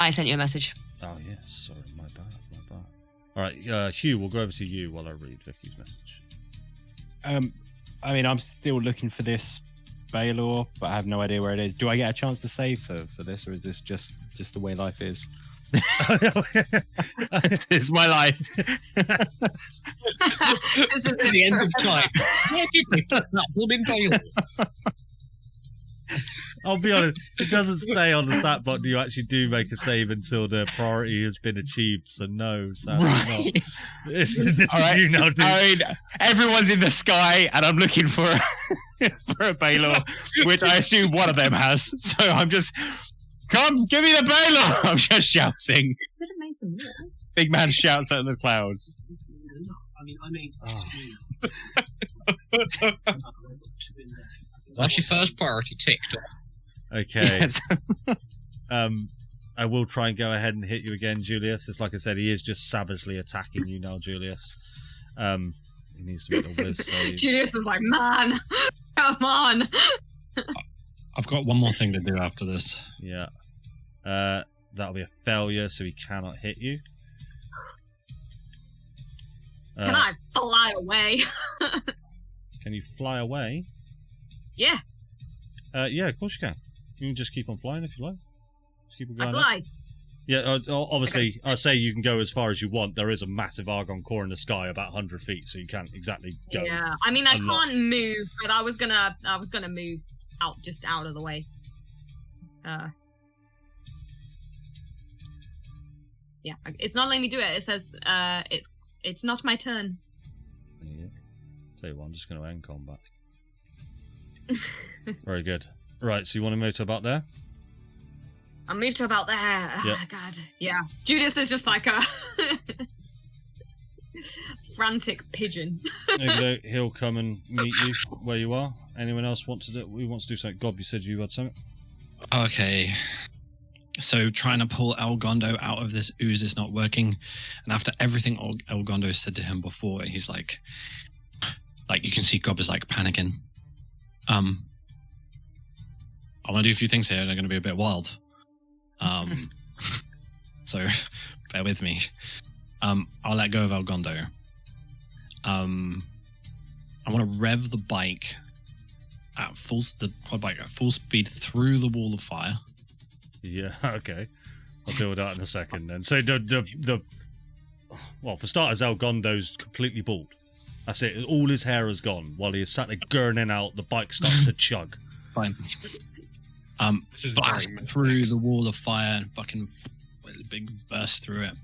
I sent you a message. Oh yes, sorry, my bad. All right, Hugh, we'll go over to you while I read Vicky's message. I mean, I'm still looking for this Baldur, but I have no idea where it is. Do I get a chance to save for this, or is this just the way life is? This is my life. This is the end of time. Where did we put that blooming Baldur? I'll be honest, it doesn't stay on the stat button. You actually do make a save until the priority has been achieved. So no, sadly not. This is right. you now, dude. I mean, everyone's in the sky, and I'm looking for a Baldur, which I assume one of them has. So I'm just, come, give me the Baldur! I'm just shouting. Could have made some more. Big man shouts out of the clouds. That's your first priority ticked off. Okay. Yes. I will try and go ahead and hit you again, Julius. It's like I said, he is just savagely attacking you now, Julius. He needs to make a whiz save. Julius is like, man, come on. I've got one more thing to do after this. Yeah. That'll be a failure, so he cannot hit you. Can I fly away? Can you fly away? Yeah, Yeah, of course you can. You can just keep on flying if you like. Just keep it I going up. fly. Yeah, obviously, I say you can go as far as you want. There is a massive Argon core in the sky, about 100 feet, so you can't exactly go. Yeah, I mean, I a lot. can't move, but I was gonna move out of the way. Yeah, it's not letting me do it. It says it's not my turn. Yeah. Tell you what, I'm just going to end combat. Very good. Right, so you want to move to about there? I'll move to about there. Yeah. Oh, God. Yeah. Judas is just like a frantic pigeon. Maybe he'll come and meet you where you are. Anyone else wants to do something? Gob, you said you had something? Okay. So trying to pull Elgondo out of this ooze is not working. And after everything Elgondo said to him before, he's like you can see Gob is like panicking. I want to do a few things here. They're going to be a bit wild. So bear with me. I'll let go of Elgondo. I want to rev the bike at the quad bike at full speed through the wall of fire. Yeah, okay. I'll deal with that in a second then. So well, for starters, Elgondo's completely bald. That's it. All his hair is gone while he is sat there gurning out. The bike starts to chug. Fine. is Blast very through Max. the wall of fire and fucking a big burst through it.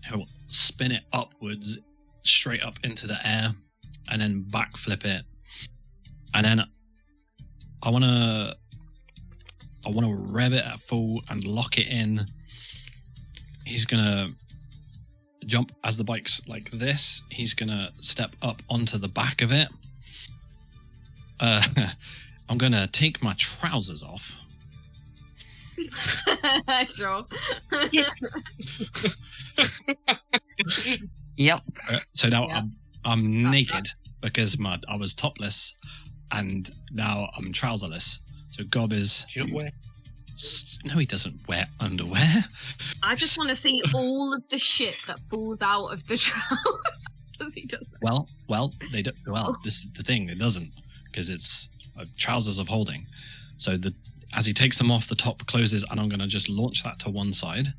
He'll spin it upwards, straight up into the air, and then backflip it. And then I want to rev it at full and lock it in. He's gonna jump as the bike's like this. He's gonna step up onto the back of it, I'm gonna take my trousers off. Sure. Yep. So now Yeah. I'm naked because I was topless, and now I'm trouserless. So Gob is. Do you not wear? No, he doesn't wear underwear. I just want to see all of the shit that falls out of the trousers as he does that. Well, they don't. Well, this is the thing. It doesn't, because it's trousers of holding. So as he takes them off, the top closes, and I'm going to just launch that to one side.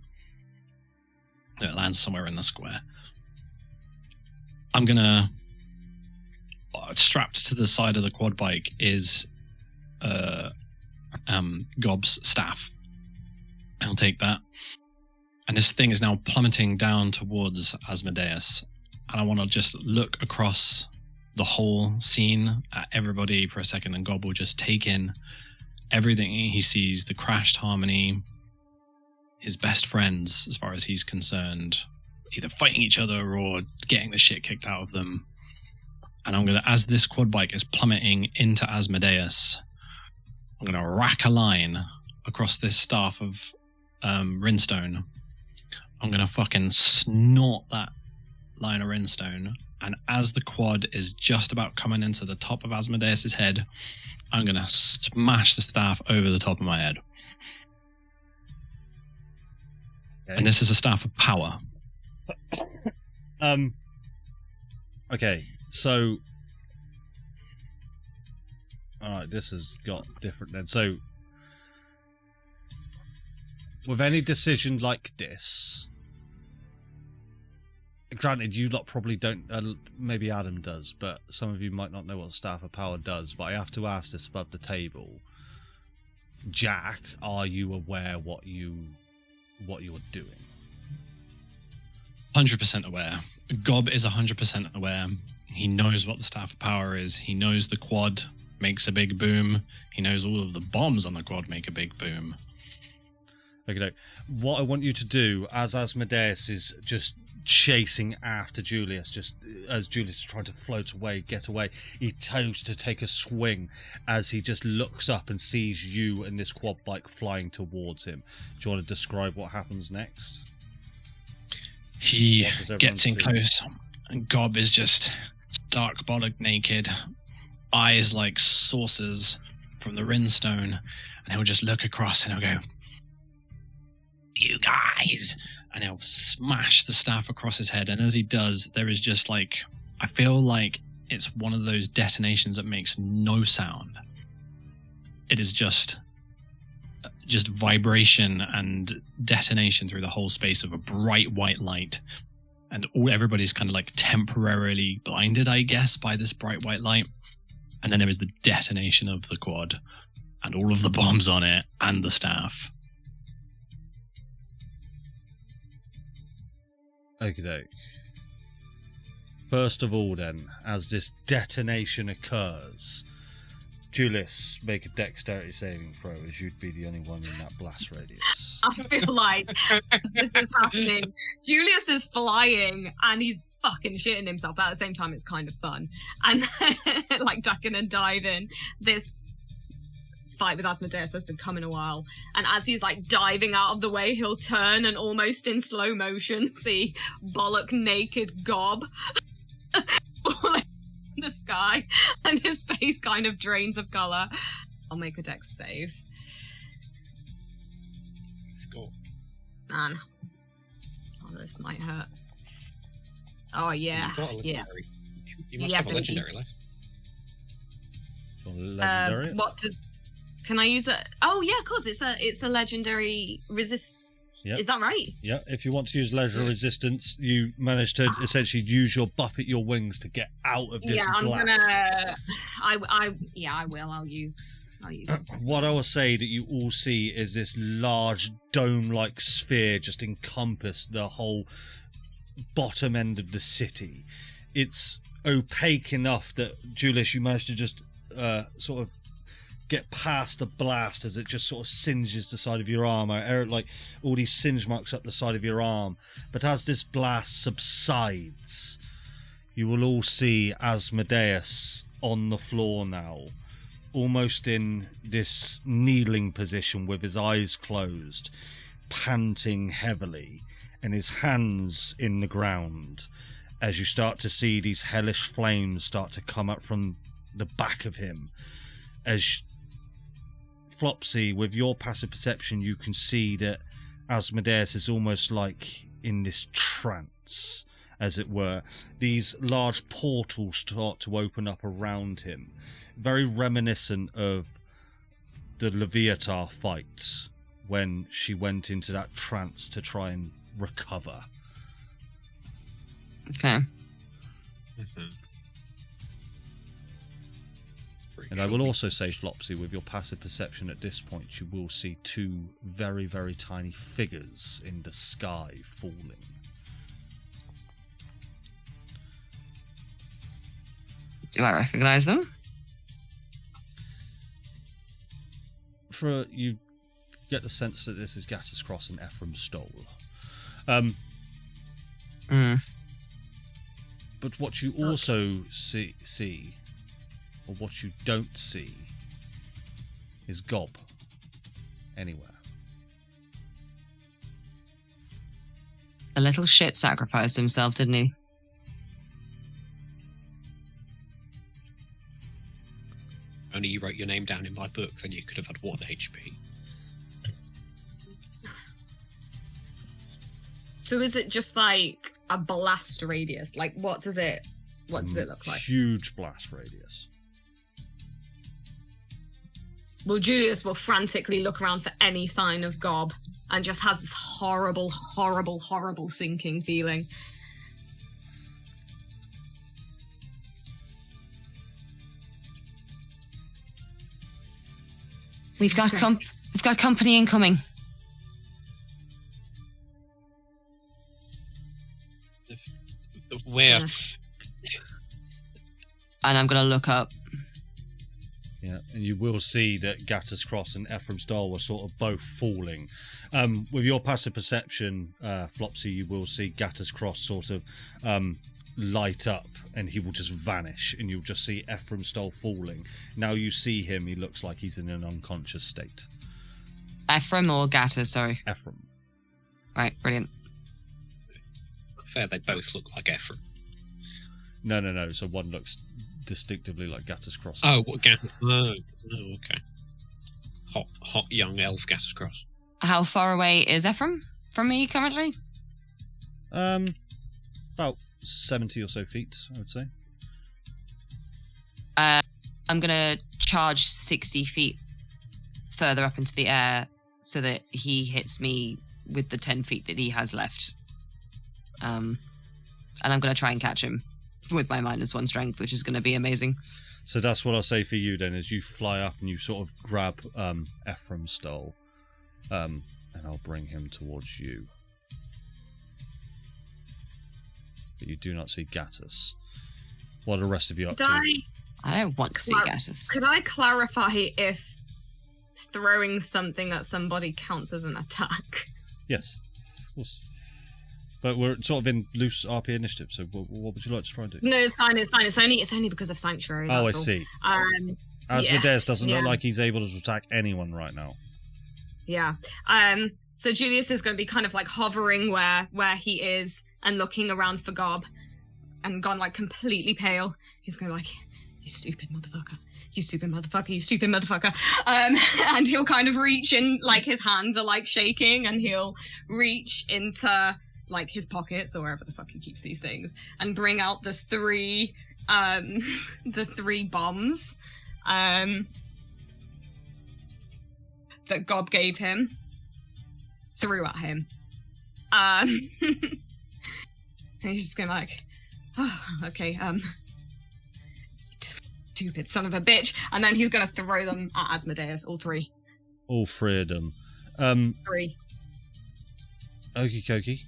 It lands somewhere in the square. I'm going to... strapped to the side of the quad bike is Gob's staff. I'll take that. And this thing is now plummeting down towards Asmodeus. And I want to just look across the whole scene at everybody for a second, and Gob will just take in everything he sees, the crashed harmony, his best friends, as far as he's concerned, either fighting each other or getting the shit kicked out of them. And I'm going to, as this quad bike is plummeting into Asmodeus, I'm going to rack a line across this staff of Rinstone. I'm going to fucking snort that line of Rinstone. And as the quad is just about coming into the top of Asmodeus' head, I'm going to smash the staff over the top of my head. Okay. And this is a staff of power. Okay, so... Alright, this has got different then. So, with any decision like this... Granted, you lot probably don't, maybe Adam does, but some of you might not know what Staff of Power does, but I have to ask this above the table. Jack, are you aware what you are doing? 100% aware. Gob is 100% aware. He knows what the Staff of Power is. He knows the quad makes a big boom. He knows all of the bombs on the quad make a big boom. Okay, what I want you to do, as Asmodeus is just chasing after Julius, just as Julius is trying to float away, get away, he chose to take a swing as he just looks up and sees you and this quad bike flying towards him. Do you want to describe what happens next? He gets in see? close, and Gob is just stark bollock naked, eyes like saucers from the Rinstone, and he'll just look across and he'll go, "You guys!" And he'll smash the staff across his head. And as he does, there is just like, I feel like it's one of those detonations that makes no sound. It is just vibration and detonation through the whole space of a bright white light. And everybody's kind of like temporarily blinded, I guess, by this bright white light. And then there is the detonation of the quad and all of the bombs on it and the staff. Okey-doke. First of all then, as this detonation occurs, Julius, make a dexterity saving throw, as you'd be the only one in that blast radius. I feel like as this is happening, Julius is flying and he's fucking shitting himself, but at the same time it's kind of fun. And like ducking and diving, this fight with Asmodeus has been coming a while, and as he's like diving out of the way, he'll turn and almost in slow motion see bollock naked Gob falling in the sky, and his face kind of drains of colour. I'll make a dex save. Go. Man, oh, this might hurt. Oh yeah, You've got a yeah. legendary. You must Yeah, have a baby. legendary left. Legendary? What does? Can I use it? Oh yeah, of course. It's a legendary resist. Yep. Is that right? Yeah, if you want to use leisure resistance, you manage to essentially use your buffet your wings to get out of this Yeah, I'm blast. gonna. I will. I'll use this. What I will say that you all see is this large dome-like sphere just encompass the whole bottom end of the city. It's opaque enough that, Julius, you managed to just sort of get past the blast as it just sort of singes the side of your arm. Eric, like all these singe marks up the side of your arm. But as this blast subsides, you will all see Asmodeus on the floor now, almost in this kneeling position with his eyes closed, panting heavily, and his hands in the ground, as you start to see these hellish flames start to come up from the back of him. As Flopsy, with your passive perception, you can see that Asmodeus is almost like in this trance, as it were. These large portals start to open up around him, very reminiscent of the Leviathan fight when she went into that trance to try and recover. Okay. And I will also say, Flopsy, with your passive perception at this point, you will see two very, very tiny figures in the sky falling. Do I recognize them? You get the sense that this is Gattus Cross and Ephraim Stoll. But what you also see, or what you don't see, is Gob anywhere. The little shit sacrificed himself, didn't he? Only you wrote your name down in my book, then you could have had 1 HP. So is it just like a blast radius? Like, what does it look like? Huge blast radius. Well, Julius will frantically look around for any sign of Gob and just has this horrible, horrible, horrible sinking feeling. We've got company incoming. Where? And I'm gonna look up. Yeah, and you will see that Gattus Cross and Ephraim Stoll were sort of both falling. With your passive perception, Flopsy, you will see Gattus Cross sort of light up, and he will just vanish, and you'll just see Ephraim Stoll falling. Now you see him, he looks like he's in an unconscious state. Ephraim or Gattus, sorry. Ephraim. Right, brilliant. Fair, they both look like Ephraim. No. So one looks distinctively like Gattus Cross. Oh, what Gattus? Oh, okay. Hot young elf Gattus Cross. How far away is Ephraim from me currently? About 70 or so feet, I would say. I'm gonna charge 60 feet further up into the air so that he hits me with the 10 feet that he has left. And I'm gonna try and catch him with my -1 strength, which is gonna be amazing. So that's what I'll say for you then, is you fly up and you sort of grab Ephraim Stoll, and I'll bring him towards you. But you do not see Gattus. What are the rest of you up to? I don't want to see Gattus. Could I clarify if throwing something at somebody counts as an attack? Yes, of course. But we're sort of in loose RP initiative, so what would you like to try and do? No, it's fine. It's only because of Sanctuary. Oh, I that's all. see. Asmodeus doesn't look like he's able to attack anyone right now. Yeah. So Julius is going to be kind of like hovering where he is and looking around for Gob, and gone like completely pale. He's going like, "You stupid motherfucker. You stupid motherfucker. You stupid motherfucker." And he'll kind of reach in, like his hands are like shaking, and he'll reach into like his pockets or wherever the fuck he keeps these things, and bring out the three bombs that Gob gave him, threw at him. And he's just going like, "Oh, okay, stupid son of a bitch." And then he's going to throw them at Asmodeus, all three. All three of them. 3. Okie dokie.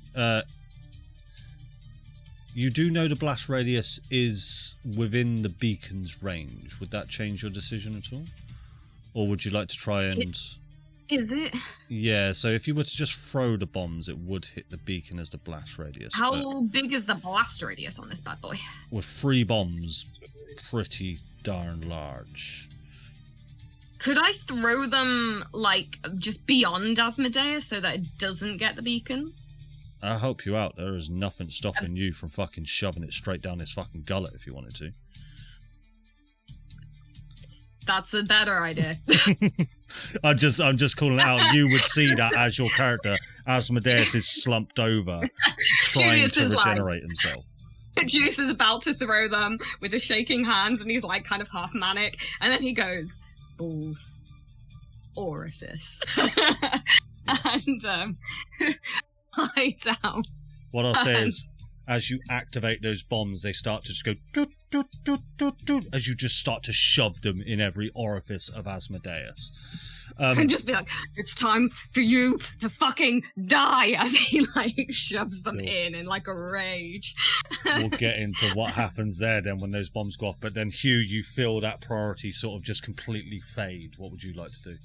You do know the blast radius is within the beacon's range. Would that change your decision at all? Or would you like to try and... Is it? Yeah, so if you were to just throw the bombs, it would hit the beacon as the blast radius. How big is the blast radius on this bad boy? With 3 bombs, pretty darn large. Could I throw them, like, just beyond Asmodeus so that it doesn't get the beacon? I'll help you out. There is nothing stopping you from fucking shoving it straight down his fucking gullet if you wanted to. That's a better idea. I'm just calling it out. You would see that as your character, Asmodeus is slumped over, trying Julius to is regenerate himself. Julius is about to throw them with his shaking hands, and he's, like, kind of half manic, and then he goes, balls, orifice, and lie down. What I'll say is, as you activate those bombs, they start to just go doot, doot, doot, doot, doot, as you just start to shove them in every orifice of Asmodeus. And just be like, it's time for you to fucking die, as he, like, shoves them in like, a rage. We'll get into what happens there then when those bombs go off. But then, Hugh, you feel that priority sort of just completely fade. What would you like to do?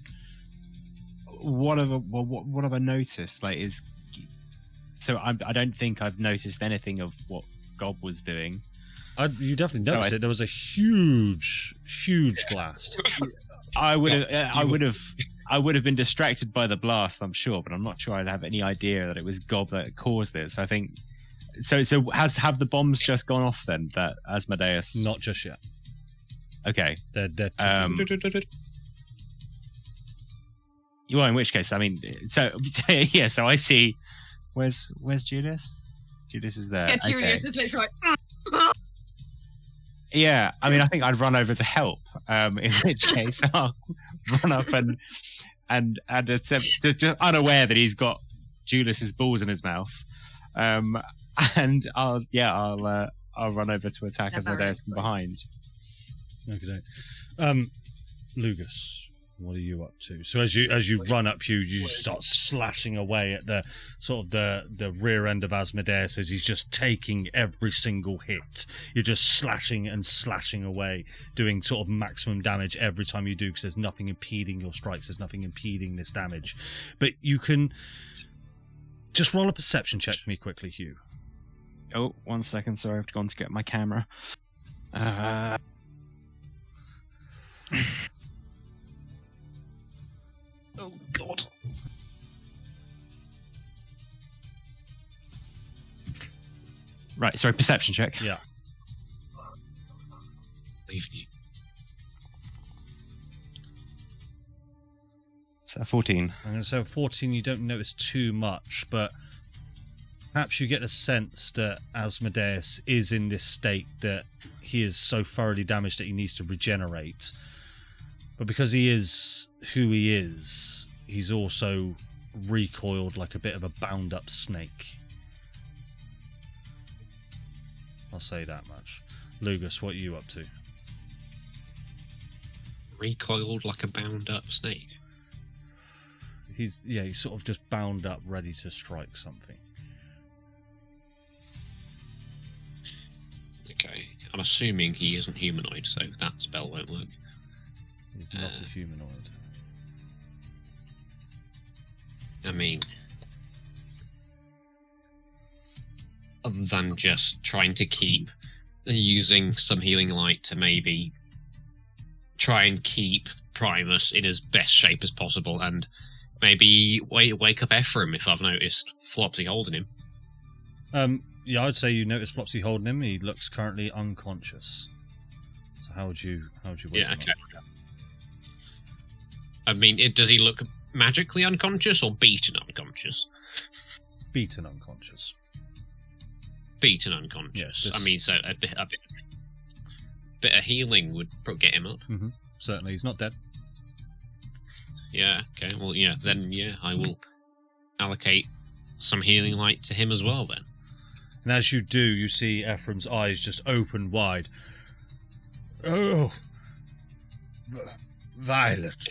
What have I noticed? Like, so I don't think I've noticed anything of what Gob was doing. You definitely noticed it. There was a huge blast. I would have been distracted by the blast, I'm sure, but I'm not sure I'd have any idea that it was Gob that caused this. I think so. Have the bombs just gone off then? That Asmodeus? Not just yet. Okay. They're Well, in which case, I mean, so yeah. So I see. Where's Julius? Julius is there. Yeah, Julius is literally like. Yeah, I mean, I think I'd run over to help. In which case, I'll run up and attempt, just unaware that he's got Julius's balls in his mouth. And I'll run over to attack Asmodeus from behind. Okay. Lugus, what are you up to? So as you run up, you start slashing away at the sort of the rear end of Asmodeus as he's just taking every single hit. You're just slashing and slashing away, doing sort of maximum damage every time you do, because there's nothing impeding your strikes. There's nothing impeding this damage. But you can just roll a perception check for me quickly, Hugh. Oh, 1 second. Sorry, I've gone to get my camera. Oh, God. Right, sorry, perception check. Yeah. Leave you. So 14. I'm going to say 14, you don't notice too much, but perhaps you get the sense that Asmodeus is in this state that he is so thoroughly damaged that he needs to regenerate. But because he is who he is, he's also recoiled like a bit of a bound-up snake. I'll say that much. Lugus, what are you up to? Recoiled like a bound-up snake. He's sort of just bound up, ready to strike something. Okay, I'm assuming he isn't humanoid, so that spell won't work. He's not a humanoid. I mean, other than just trying to keep using some healing light to maybe try and keep Primus in as best shape as possible, and maybe wake up Ephraim if I've noticed Flopsy holding him. Yeah, I'd say you notice Flopsy holding him. He looks currently unconscious. So how would you wake him okay. up? I mean, does he look magically unconscious or beaten unconscious? Beaten unconscious. Beaten unconscious. Yes, I mean, so a bit of healing would get him up. Mm-hmm. Certainly, he's not dead. Yeah. Okay. Well, yeah. Then, yeah, I will allocate some healing light to him as well. Then. And as you do, you see Ephraim's eyes just open wide. Oh, Violet.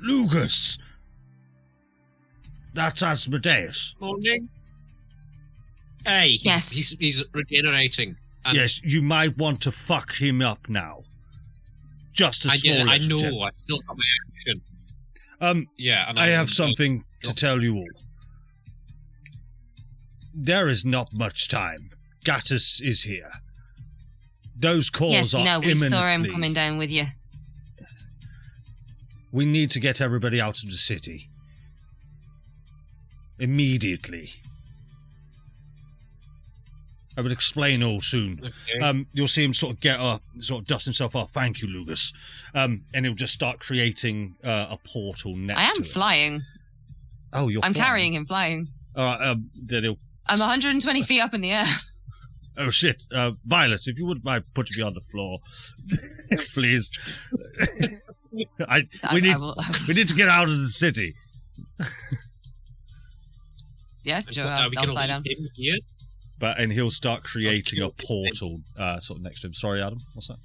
Lugus! That's Asmodeus. Morning. Hey, he's regenerating. And yes, you might want to fuck him up now. Just a small I know. attempt. I still got my action. Yeah, and I have something to tell you all. There is not much time. Gattus is here. Those calls Yes, are we know. We saw him imminently- coming down with you. We need to get everybody out of the city. Immediately. I will explain all soon. Okay. You'll see him sort of get up, sort of dust himself off. Thank you, Lucas. And he'll just start creating a portal next I to am it. flying. Oh, you're I'm flying. carrying him flying. All right, then he'll... I'm 120 feet up in the air. Oh, shit. Violet, if you wouldn't mind putting me on the floor, please. We need to get out of the city. Yeah, sure. Are we I'll going fly to down. leave him here? And he'll start creating a portal sort of next to him. Sorry, Adam. What's that?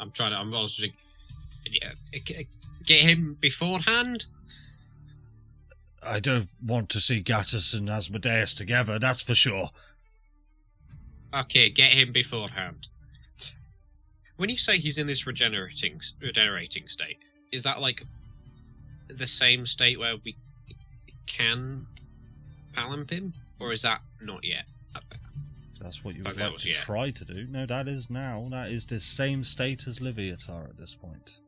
I'm also get him beforehand. I don't want to see Gattus and Asmodeus together, that's for sure. Okay, get him beforehand. When you say he's in this regenerating state, is that like the same state where we can palamp him, or is that not yet? That's what you Like would that like was to yet. try to do. No, that is now. That is the same state as Liviatar at this point.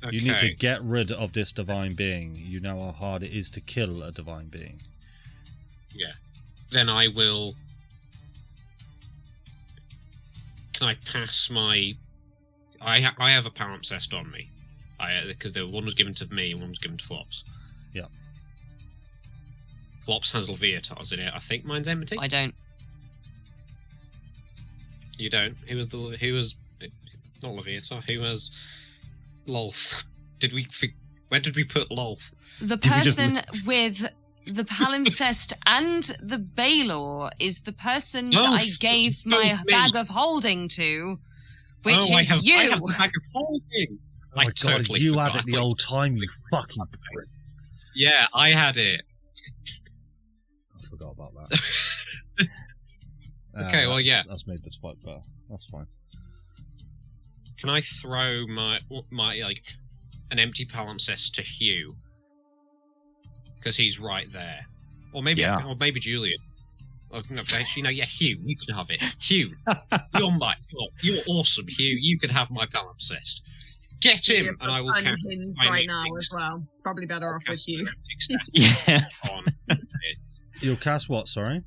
Okay. You need to get rid of this divine being. You know how hard it is to kill a divine being. Yeah. Then I will. Can I pass my? I have a palimpsest on me. Because one was given to me and one was given to Flops. Yeah. Flops has Leviatars in it. I think mine's empty. I don't. You don't. Who was not Leviatar? Who was Lolth? Where did we put Lolth? The Did we just- person with the palimpsest and the Balor is the person that I gave my both me. bag of holding to, which Oh, I is have you. a bag of holding. Oh my god, you had it the old time, you fucking prick. Yeah, I had it. I forgot about that. Okay, well, yeah. That's made this fight better. That's fine. Can I throw my like an empty palimpsest to Hugh? Because he's right there. Or maybe Julian. Oh, no, actually, no, yeah, Hugh, you can have it. Hugh, you're awesome, Hugh. You can have my palimpsest. Get him, and I will cast him my right now synaptic as well. It's probably better off with you. Yes. On You'll cast what, sorry?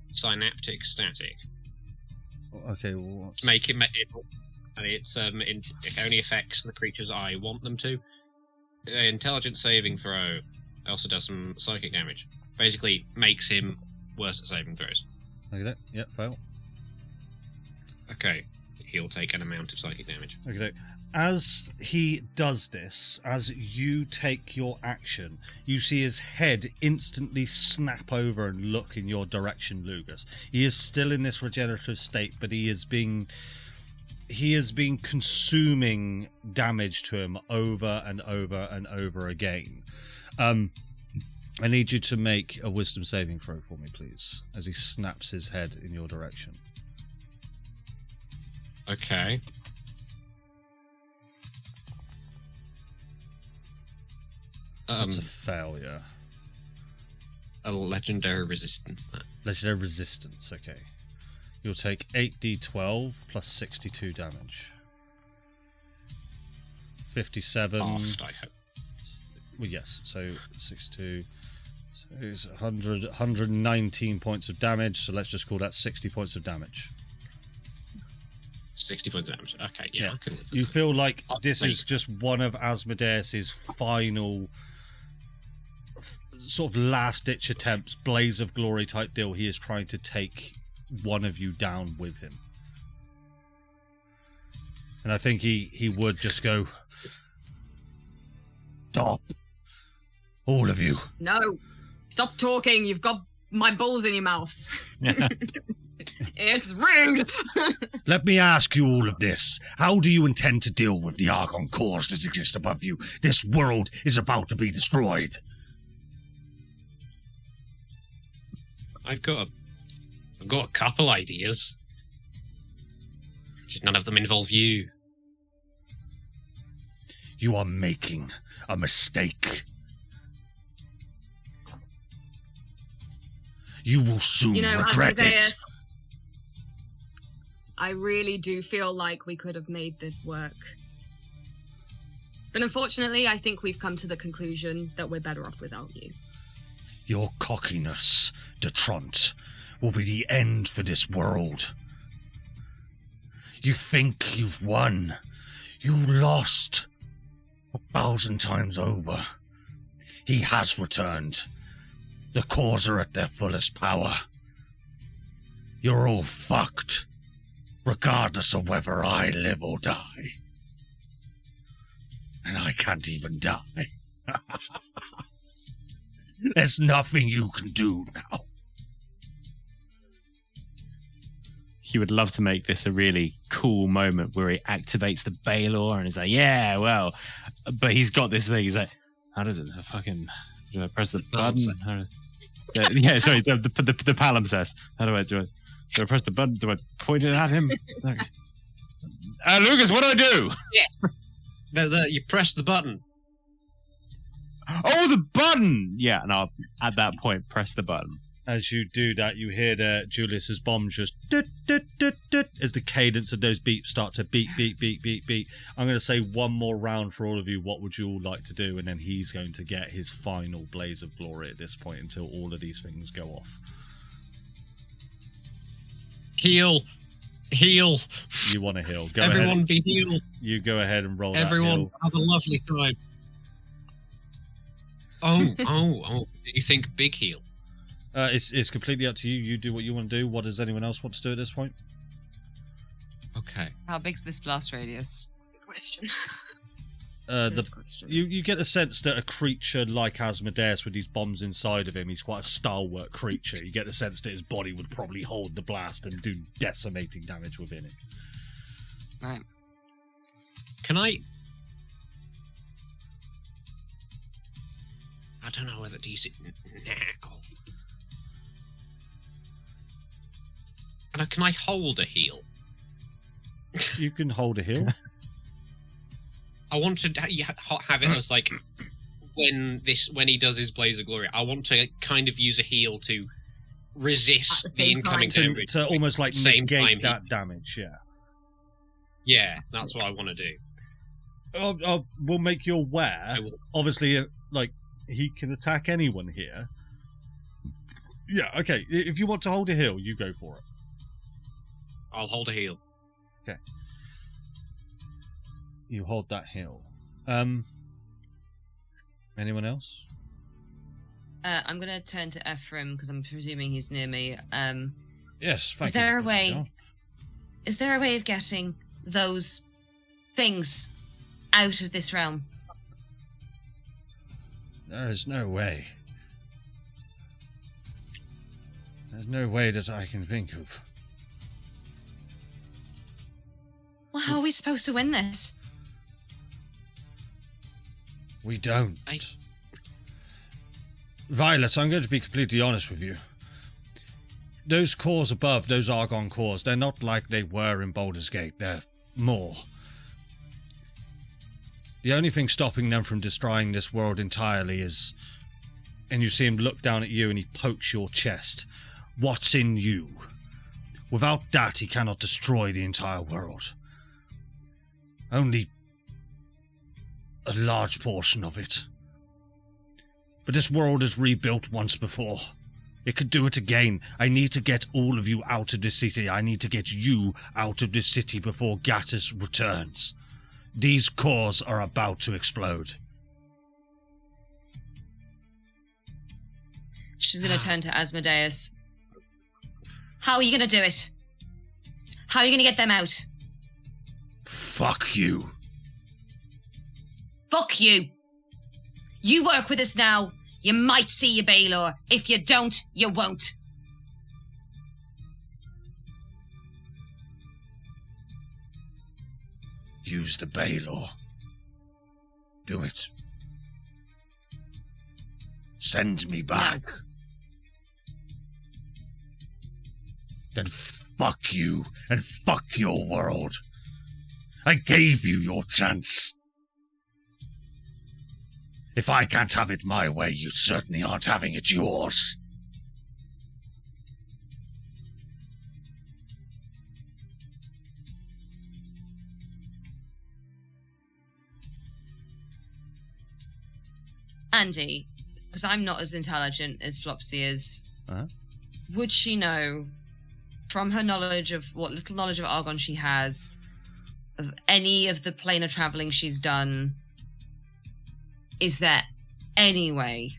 synaptic static. Okay, well, what's... Make it, and it only affects the creatures I want them to. Intelligence saving throw also does some psychic damage. Basically, makes him worse at saving throws. Okay, yep, fail. Okay, he'll take an amount of psychic damage. Okay, as he does this, as you take your action, you see his head instantly snap over and look in your direction, Lucas. He is still in this regenerative state, but he has been consuming damage to him over and over and over again. I need you to make a wisdom saving throw for me, please, as he snaps his head in your direction. Okay. That's a failure. A legendary resistance. That. Legendary resistance, okay. You'll take 8d12 plus 62 damage. 57. Fast, I hope. Well, yes, so 62. So it's 119 points of damage, so let's just call that 60 points of damage. 60 points of damage. Okay, yeah. I can live with You that. feel like this Amazing. is just one of Asmodeus's final sort of last-ditch attempts, blaze of glory type deal. He is trying to take one of you down with him. And I think he would just go, stop, all of you. No, stop talking. You've got my balls in your mouth. It's rude. Let me ask you all of this. How do you intend to deal with the Argon cores that exist above you? This world is about to be destroyed. I've got a couple ideas. Just none of them involve you. You are making a mistake. You will soon regret it. Asmodeus, I really do feel like we could have made this work. But unfortunately, I think we've come to the conclusion that we're better off without you. Your cockiness, Detront, will be the end for this world. You think you've won. You lost 1,000 times over. He has returned. The cores are at their fullest power. You're all fucked, regardless of whether I live or die. And I can't even die. There's nothing you can do now. He would love to make this a really cool moment where he activates the Baldur and he's like, yeah, well, but he's got this thing. He's like, how does it fucking do I press the button? Yeah, sorry, the palimpsest. How do I press the button? Do I point it at him? Lucas, what do I do? Yeah, you press the button. Oh, the button! Yeah, and I'll at that point press the button. As you do that, you hear Julius's bomb just as the cadence of those beeps start to beep, beep, beep, beep, beep. I'm going to say one more round for all of you. What would you all like to do? And then he's going to get his final blaze of glory at this point until all of these things go off. Heal. You want to heal? Go Everyone ahead. be healed. You go ahead and roll. Everyone that heal. have a lovely time. Oh! You think big heal? It's completely up to you. You do what you want to do. What does anyone else want to do at this point? Okay. How big's this blast radius? Good question. Good question. You get a sense that a creature like Asmodeus with these bombs inside of him, he's quite a stalwart creature. You get the sense that his body would probably hold the blast and do decimating damage within it. Right. Can I don't know whether to use it now. And can I hold a heal? You can hold a heal. I want to have it as like when he does his blaze of glory. I want to kind of use a heal to resist the incoming damage. To almost like negate that damage. Yeah, that's what I want to do. We'll make you aware. Obviously, like he can attack anyone here. Yeah. Okay. If you want to hold a heal, you go for it. I'll hold a heal. Okay. You hold that heal. Anyone else? I'm going to turn to Ephraim because I'm presuming he's near me. Yes, thank you. Is there a way of getting those things out of this realm? There is no way. There's no way that I can think of. Well, how are we supposed to win this? We don't. Violet, I'm going to be completely honest with you. Those cores above, those Argon cores, they're not like they were in Baldur's Gate. They're more. The only thing stopping them from destroying this world entirely is... And you see him look down at you and he pokes your chest. What's in you? Without that, he cannot destroy the entire world. Only a large portion of it. But this world is rebuilt once before. It could do it again. I need to get all of you out of this city. I need to get you out of this city before Gattus returns. These cores are about to explode. She's going to turn to Asmodeus. How are you going to do it? How are you going to get them out? Fuck you. Fuck you. You work with us now. You might see your Baldur. If you don't, you won't. Use the Baldur. Do it. Send me back. No. Then fuck you and fuck your world. I gave you your chance. If I can't have it my way, you certainly aren't having it yours. Andy, because I'm not as intelligent as Flopsy is, would she know, from her knowledge of what little knowledge of Argon she has, of any of the planar traveling she's done, is there any way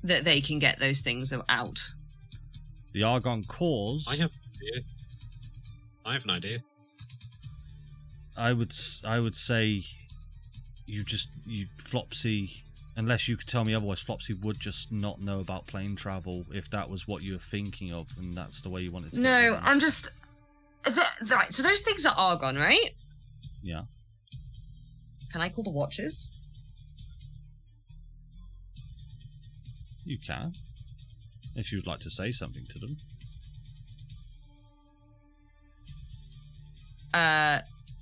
that they can get those things out? The Argon cores. I have an idea. I would say you Flopsy, unless you could tell me otherwise, Flopsy would just not know about plane travel if that was what you were thinking of and that's the way you wanted to get No, there. I'm just... Right, so those things are Argon, right? Yeah. Can I call the Watchers? You can. If you'd like to say something to them.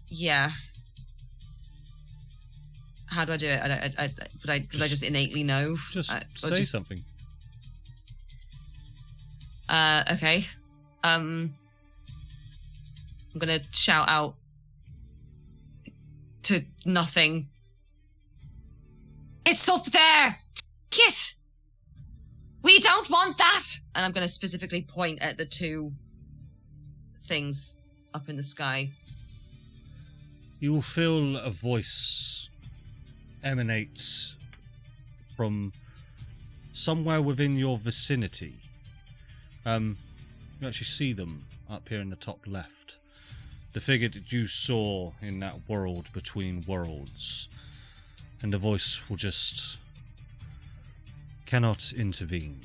Yeah. How do I do it? Would I just innately know? Just Or say something. Okay. I'm gonna shout out to nothing. It's up there! Take it! We don't want that! And I'm gonna specifically point at the two things up in the sky. You will feel a voice emanate from somewhere within your vicinity. You actually see them up here in the top left. The figure that you saw in that world between worlds. And the voice will just... Cannot intervene.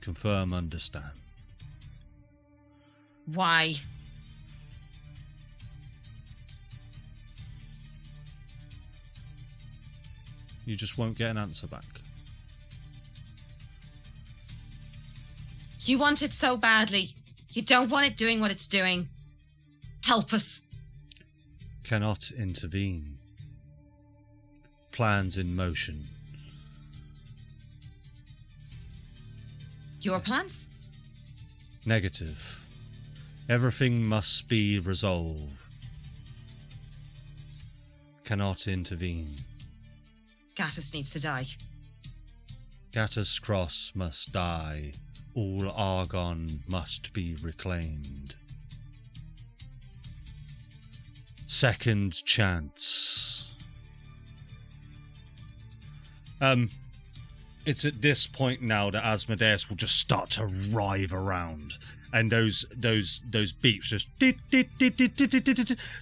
Confirm, understand. Why? You just won't get an answer back. You want it so badly. You don't want it doing what it's doing. Help us. Cannot intervene. Plans in motion. Your plans? Negative. Everything must be resolved. Cannot intervene. Gattus needs to die. Gattus Cross must die. All Argon must be reclaimed. Second chance. It's at this point now that Asmodeus will just start to writhe around, and those beeps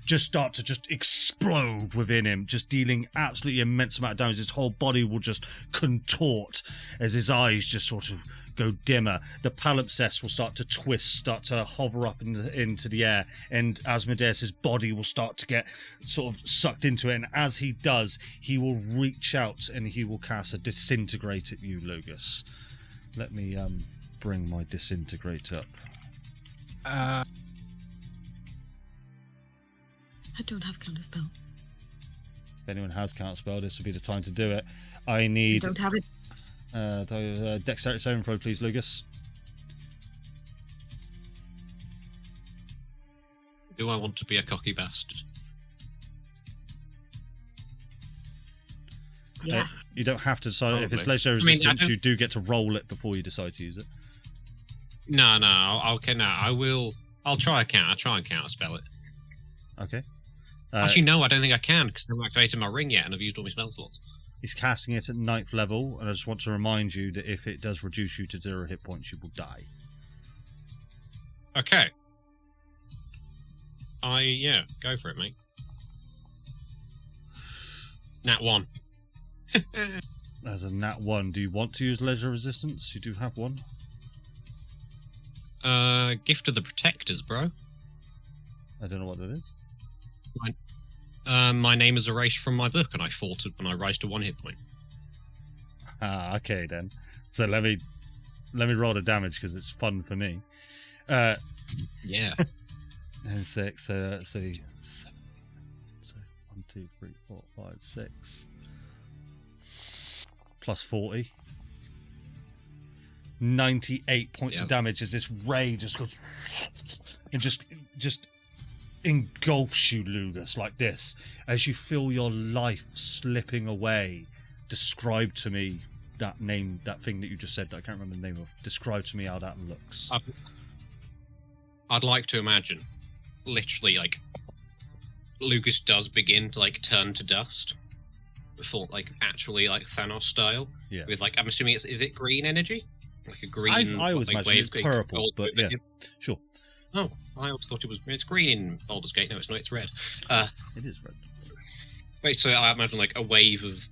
just start to just explode within him, just dealing absolutely immense amount of damage. His whole body will just contort as his eyes just sort of go dimmer. The palimpsest will start to twist, start to hover up into the air, and Asmodeus's body will start to get sort of sucked into it. And as he does, he will reach out and he will cast a disintegrate at you, Lugus. Let me bring my disintegrate up. I don't have counterspell. If anyone has counterspell, this would be the time to do it. I need... Don't have it. Dexterity saving throw, please, Lugus. Do I want to be a cocky bastard? Yes. You don't have to decide. Probably. If it's legendary I mean, resistance, you do get to roll it before you decide to use it. No, okay, no, I will. I'll try and counterspell it. Okay. Actually, no, I don't think I can because I haven't activated my ring yet, and I've used all my spell slots. He's casting it at 9th level, and I just want to remind you that if it does reduce you to 0 hit points, you will die. Okay. Go for it, mate. Nat 1. As a nat 1, do you want to use leisure resistance? You do have one. Gift of the Protectors, bro. I don't know what that is. My name is erased from my book, and I fought it when I rise to 1 hit point. Ah, okay then. So let me roll the damage because it's fun for me. Yeah. And 6. So let's see. 7. So 1, 2, 3, 4, 5, 6. Plus 40. 98 points of damage as this ray just goes and just engulfs you, Lugus, like this, as you feel your life slipping away. Describe to me that thing that you just said that I can't remember the name of. Describe to me how that looks. I'd like to imagine, literally, like, Lugus does begin to, like, turn to dust. Before, like, actually, like, Thanos style. Yeah. With, like, I'm assuming is it green energy? Like a green... I always like, imagine it's purple, but yeah, sure. Oh, I always thought it's green in Baldur's Gate. No, it's not, it's red. It is red. Wait, so I imagine, like, a wave of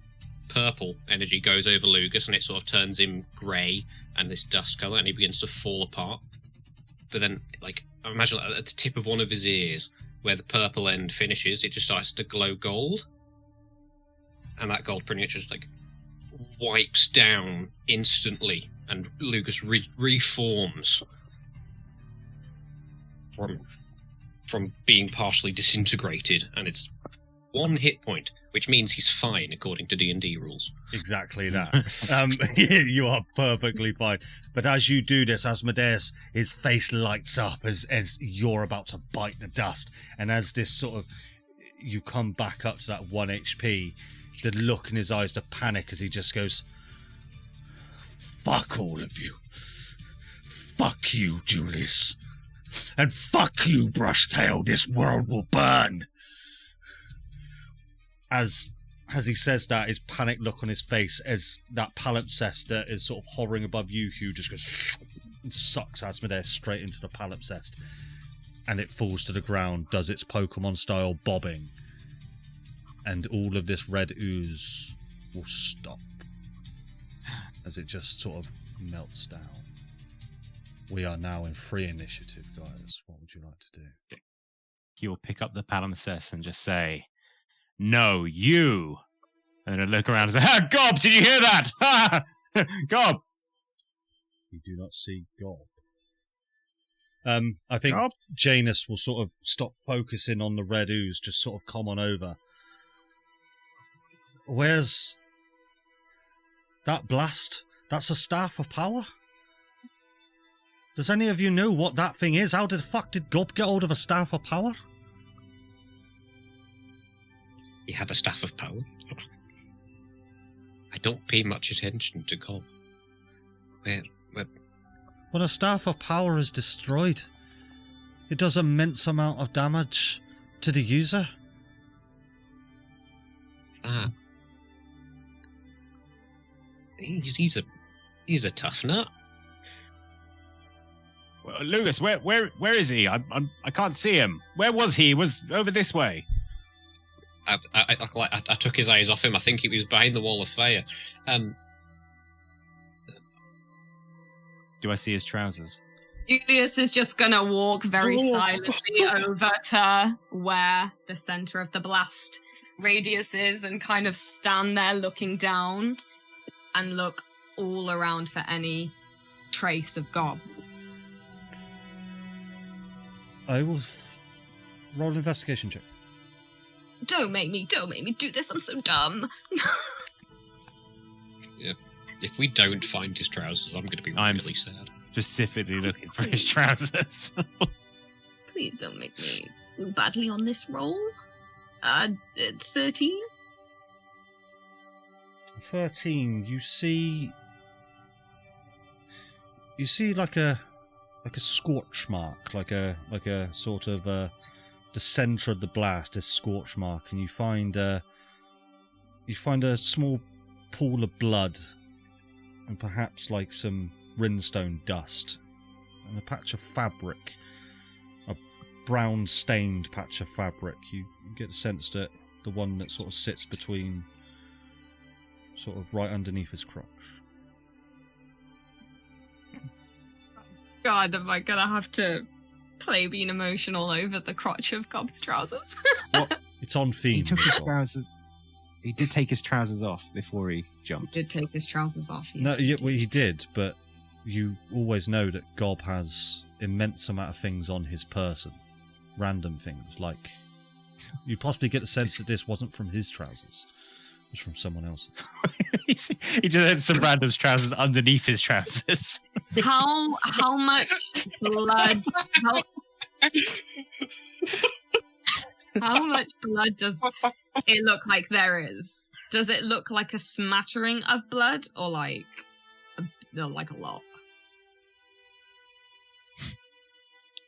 purple energy goes over Lugus and it sort of turns him grey and this dust colour and he begins to fall apart. But then, like, I imagine at the tip of one of his ears, where the purple end finishes, it just starts to glow gold. And that gold pretty much just, like, wipes down instantly and Lugus reforms from being partially disintegrated, and it's 1 hit point, which means he's fine according to D&D rules. Exactly that. You are perfectly fine. But as you do this, Asmodeus, his face lights up as you're about to bite the dust, and as this sort of you come back up to that 1 HP, the look in his eyes, the panic as he just goes, "Fuck all of you. Fuck you, Julius. And fuck you, Brushtail. This world will burn." As he says that, his panic look on his face as that palimpsest that is sort of hovering above you, Hugh, just goes and sucks Asmodeus straight into the palimpsest. And it falls to the ground, does its Pokemon style bobbing. And all of this red ooze will stop as it just sort of melts down. We are now in free initiative, guys. What would you like to do? He'll pick up the palimpsest and just say, "No, you!" And then he'll look around and say, "Ha! Gob, did you hear that? Ha! Gob!" You do not see Gob. I think Gob? Janus will sort of stop focusing on the red ooze, just sort of come on over. Where's that blast? That's a staff of power? Does any of you know what that thing is? How the fuck did Gob get hold of a staff of power? He had a staff of power. I don't pay much attention to Gob. Where? When a staff of power is destroyed, it does immense amount of damage to the user. He's a tough nut. Well, Lugus, where is he? I can't see him. Where was he? He was over this way. I took his eyes off him. I think he was behind the wall of fire. Do I see his trousers? Julius is just gonna walk very silently over to where the center of the blast radius is and kind of stand there looking down and look all around for any trace of Gob. I will roll an investigation check. Don't make me do this. I'm so dumb. Yeah. If we don't find his trousers, I'm going to be really sad. Specifically looking for his trousers. Please don't make me do badly on this roll. 13? 13. You see like a scorch mark, like a sort of the center of the blast, a scorch mark, and you find a small pool of blood, and perhaps like some rinstone dust, and a patch of fabric, a brown stained patch of fabric. You get the sense that the one that sort of sits between, sort of right underneath his crotch. God, am I gonna have to play being emotional over the crotch of Gob's trousers? What? It's on theme. He took his trousers. He did take his trousers off before he jumped. He did take his trousers off. Yes, No, he did, but you always know that Gob has immense amount of things on his person. Random things, like you possibly get the sense that this wasn't from his trousers. It was from someone else's. He just had some random trousers underneath his trousers. How much blood? How much blood does it look like there is? Does it look like a smattering of blood, or like a lot?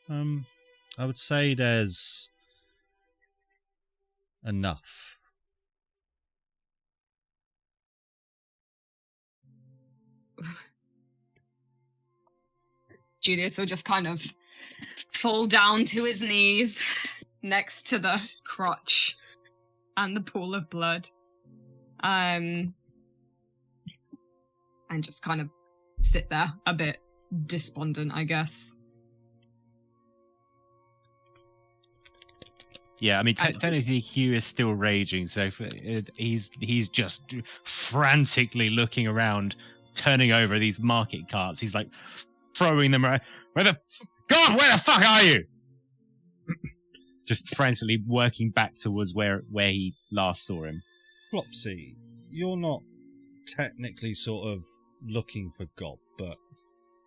I would say there's enough. Julius will just kind of fall down to his knees next to the crotch and the pool of blood. And just kind of sit there a bit despondent, I guess. Yeah, I mean, technically Hugh is still raging, so he's just frantically looking around, turning over these market carts. He's like throwing them around. Where the fuck are you? Just frantically working back towards where he last saw him. Flopsy, you're not technically sort of looking for Gob, but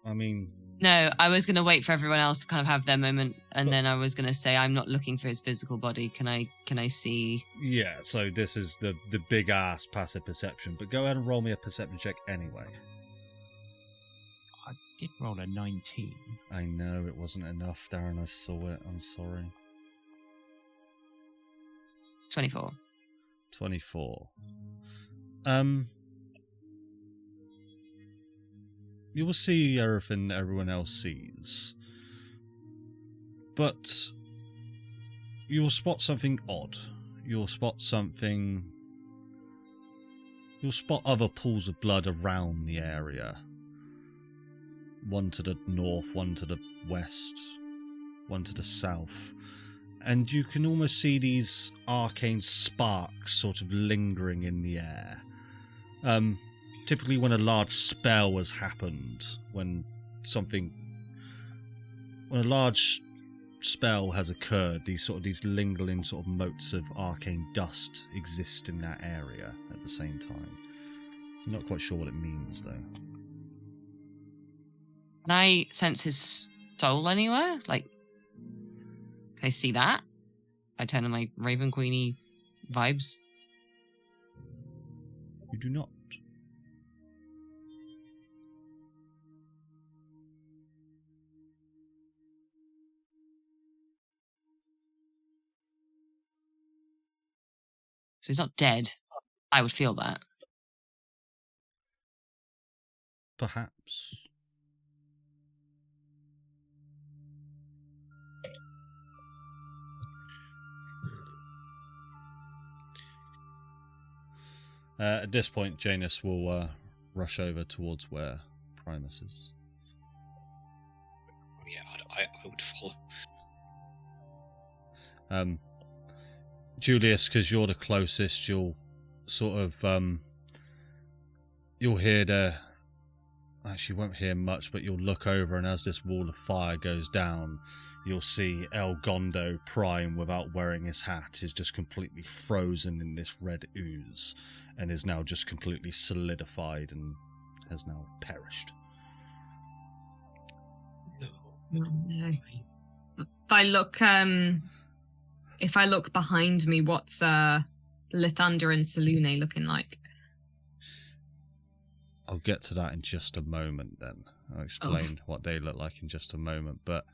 I mean... No, I was going to wait for everyone else to kind of have their moment, and then I was going to say, I'm not looking for his physical body. Can I see? Yeah, so this is the big ass passive perception, but go ahead and roll me a perception check anyway. I did roll a 19. I know it wasn't enough, Darren. I saw it. I'm sorry. 24. 24. You will see everything everyone else sees, but you'll spot something odd. You'll spot other pools of blood around the area. One to the north, one to the west, one to the south. And you can almost see these arcane sparks sort of lingering in the air. Typically when a large spell has happened, when a large spell has occurred, these lingering sort of motes of arcane dust exist in that area at the same time. I'm not quite sure what it means though. Can I sense his soul anywhere? Like, can I see that? I turn on my Raven Queenie vibes. You do not. So he's not dead. I would feel that. Perhaps. At this point, Janus will rush over towards where Primus is. Yeah, I would follow. Julius, because you're the closest, you'll sort of you'll hear actually won't hear much, but you'll look over, and as this wall of fire goes down, you'll see El Gondo Prime, without wearing his hat, is just completely frozen in this red ooze and is now just completely solidified and has now perished. No. If I look behind me, what's Lathander and Selune looking like? I'll get to that in just a moment then. I'll explain what they look like in just a moment. But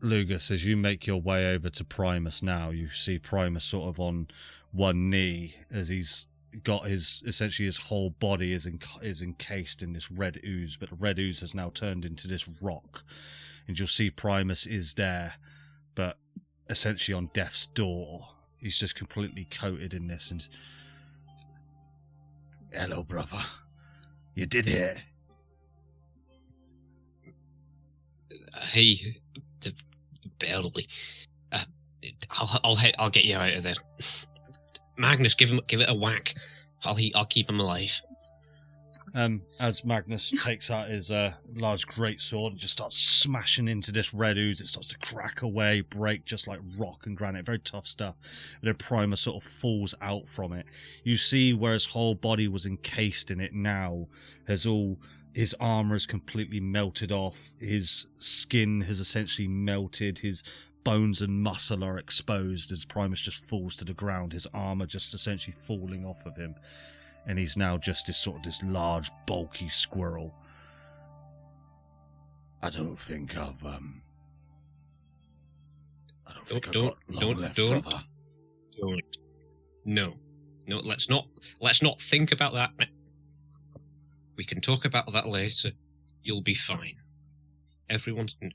Lugus, as you make your way over to Primus now, you see Primus sort of on one knee as he's got essentially his whole body is encased in this red ooze, but the red ooze has now turned into this rock. And you'll see Primus is there, but essentially on death's door. He's just completely coated in this. And hello, brother. You did it. Hey, barely. I'll get you out of there. Magnus, give it a whack. I'll keep him alive. As Magnus takes out his large greatsword and just starts smashing into this red ooze, it starts to crack away, break just like rock and granite, very tough stuff. And then Primus sort of falls out from it. You see where his whole body was encased in it now, his armor is completely melted off, his skin has essentially melted, his bones and muscle are exposed as Primus just falls to the ground, his armor just essentially falling off of him. And he's now just this large, bulky squirrel. I don't think I've got long left, brother. Don't. No, let's not think about that. We can talk about that later. You'll be fine.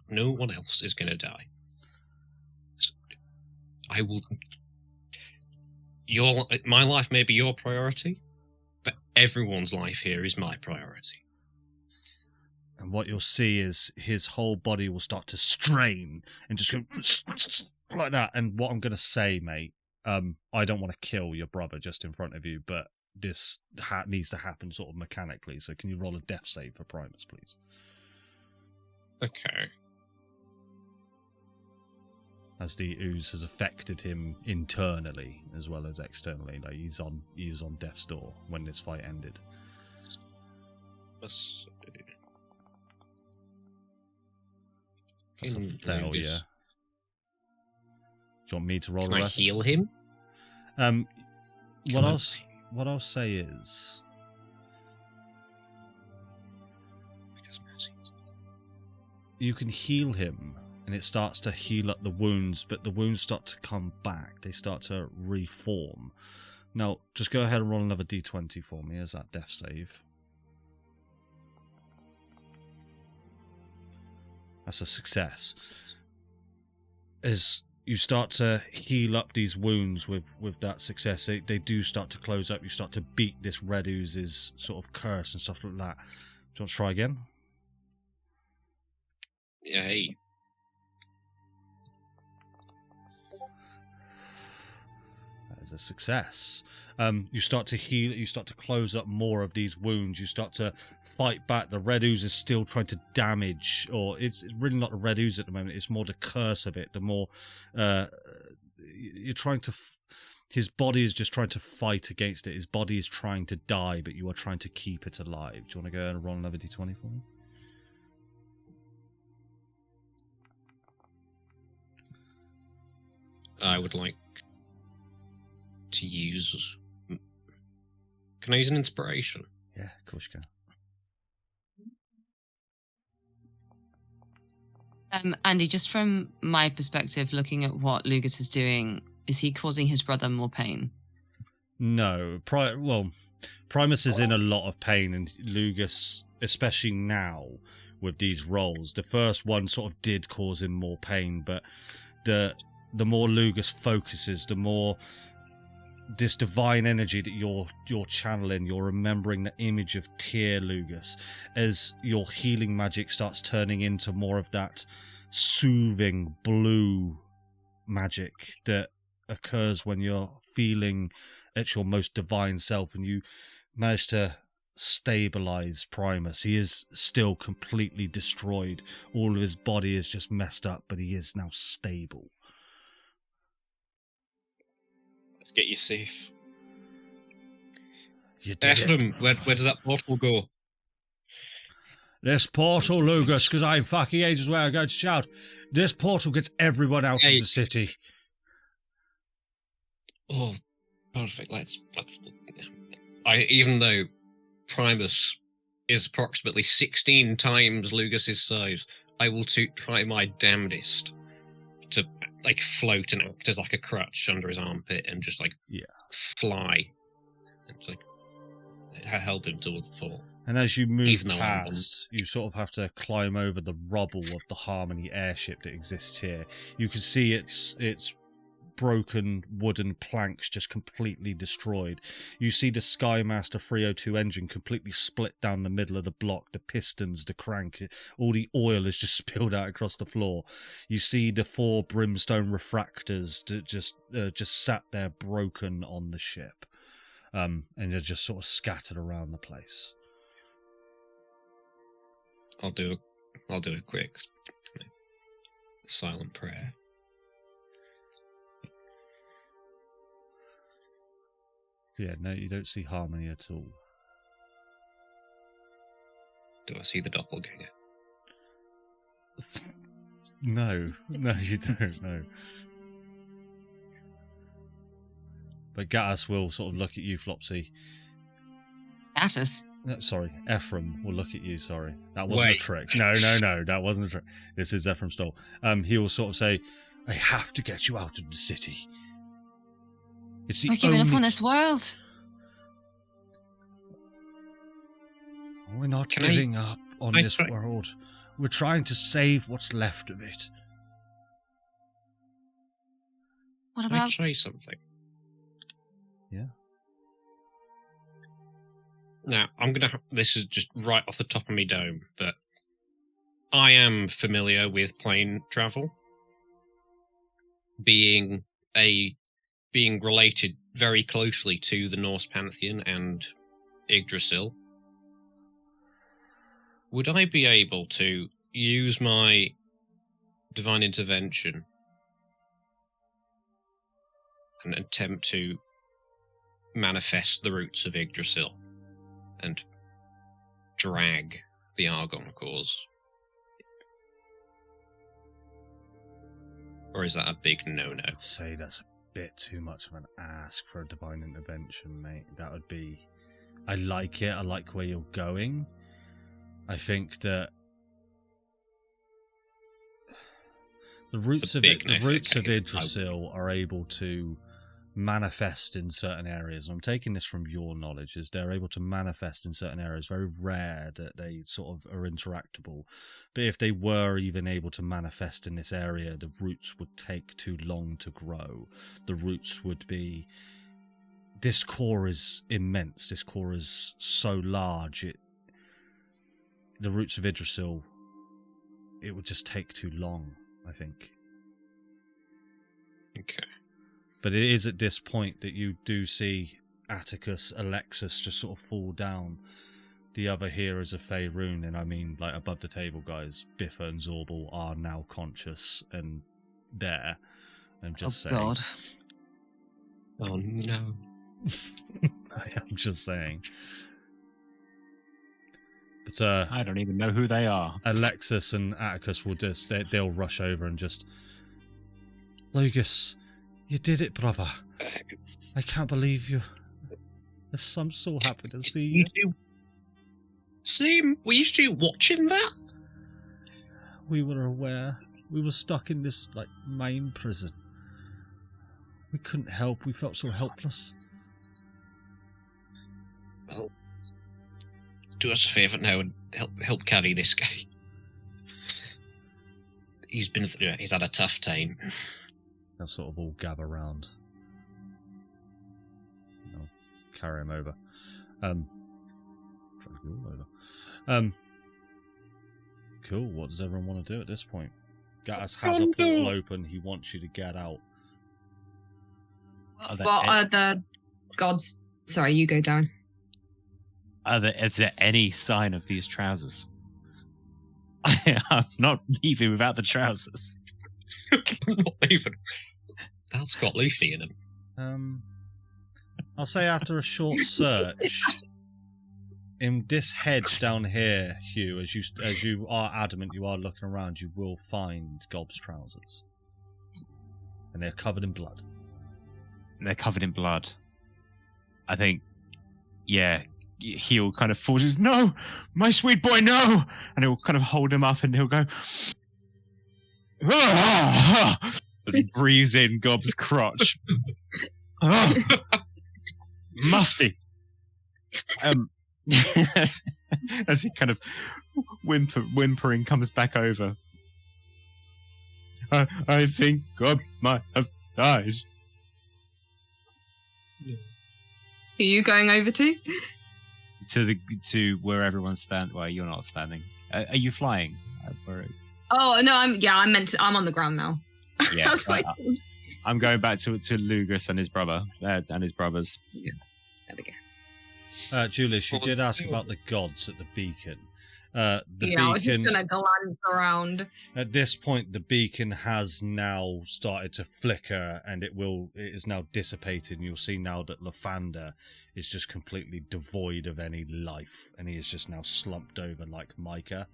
No one else is going to die. I will. My life may be your priority, but everyone's life here is my priority. And what you'll see is his whole body will start to strain and just go like that. And what I'm going to say, mate, I don't want to kill your brother just in front of you, but this needs to happen sort of mechanically. So can you roll a death save for Primus, please? Okay. As the ooze has affected him internally as well as externally. Like he was on death's door when this fight ended. That's a fail, yeah. Do you want me to roll Can the I rest? heal him? What I'll say is, you can heal him, and it starts to heal up the wounds, but the wounds start to come back. They start to reform. Now, just go ahead and roll another d20 for me as that death save. That's a success. As you start to heal up these wounds with that success, they do start to close up. You start to beat this red ooze's sort of curse and stuff like that. Do you want to try again? Yeah, hey. That is a success. You start to heal, you start to close up more of these wounds, you start to fight back. The red ooze is still trying to damage, or it's really not the red ooze at the moment, it's more the curse of it. The more you're trying to his body is just trying to fight against it. His body is trying to die, but you are trying to keep it alive. Do you want to go and roll another d20 for me? I would like to use... Can I use an inspiration? Yeah, of course you can. Andy, just from my perspective, looking at what Lugus is doing, is he causing his brother more pain? No. Primus is in a lot of pain, and Lugus, especially now with these rolls, the first one sort of did cause him more pain, but the more Lugus focuses, the more this divine energy that you're channeling, you're remembering the image of Tyr, Lugus, as your healing magic starts turning into more of that soothing blue magic that occurs when you're feeling at your most divine self, and you manage to stabilize Primus. He is still completely destroyed. All of his body is just messed up, but he is now stable. Let's get you safe. You did Ephraim, where does that portal go? This portal, Lugus, because I'm fucking ages where I'm going to shout. This portal gets everyone out of the city. Oh, perfect. Even though Primus is approximately 16 times Lugus's size, I will try my damnedest to float and act as a crutch under his armpit and just fly and help him towards the pole. And as you move past, you sort of have to climb over the rubble of the Harmony airship that exists here. You can see its broken wooden planks just completely destroyed. You see the Skymaster 302 engine completely split down the middle of the block, the pistons, the crank, all the oil is just spilled out across the floor. You see the 4 brimstone refractors that just sat there broken on the ship, and they're just sort of scattered around the place. I'll do a quick silent prayer. Yeah, no, you don't see Harmony at all. Do I see the doppelganger? No, you don't. No. But Gattus will sort of look at you, Flopsy. Gattus? Sorry, Ephraim will look at you. Sorry, that wasn't a trick. No, that wasn't a trick. This is Ephraim Stoll. He will sort of say, "I have to get you out of the city. It's the We're giving up on this world. We're not giving up on this world. We're trying to save what's left of it." What Can I about... try something? Yeah. Now, this is just right off the top of my dome, but I am familiar with plane travel. Being related very closely to the Norse pantheon and Yggdrasil, would I be able to use my divine intervention and attempt to manifest the roots of Yggdrasil and drag the Argon cause? Or is that a big no-no? I'd say that's a bit too much of an ask for a divine intervention, mate. That would be... I like it. I like where you're going. I think that the roots of Yggdrasil are able to manifest in certain areas. I'm taking this from your knowledge, is they're able to manifest in certain areas. Very rare that they sort of are interactable. But if they were even able to manifest in this area, the roots would take too long to grow. The roots would be... This core is immense. This core is so large. The roots of Yggdrasil, it would just take too long, I think. Okay. But it is at this point that you do see Atticus, Alexis just sort of fall down. The other heroes of Faerûn, and I mean like above the table guys, Biffa and Zorbal are now conscious and there. I'm just saying. God. Oh no. I'm just saying. But I don't even know who they are. Alexis and Atticus will they'll rush over and just... Lugus, you did it, brother. I can't believe you. I'm so happy to see you. Same. Were you still watching that? We were aware. We were stuck in this, mine prison. We couldn't help. We felt so helpless. Well, do us a favour now and help carry this guy. He's had a tough time. They'll sort of all gather round. I'll carry him over. Cool. What does everyone want to do at this point? Gattus has a portal open. He wants you to get out. What are the gods? Sorry, you go down. Is there any sign of these trousers? I'm not leaving without the trousers. Not even. That's got Luffy in them. I'll say after a short search, in this hedge down here, Hugh, as you are adamant you are looking around, you will find Gob's trousers, and they're covered in blood. They're covered in blood. I think, yeah, he'll kind of fall. No, my sweet boy, no! And he'll kind of hold him up, and he'll go. As he breathes in Gob's crotch. Musty. As he kind of whimpering comes back over. I think Gob might have died. Are you going over to? To where everyone's standing. Well, you're not standing. Are you flying? Oh no, I'm on the ground now. Yeah, That's fine. I'm going back to Lugus and his brother and his brothers. Yeah. There we go. Julius, you did ask about the gods at the beacon. I was just gonna glance around. At this point, the beacon has now started to flicker, and it is now dissipated. And you'll see now that Lathander is just completely devoid of any life, and he is just now slumped over like Micah,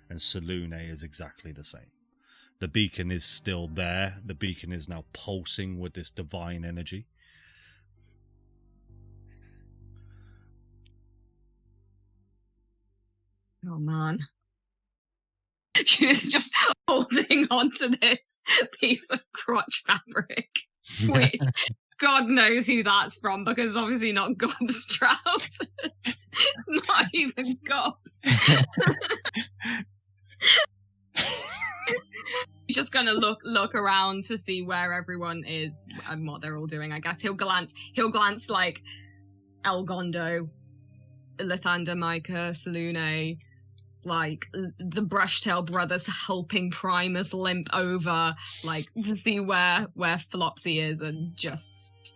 and Salune is exactly the same. The beacon is still there. The beacon is now pulsing with this divine energy. Oh man. She's just holding onto this piece of crotch fabric, which God knows who that's from, because it's obviously not Gob's trousers. It's not even Gob's. He's just gonna look around to see where everyone is and what they're all doing. I guess he'll glance like Elgondo, Lathander, Micah, Salune, like the Brushtail brothers helping Primus limp over, like to see where Flopsy is, and just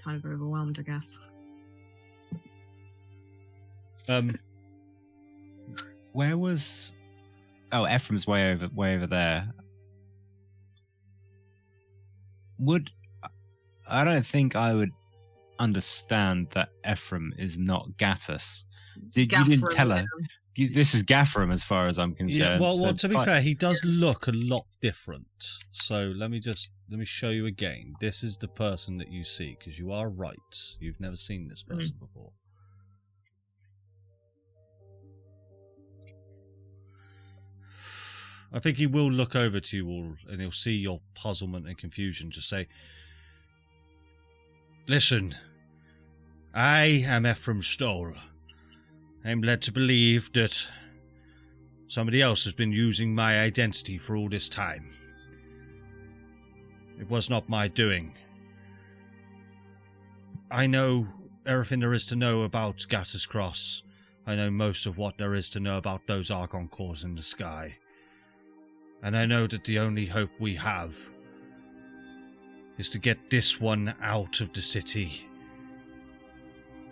kind of overwhelmed, I guess. Where was? Oh, Ephraim's way over there. I don't think I would understand that Ephraim is not Gattus. You didn't tell her. This is Gaffram as far as I'm concerned. Yeah, well, to be fair, he does look a lot different. So let me show you again. This is the person that you see, because you are right. You've never seen this person before. I think he will look over to you all, and he'll see your puzzlement and confusion. Just say, "Listen, I am Ephraim Stoll. I'm led to believe that somebody else has been using my identity for all this time. It was not my doing. I know everything there is to know about Gattus Cross. I know most of what there is to know about those Argon cores in the sky. And I know that the only hope we have is to get this one out of the city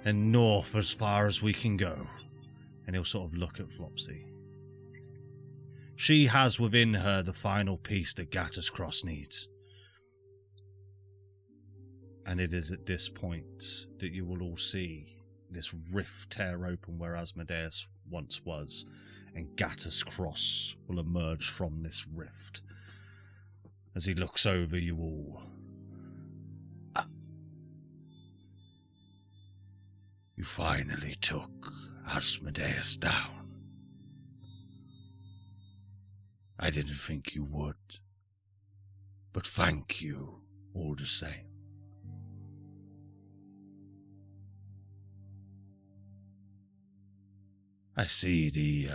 and north as far as we can go." And he'll sort of look at Flopsy. "She has within her the final piece that Gattus Cross needs. And it is at this point that you will all see this rift tear open where Asmodeus once was, and Gattus Cross will emerge from this rift. As he looks over you all, you finally took Asmodeus down. I didn't think you would, but thank you all the same. I see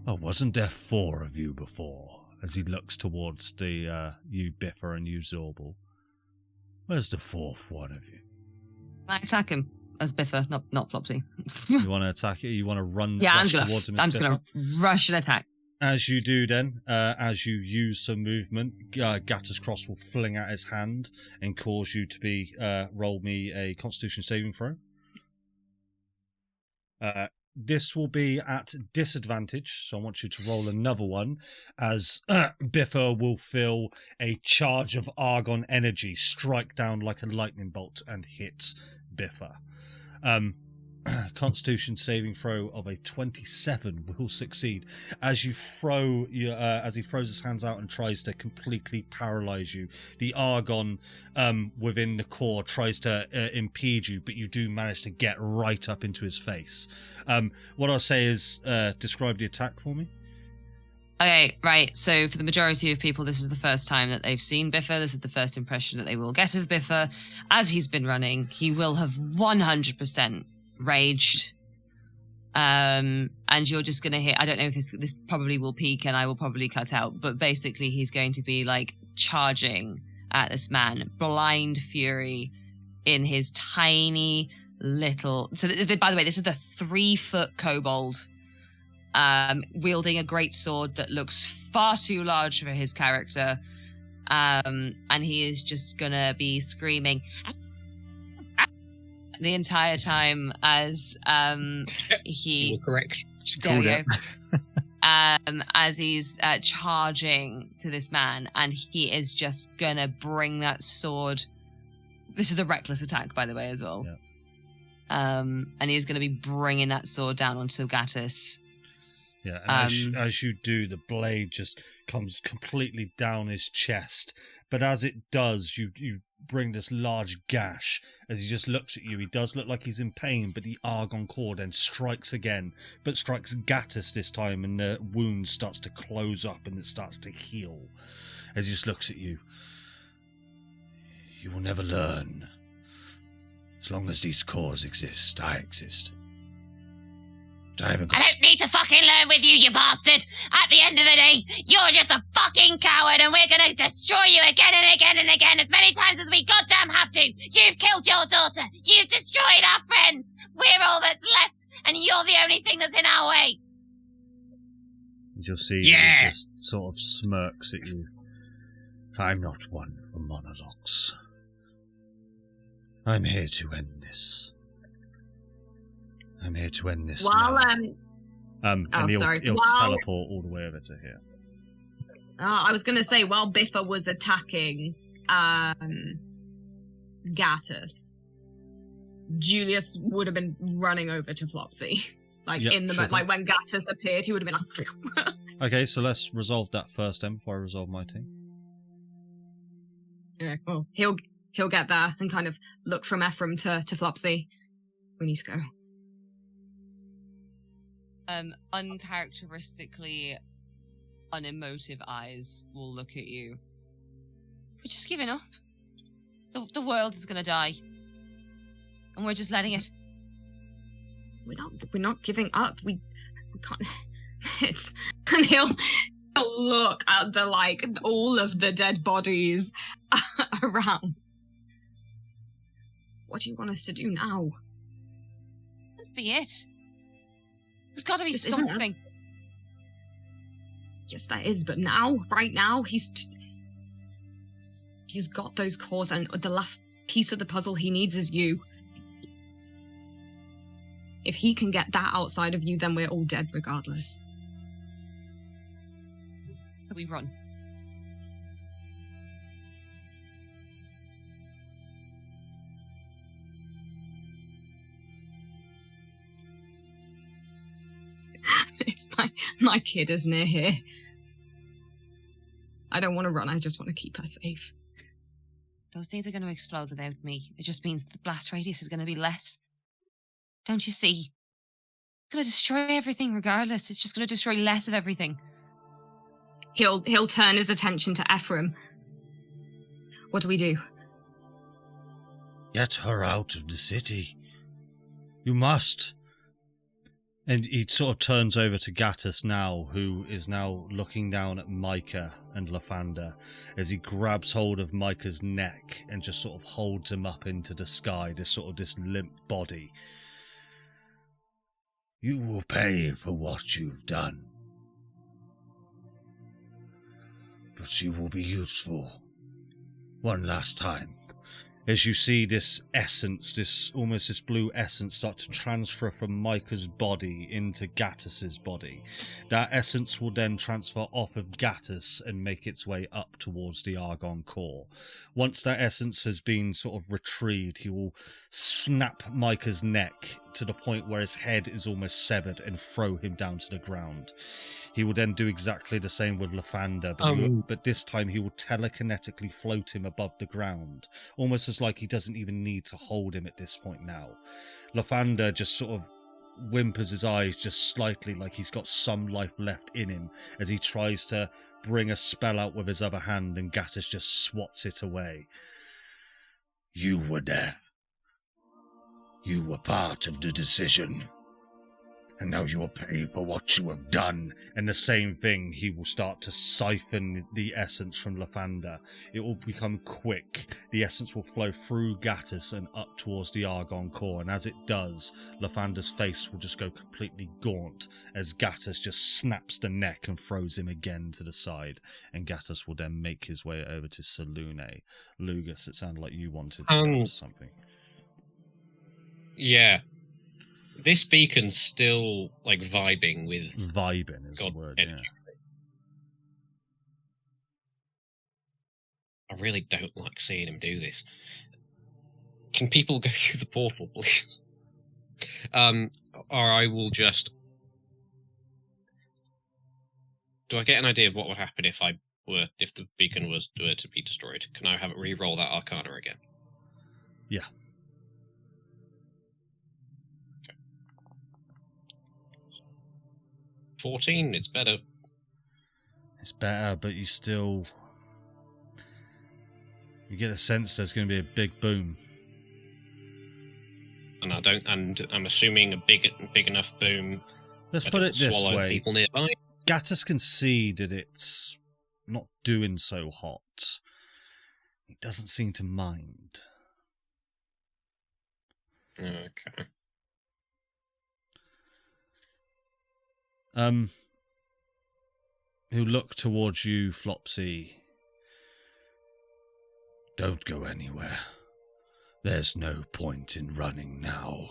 wasn't there 4 of you before?" As he looks towards you Biffa and you Zorbal. "Where's the 4th one of you?" I attack him as Biffa, not Flopsy. You want to attack it? You want to run towards him? I'm just going to rush and attack. As you do then, as you use some movement, Gattus Cross will fling out his hand and cause you to be roll me a Constitution saving throw. This will be at disadvantage, so I want you to roll another one, as Biffa will feel a charge of Argon energy strike down like a lightning bolt and hit Biffa. Constitution saving throw of a 27 will succeed. As you throw as he throws his hands out and tries to completely paralyze you, the Argon within the core tries to impede you, but you do manage to get right up into his face. What I'll say is describe the attack for me. Okay, right. So for the majority of people, this is the first time that they've seen Biffa. This is the first impression that they will get of Biffa. As he's been running, he will have 100% raged. And you're just going to hit, I don't know if this probably will peak and I will probably cut out, but basically he's going to be like charging at this man, blind fury in his tiny little, so by the way, this is the 3-foot kobold, wielding a great sword that looks far too large for his character. And he is just going to be screaming the entire time as he... You were correct. There we go. As he's charging to this man, and he is just going to bring that sword. This is a reckless attack, by the way, as well. Yeah. And he's going to be bringing that sword down onto Gattus. Yeah, and as you do, the blade just comes completely down his chest. But as it does, you bring this large gash. As he just looks at you, he does look like he's in pain, but the Argon core then strikes again, but strikes Gattus this time, and the wound starts to close up and it starts to heal. As he just looks at you. You will never learn. As long as these cores exist, I exist. I don't need to fucking learn with you, you bastard! At the end of the day, you're just a fucking coward and we're gonna destroy you again and again and again as many times as we goddamn have to! You've killed your daughter! You've destroyed our friend! We're all that's left, and you're the only thing that's in our way! You'll see he just sort of smirks at you. I'm not one for monologues. I'm here to end this. I'm here to end this now. And he'll teleport all the way over to here. I was going to say, while Biffa was attacking Gattus, Julius would have been running over to Flopsy. Like, like when Gattus appeared, he would have been like... Okay, so let's resolve that first then before I resolve my team. Yeah, well, he'll get there and kind of look from Ephraim to Flopsy. We need to go. Uncharacteristically unemotive eyes will look at you. We're just giving up. The world is gonna die. And we're just letting it. We're not giving up. We can't and he'll look at the all of the dead bodies around. What do you want us to do now? Let's be it. There's got to be something. Yes, there is, but now, right now, he's got those cores, and the last piece of the puzzle he needs is you. If he can get that outside of you, then we're all dead regardless. We run. It's my kid is near here. I don't want to run, I just want to keep her safe. Those things are going to explode without me. It just means the blast radius is going to be less. Don't you see? It's going to destroy everything regardless. It's just going to destroy less of everything. He'll turn his attention to Ephraim. What do we do? Get her out of the city. You must. And he sort of turns over to Gattus now, who is now looking down at Micah and Lathander as he grabs hold of Micah's neck and just sort of holds him up into the sky, this limp body. You will pay for what you've done. But you will be useful one last time. As you see this essence, this blue essence start to transfer from Micah's body into Gattus's body. That essence will then transfer off of Gattus and make its way up towards the Argon core. Once that essence has been sort of retrieved, he will snap Micah's neck to the point where his head is almost severed and throw him down to the ground. He will then do exactly the same with Lathander, but this time he will telekinetically float him above the ground, almost as like he doesn't even need to hold him at this point now. Lathander just sort of whimpers his eyes just slightly, like he's got some life left in him, as he tries to bring a spell out with his other hand, and Gattus just swats it away. You were there. You were part of the decision. And now you will pay for what you have done. And the same thing, he will start to siphon the essence from Lathander. It will become quick. The essence will flow through Gattus and up towards the Argon core. And as it does, Lathander's face will just go completely gaunt as Gattus just snaps the neck and throws him again to the side. And Gattus will then make his way over to Selûne. Lugus, it sounded like you wanted to go to something. Yeah. This beacon's still, like, vibing with... Vibing is the word, energy. Yeah. I really don't like seeing him do this. Can people go through the portal, please? Or I will just Do I get an idea of what would happen if the beacon was to be destroyed? Can I have it re-roll that Arcana again? Yeah. Okay. 14. It's better. It's better, but you get a sense there's going to be a big boom. And I'm assuming a big enough boom. Let's put it this swallow way. People nearby. Gattus can see that it's not doing so hot. He doesn't seem to mind. Okay. He'll look towards you, Flopsy. Don't go anywhere. There's no point in running now.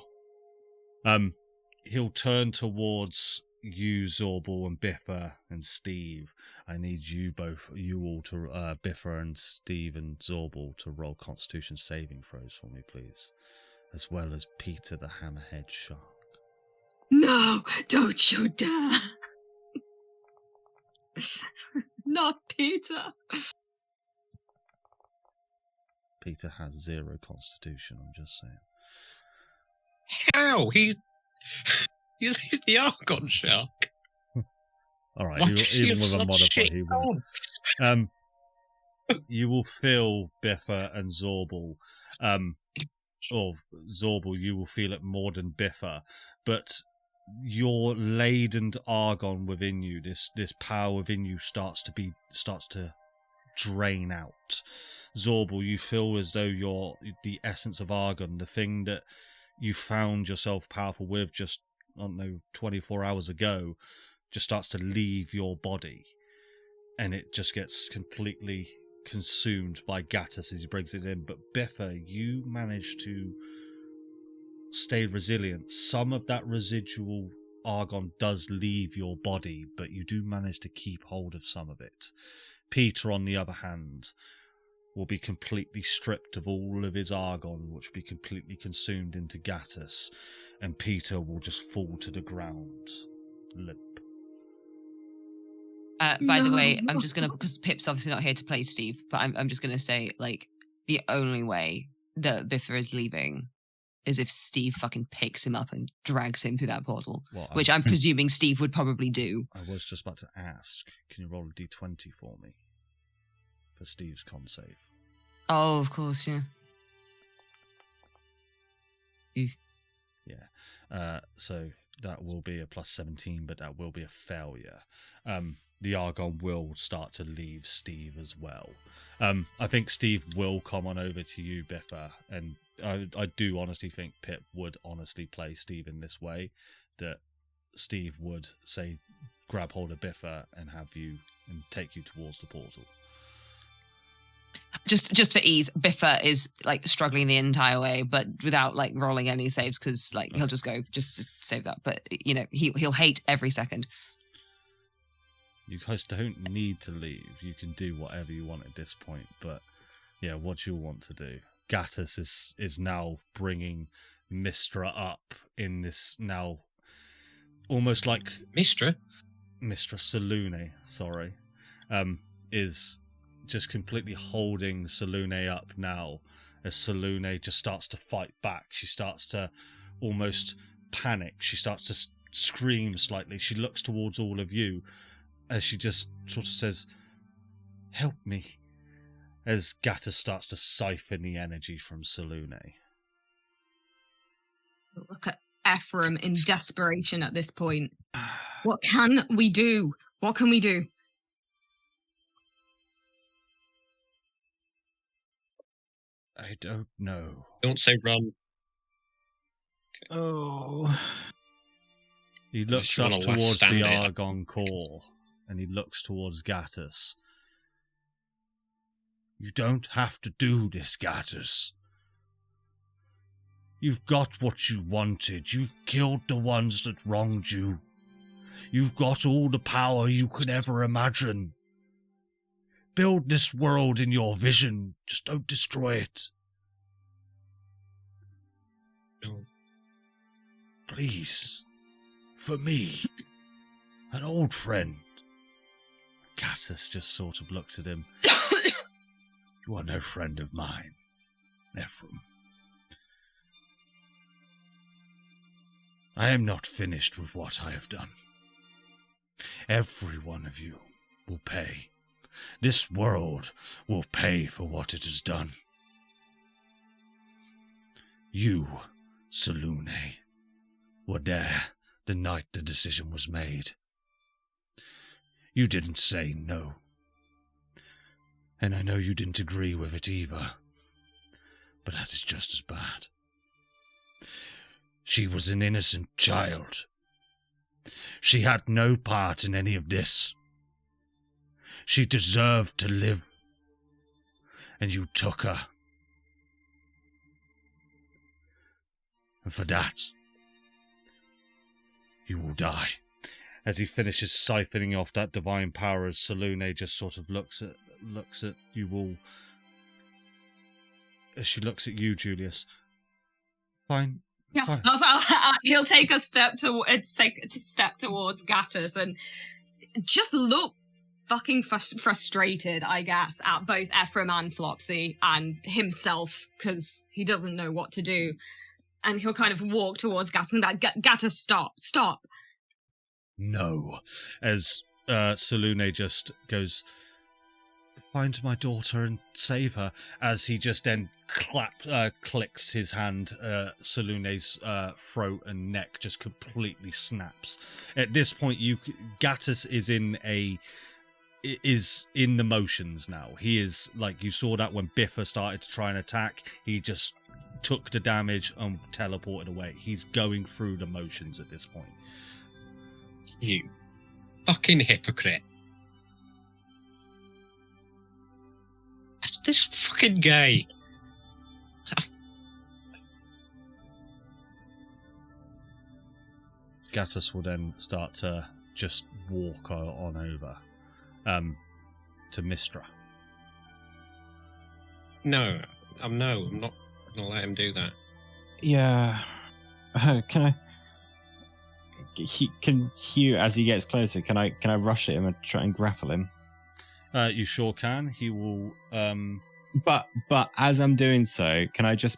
He'll turn towards you, Zorbal, and Biffa and Steve. I need you all to, Biffa and Steve and Zorbal, to roll Constitution saving throws for me, please. As well as Peter the Hammerhead Shark. No, don't you dare. Not Peter. Peter has 0 Constitution, I'm just saying. How? He's the Argon Shark. Alright, Why does he even have with a such modifier, shit he won't. You will feel Biffa and Zorbal, or Zorbal, you will feel it more than Biffa, but your laden argon within you, this power within you starts to drain out. Zorbal, you feel as though the essence of argon, the thing that you found yourself powerful with just, 24 hours ago, just starts to leave your body, and it just gets completely consumed by Gattus as he brings it in. But Biffa, you manage to stay resilient. Some of that residual argon does leave your body, but you do manage to keep hold of some of it. Peter, on the other hand, will be completely stripped of all of his argon, which will be completely consumed into Gattus, and Peter will just fall to the ground, limp. By the way, I'm just gonna, because Pip's obviously not here to play Steve, but I'm just gonna say, like, the only way that Biffa is leaving is if Steve fucking picks him up and drags him through that portal, which I'm presuming Steve would probably do. I was just about to ask, can you roll a d20 for me? For Steve's con save. Oh, of course, yeah. Yeah. So that will be a plus 17, but that will be a failure. The argon will start to leave Steve as well. I think Steve will come on over to you, Biffa, and I do honestly think Pip would honestly play Steve in this way, that Steve would, say, grab hold of Biffa and have you and take you towards the portal. Just for ease, Biffa is like struggling the entire way, but without like rolling any saves, because like he'll just go just to save that. But you know, he'll hate every second. You guys don't need to leave. You can do whatever you want at this point. But yeah, what you'll want to do. Gattus is now bringing Mistra up in this now almost like Mistra Selune, sorry, is just completely holding Selune up now as Selune just starts to fight back. She starts to almost panic. She starts to scream slightly. She looks towards all of you as she just sort of says, "Help me," as Gattus starts to siphon the energy from Selune. Look at Ephraim in desperation at this point. What can we do? What can we do? I don't know. Don't say run. Oh. He looks up towards the Argon core, and he looks towards Gattus. You don't have to do this, Gattus. You've got what you wanted. You've killed the ones that wronged you. You've got all the power you could ever imagine. Build this world in your vision. Just don't destroy it. No. Please. For me. An old friend. Catus just sort of looks at him. You are no friend of mine, Ephraim. I am not finished with what I have done. Every one of you will pay. This world will pay for what it has done. You, Selûne, were there the night the decision was made. You didn't say no. And I know you didn't agree with it either. But that is just as bad. She was an innocent child. She had no part in any of this. She deserved to live. And you took her. And for that, you will die. As he finishes siphoning off that divine power, as Selûne just sort of looks at you all. As she looks at you, Julius. Fine. Yeah, Fine. he'll take a step towards Gattus and just look fucking frustrated, I guess, at both Ephraim and Flopsy and himself because he doesn't know what to do. And he'll kind of walk towards Gattus and be like, Gattus, stop. No. As Selûne just goes, find my daughter and save her. As he just then clicks his hand, Selûne's throat and neck just completely snaps. At this point, Gattus is in the motions now. He is, like you saw that when Biffa started to try and attack, he just took the damage and teleported away. He's going through the motions at this point. You fucking hypocrite. That's this fucking gay. Gattus will then start to just walk on over to Mystra. No, I'm not gonna let him do that. Yeah. Can Hugh, as he gets closer, can I rush at him and try and grapple him? You sure can. He will. But as I'm doing so, can I just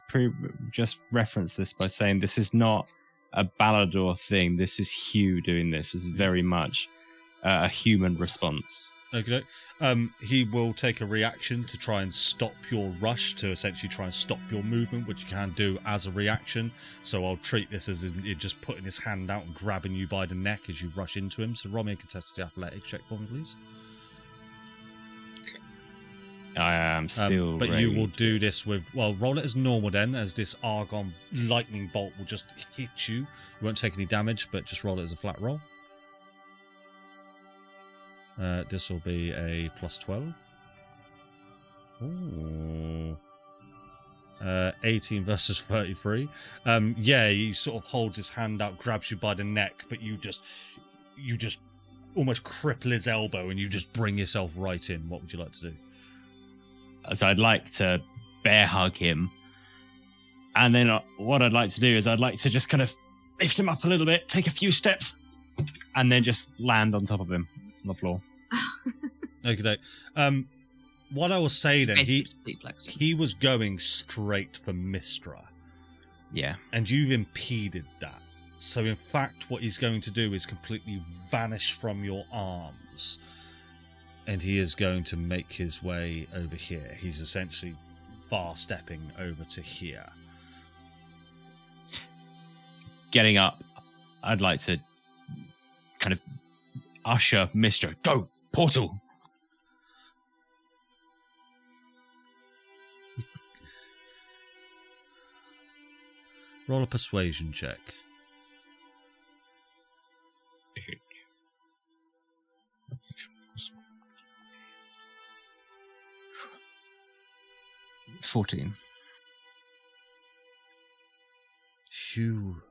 reference this by saying this is not a Baldur thing. This is Hugh doing this. This is very much a human response. Okay. He will take a reaction to try and stop your rush, to essentially try and stop your movement, which you can do as a reaction. So I'll treat this as in just putting his hand out and grabbing you by the neck as you rush into him. So roll me a contested athletics check for me, please. I am still but you will do this with, well, roll it as normal then, as this Argon lightning bolt will just hit you. You won't take any damage, but just roll it as a flat roll. This will be a plus 12. Ooh. 18 versus 33. Yeah, he sort of holds his hand out, grabs you by the neck, but you just almost cripple his elbow and you just bring yourself right in. What would you like to do? So I'd like to bear hug him. And then what I'd like to do is I'd like to just kind of lift him up a little bit, take a few steps, and then just land on top of him on the floor. Okay. What I will say then, he was going straight for Mystra. Yeah. And you've impeded that. So in fact, what he's going to do is completely vanish from your arms. And he is going to make his way over here. He's essentially fast stepping over to here. Getting up, I'd like to kind of usher Mystra. Go, portal! Roll a persuasion check. It's 14. Hugh.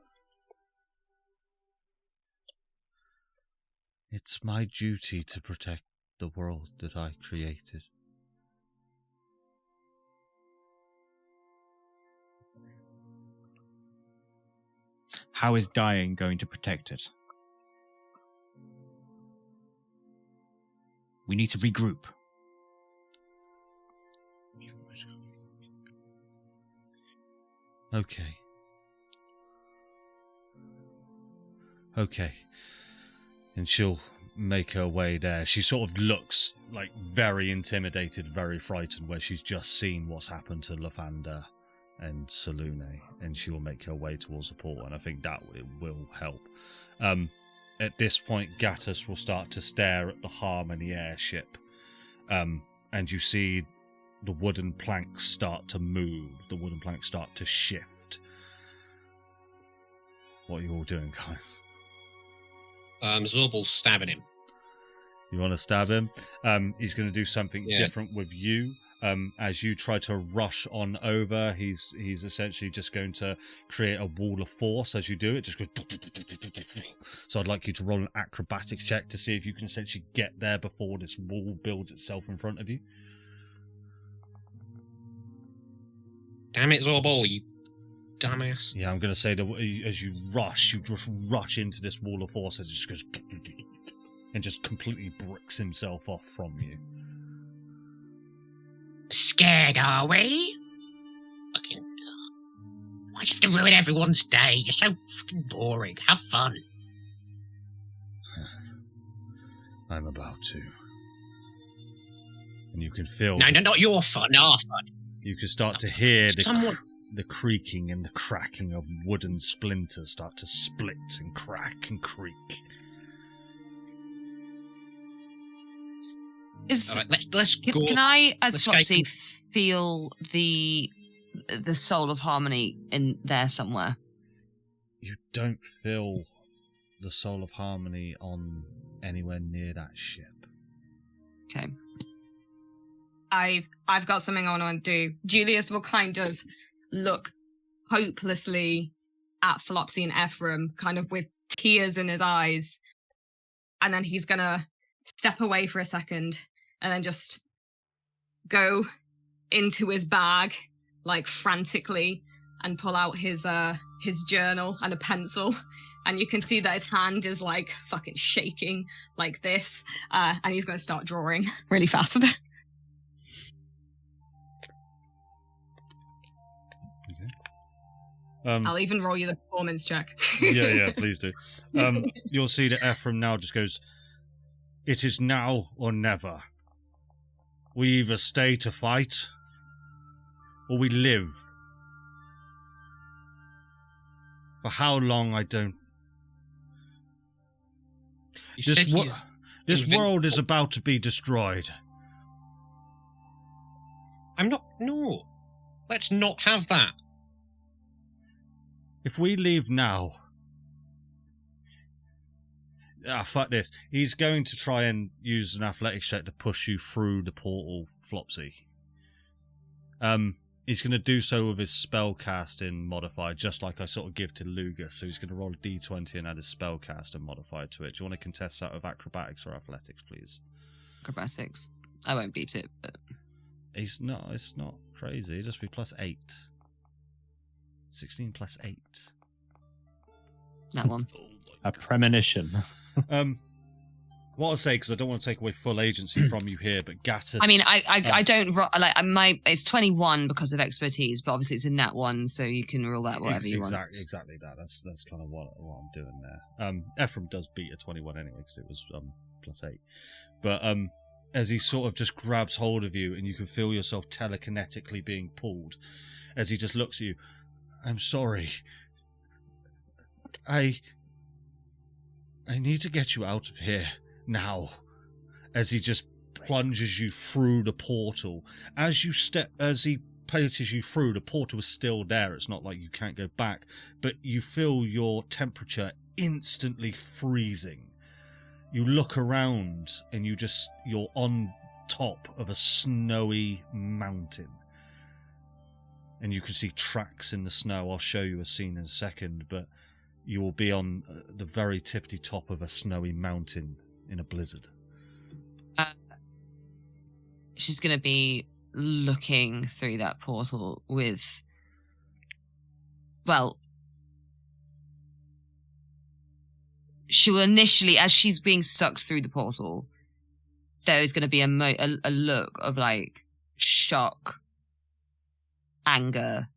It's my duty to protect the world that I created. How is dying going to protect it? We need to regroup. Okay. Okay. And she'll make her way there. She sort of looks like very intimidated, very frightened, where she's just seen what's happened to Lathander and Selûne, and she will make her way towards the portal, and I think that will help. At this point, Gattus will start to stare at the Harmony airship, and you see the wooden planks start to move, the wooden planks start to shift. What are you all doing, guys? Zorbal's stabbing him. You want to stab him? He's going to do something different with you. As you try to rush on over, he's essentially just going to create a wall of force as you do it. Just goes. So I'd like you to roll an acrobatics check to see if you can essentially get there before this wall builds itself in front of you. Damn it, Zorbal, you dumbass. Yeah, I'm going to say that as you just rush into this wall of force as it just goes and just completely bricks himself off from you. Scared, are we? Fucking. Why'd you have to ruin everyone's day? You're so fucking boring. Have fun. I'm about to. And you can feel. No, not your fun, our fun. You can start to hear the creaking and the cracking of wooden splinters start to split and crack and creak. All right, let's go. Can I, as Let's Flopsy, go. feel the soul of Harmony in there somewhere? You don't feel the soul of Harmony on anywhere near that ship. Okay. I've got something I want to do. Julius will kind of look hopelessly at Flopsy and Ephraim, kind of with tears in his eyes, and then he's gonna step away for a second and then just go into his bag, like frantically, and pull out his journal and a pencil, and you can see that his hand is like fucking shaking like this, and he's gonna start drawing really fast. I'll even roll you the performance check. Yeah, please do. You'll see that Ephraim now just goes, "It is now or never. We either stay to fight, or we live. For how long, I don't... This world is about to be destroyed." I'm not... No. Let's not have that. If we leave now... fuck this. He's going to try and use an athletics check to push you through the portal, Flopsy. He's going to do so with his spellcasting modifier, just like I sort of give to Lugus. So he's going to roll a d20 and add his spellcasting modifier to it. Do you want to contest that with acrobatics or athletics, please? Acrobatics. I won't beat it, but... It's not crazy. It'll just be +8. 16 + 8. That one. A premonition. What I'll say, because I don't want to take away full agency from you here, but Gattus... I mean, I don't... It's 21 because of expertise, but obviously it's a nat 1, so you can rule that whatever you want. Exactly that. That's kind of what I'm doing there. Ephraim does beat a 21 anyway, because it was +8. But as he sort of just grabs hold of you, and you can feel yourself telekinetically being pulled, as he just looks at you, "I'm sorry. I need to get you out of here now," as he just plunges you through the portal. As he places you through, the portal is still there. It's not like you can't go back, but you feel your temperature instantly freezing. You look around and you're on top of a snowy mountain. And you can see tracks in the snow. I'll show you a scene in a second, but you will be on the very tippity top of a snowy mountain in a blizzard. She's going to be looking through that portal with... Well, she will initially, as she's being sucked through the portal, there is going to be a look of like shock, anger,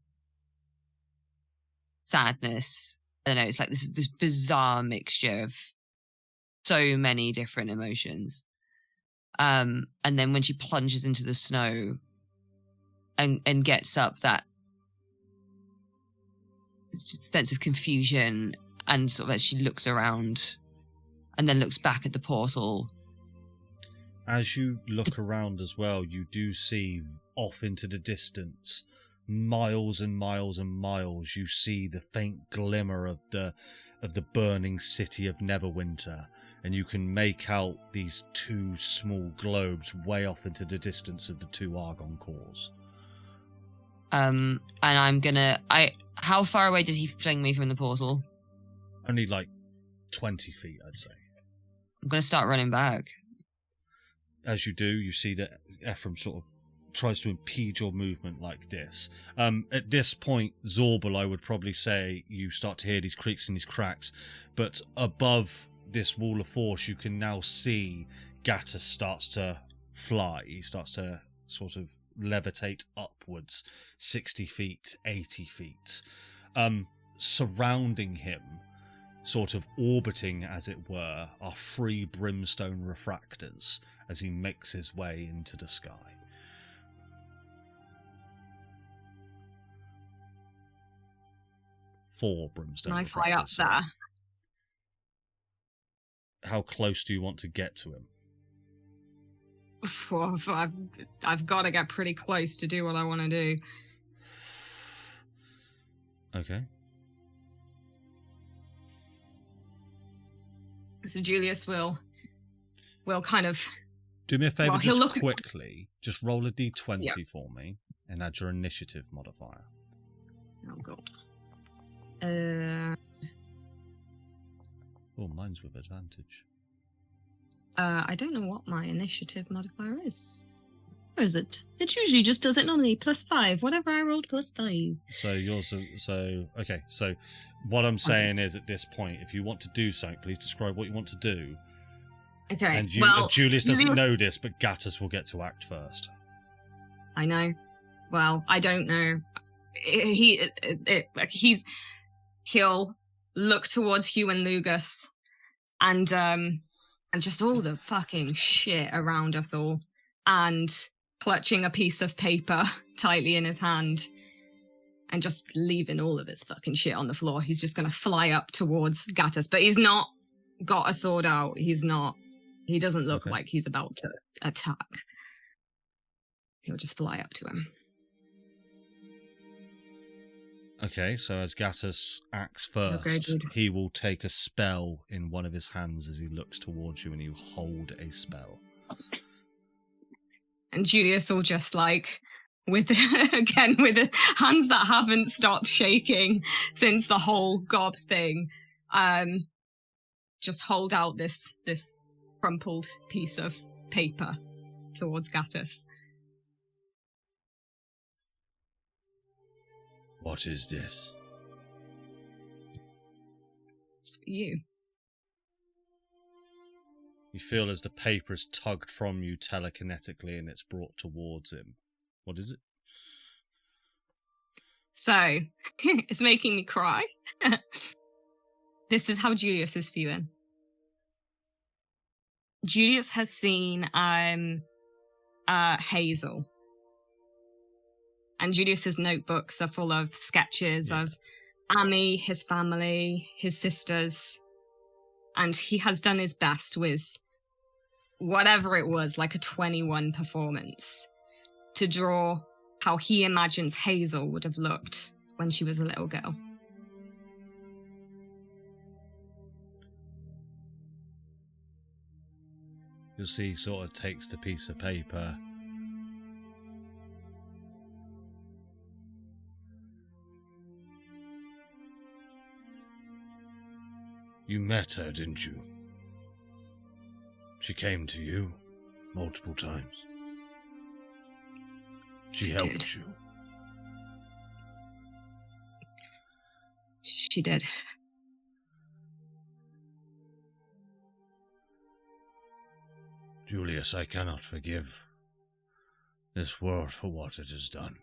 sadness. I don't know. It's like this bizarre mixture of so many different emotions. And then when she plunges into the snow and gets up, that sense of confusion, and sort of as she looks around and then looks back at the portal. As you look around as well, you do see off into the distance, miles and miles and miles, you see the faint glimmer of the burning city of Neverwinter, and you can make out these two small globes way off into the distance of the two Argon cores. And how far away did he fling me from the portal? Only like 20 feet, I'd say. I'm gonna start running back. As you do, you see that Ephraim sort of tries to impede your movement like this. At this point, Zorbal, I would probably say you start to hear these creaks and these cracks, but above this wall of force, you can now see Gattus starts to fly. He starts to sort of levitate upwards 60 feet, 80 feet. Surrounding him, sort of orbiting as it were, are 3 brimstone refractors as he makes his way into the sky. Four brimstone Can I refractors. fly up there? How close do you want to get to him? Well, I've got to get pretty close to do what I want to do. Okay. So Julius will kind of... Do me a favour, Well, he'll just look- quickly. Just roll a d20 Yeah. for me and add your initiative modifier. Oh, God. Oh, mine's with advantage. I don't know what my initiative modifier is. Where is it? It usually just does it normally. +5. Whatever I rolled, +5. So yours. Okay. So what I'm saying is, at this point, if you want to do something, please describe what you want to do. Okay. And well, Julius doesn't Julius- know this, but Gattus will get to act first. I know. Well, I don't know. He'll look towards Hugh and Lugus, and just all the fucking shit around us all, and clutching a piece of paper tightly in his hand, and just leaving all of his fucking shit on the floor. He's just gonna fly up towards Gattus, but he's not got a sword out. He doesn't look Okay. like he's about to attack. He'll just fly up to him. Okay, so as Gattus acts Okay, first, good. he will take a spell in one of his hands as he looks towards you, and he'll hold a spell. And Julius will just like, with the hands that haven't stopped shaking since the whole gob thing, just hold out this crumpled piece of paper towards Gattus. What is this? It's for you. You feel as the paper is tugged from you telekinetically and it's brought towards him. What is it? So, it's making me cry. This is how Julius is feeling. Julius has seen Hazel. And Julius's notebooks are full of sketches of Amy, his family, his sisters. And he has done his best with whatever it was, like a 21 performance, to draw how he imagines Hazel would have looked when she was a little girl. You'll see he sort of takes the piece of paper. You met her, didn't you? She came to you multiple times. She She helped did. you. She did. Julius, I cannot forgive this world for what it has done.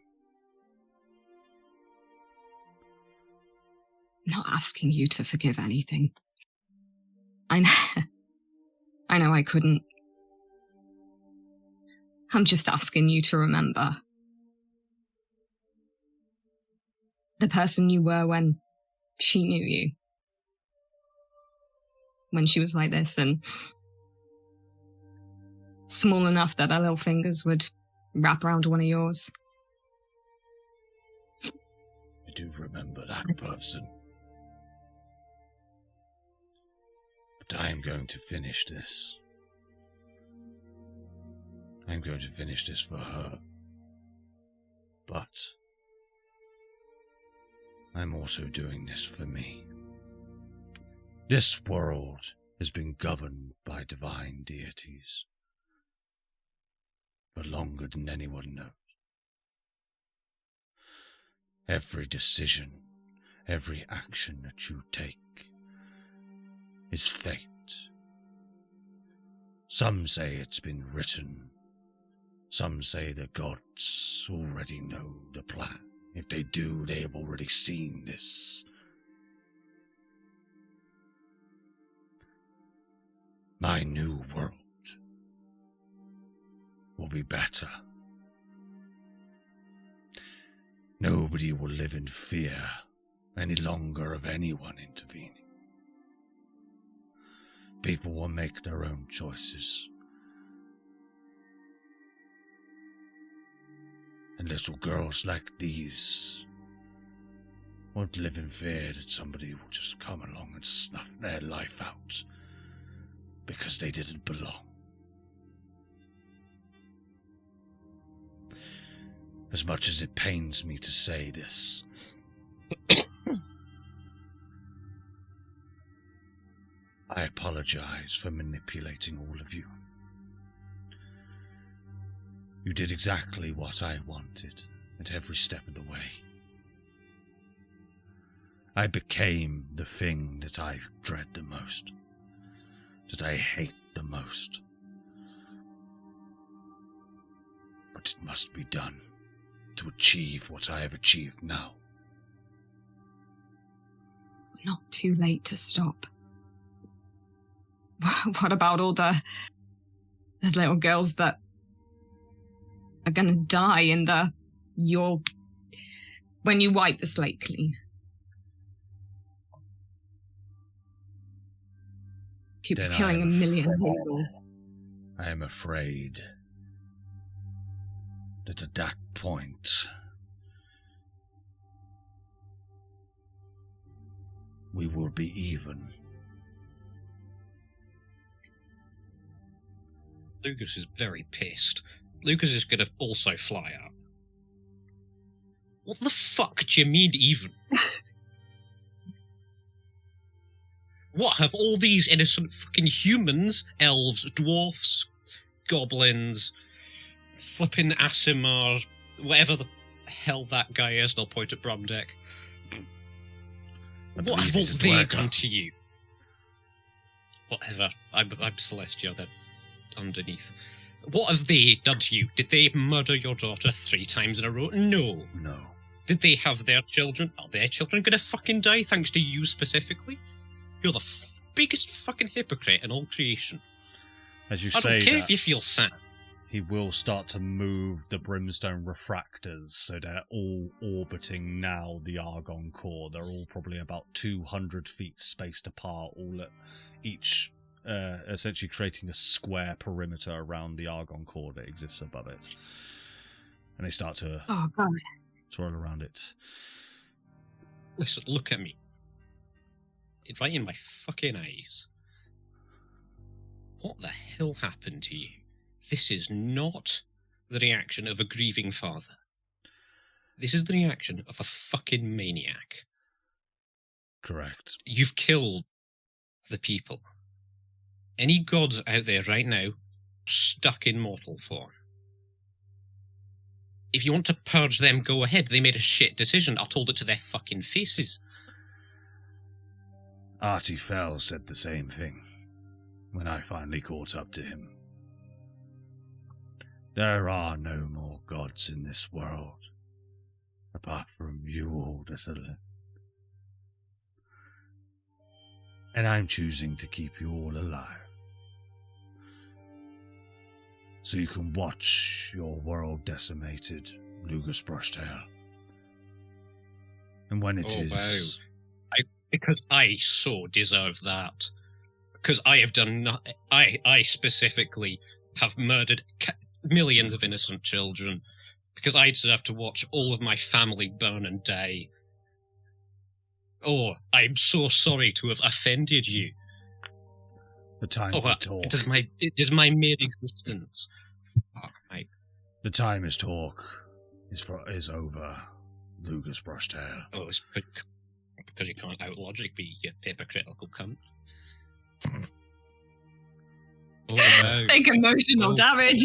Not asking you to forgive anything. I know I couldn't. I'm just asking you to remember the person you were when she knew you. When she was like this and small enough that her little fingers would wrap around one of yours. I do remember that person. But I am going to finish this. I'm going to finish this for her. But I'm also doing this for me. This world has been governed by divine deities for longer than anyone knows. Every decision, every action that you take is fate. Some say it's been written. Some say the gods already know the plan. If they do, they have already seen this. My new world will be better. Nobody will live in fear any longer of anyone intervening. People will make their own choices. And little girls like these won't live in fear that somebody will just come along and snuff their life out because they didn't belong. As much as it pains me to say this, I apologize for manipulating all of you. You did exactly what I wanted at every step of the way. I became the thing that I dread the most, that I hate the most. But it must be done to achieve what I have achieved now. It's not too late to stop. What about all the little girls that are gonna die in when you wipe the slate clean? People Then killing a million hazels. I am afraid that at that point, we will be even. Lucas is very pissed. Lucas is going to also fly up. What the fuck do you mean even? What have all these innocent fucking humans, elves, dwarfs, goblins, flipping Asimar, whatever the hell that guy is, and I'll point at Brumdeck. What have all they done to you? Whatever. I'm Celestia, they're underneath. What have they done to you? Did they murder your daughter 3 times in a row? No. No. Did they have their children? Are their children gonna fucking die thanks to you specifically? You're the biggest fucking hypocrite in all creation. As you I say don't care that, if you feel sad. he will start to move the brimstone refractors, so they're all orbiting now the Argon core. They're all probably about 200 feet spaced apart, all at each, essentially creating a square perimeter around the Argon core that exists above it. And they start to twirl around it. Listen, look at me. It's right in my fucking eyes. What the hell happened to you? This is not the reaction of a grieving father. This is the reaction of a fucking maniac. Correct. You've killed the people. Any gods out there right now stuck in mortal form. If you want to purge them, go ahead. They made a shit decision. I told it to their fucking faces. Artie Fell said the same thing when I finally caught up to him. There are no more gods in this world, apart from you all that are left. And I'm choosing to keep you all alive, so you can watch your world decimated, Lugus Brushtail. And when it is... Because I so deserve that. Because I have done I specifically have murdered millions of innocent children. Because I deserve to watch all of my family burn and die. Oh, I'm so sorry to have offended you. The time to talk. It is my mere existence. Fuck, mate. The time is talk is over, Lugus Brushtail. Oh, it's because you can't out logic be, you hypocritical cunt. Oh, no. Take emotional damage.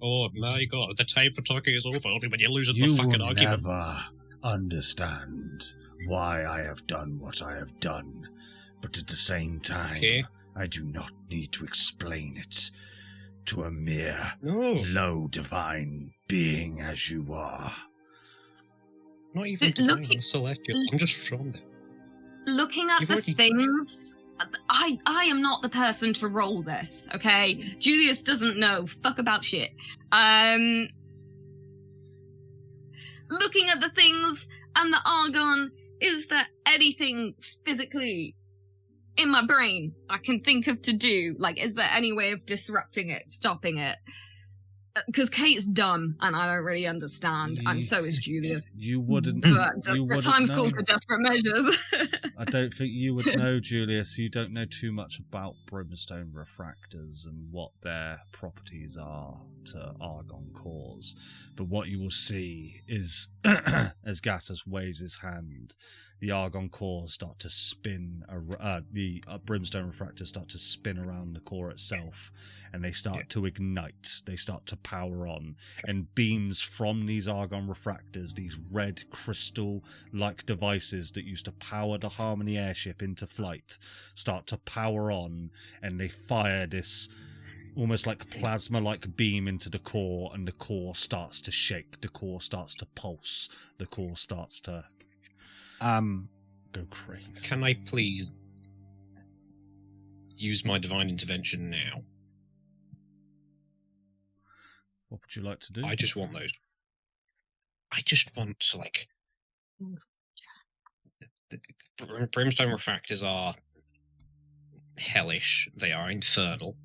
Oh my god, the time for talking is over only when you lose the You fucking will argument. never understand why I have done what I have done, but at the same time, Okay. I do not need to explain it to a mere No, low divine being as you are. not even Look- divine, looking- I'm celestial. I'm just from there. Looking at You've the already- things, I am not the person to roll this, okay? Julius doesn't know fuck about shit. Looking at the things and the argon, is there anything physically in my brain I can think of to do? Like, is there any way of disrupting it, stopping it? Because Kate's dumb, and I don't really understand, and so is Julius. You wouldn't. But you wouldn't time's know. called for desperate measures. I don't think you would know, Julius. You don't know too much about brimstone refractors and what their properties are to argon cores. But what you will see is, as Gattus waves his hand, the argon cores start to spin. The brimstone refractors start to spin around the core itself, and they start to ignite. They start to power on, and beams from these argon refractors, these red crystal-like devices that used to power the Harmony airship into flight, start to power on, and they fire this almost like plasma-like beam into the core, and the core starts to shake, the core starts to pulse, the core starts to go crazy. Can I please use my divine intervention now? What would you like to do? I just want those. I just want to, like... The brimstone refractors are hellish. They are infernal.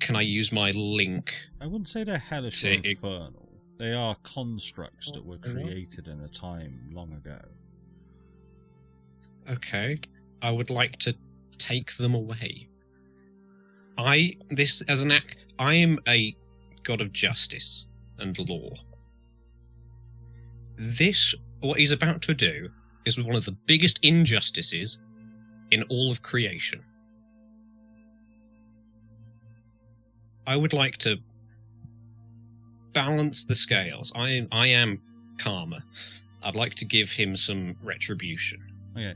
Can I use my link? I wouldn't say they're hellish or To- infernal. They are constructs that were created in a time long ago. Okay. I would like to take them away. I am a god of justice and law. What he's about to do, is one of the biggest injustices in all of creation. I would like to balance the scales. I am karma. I'd like to give him some retribution. Okay.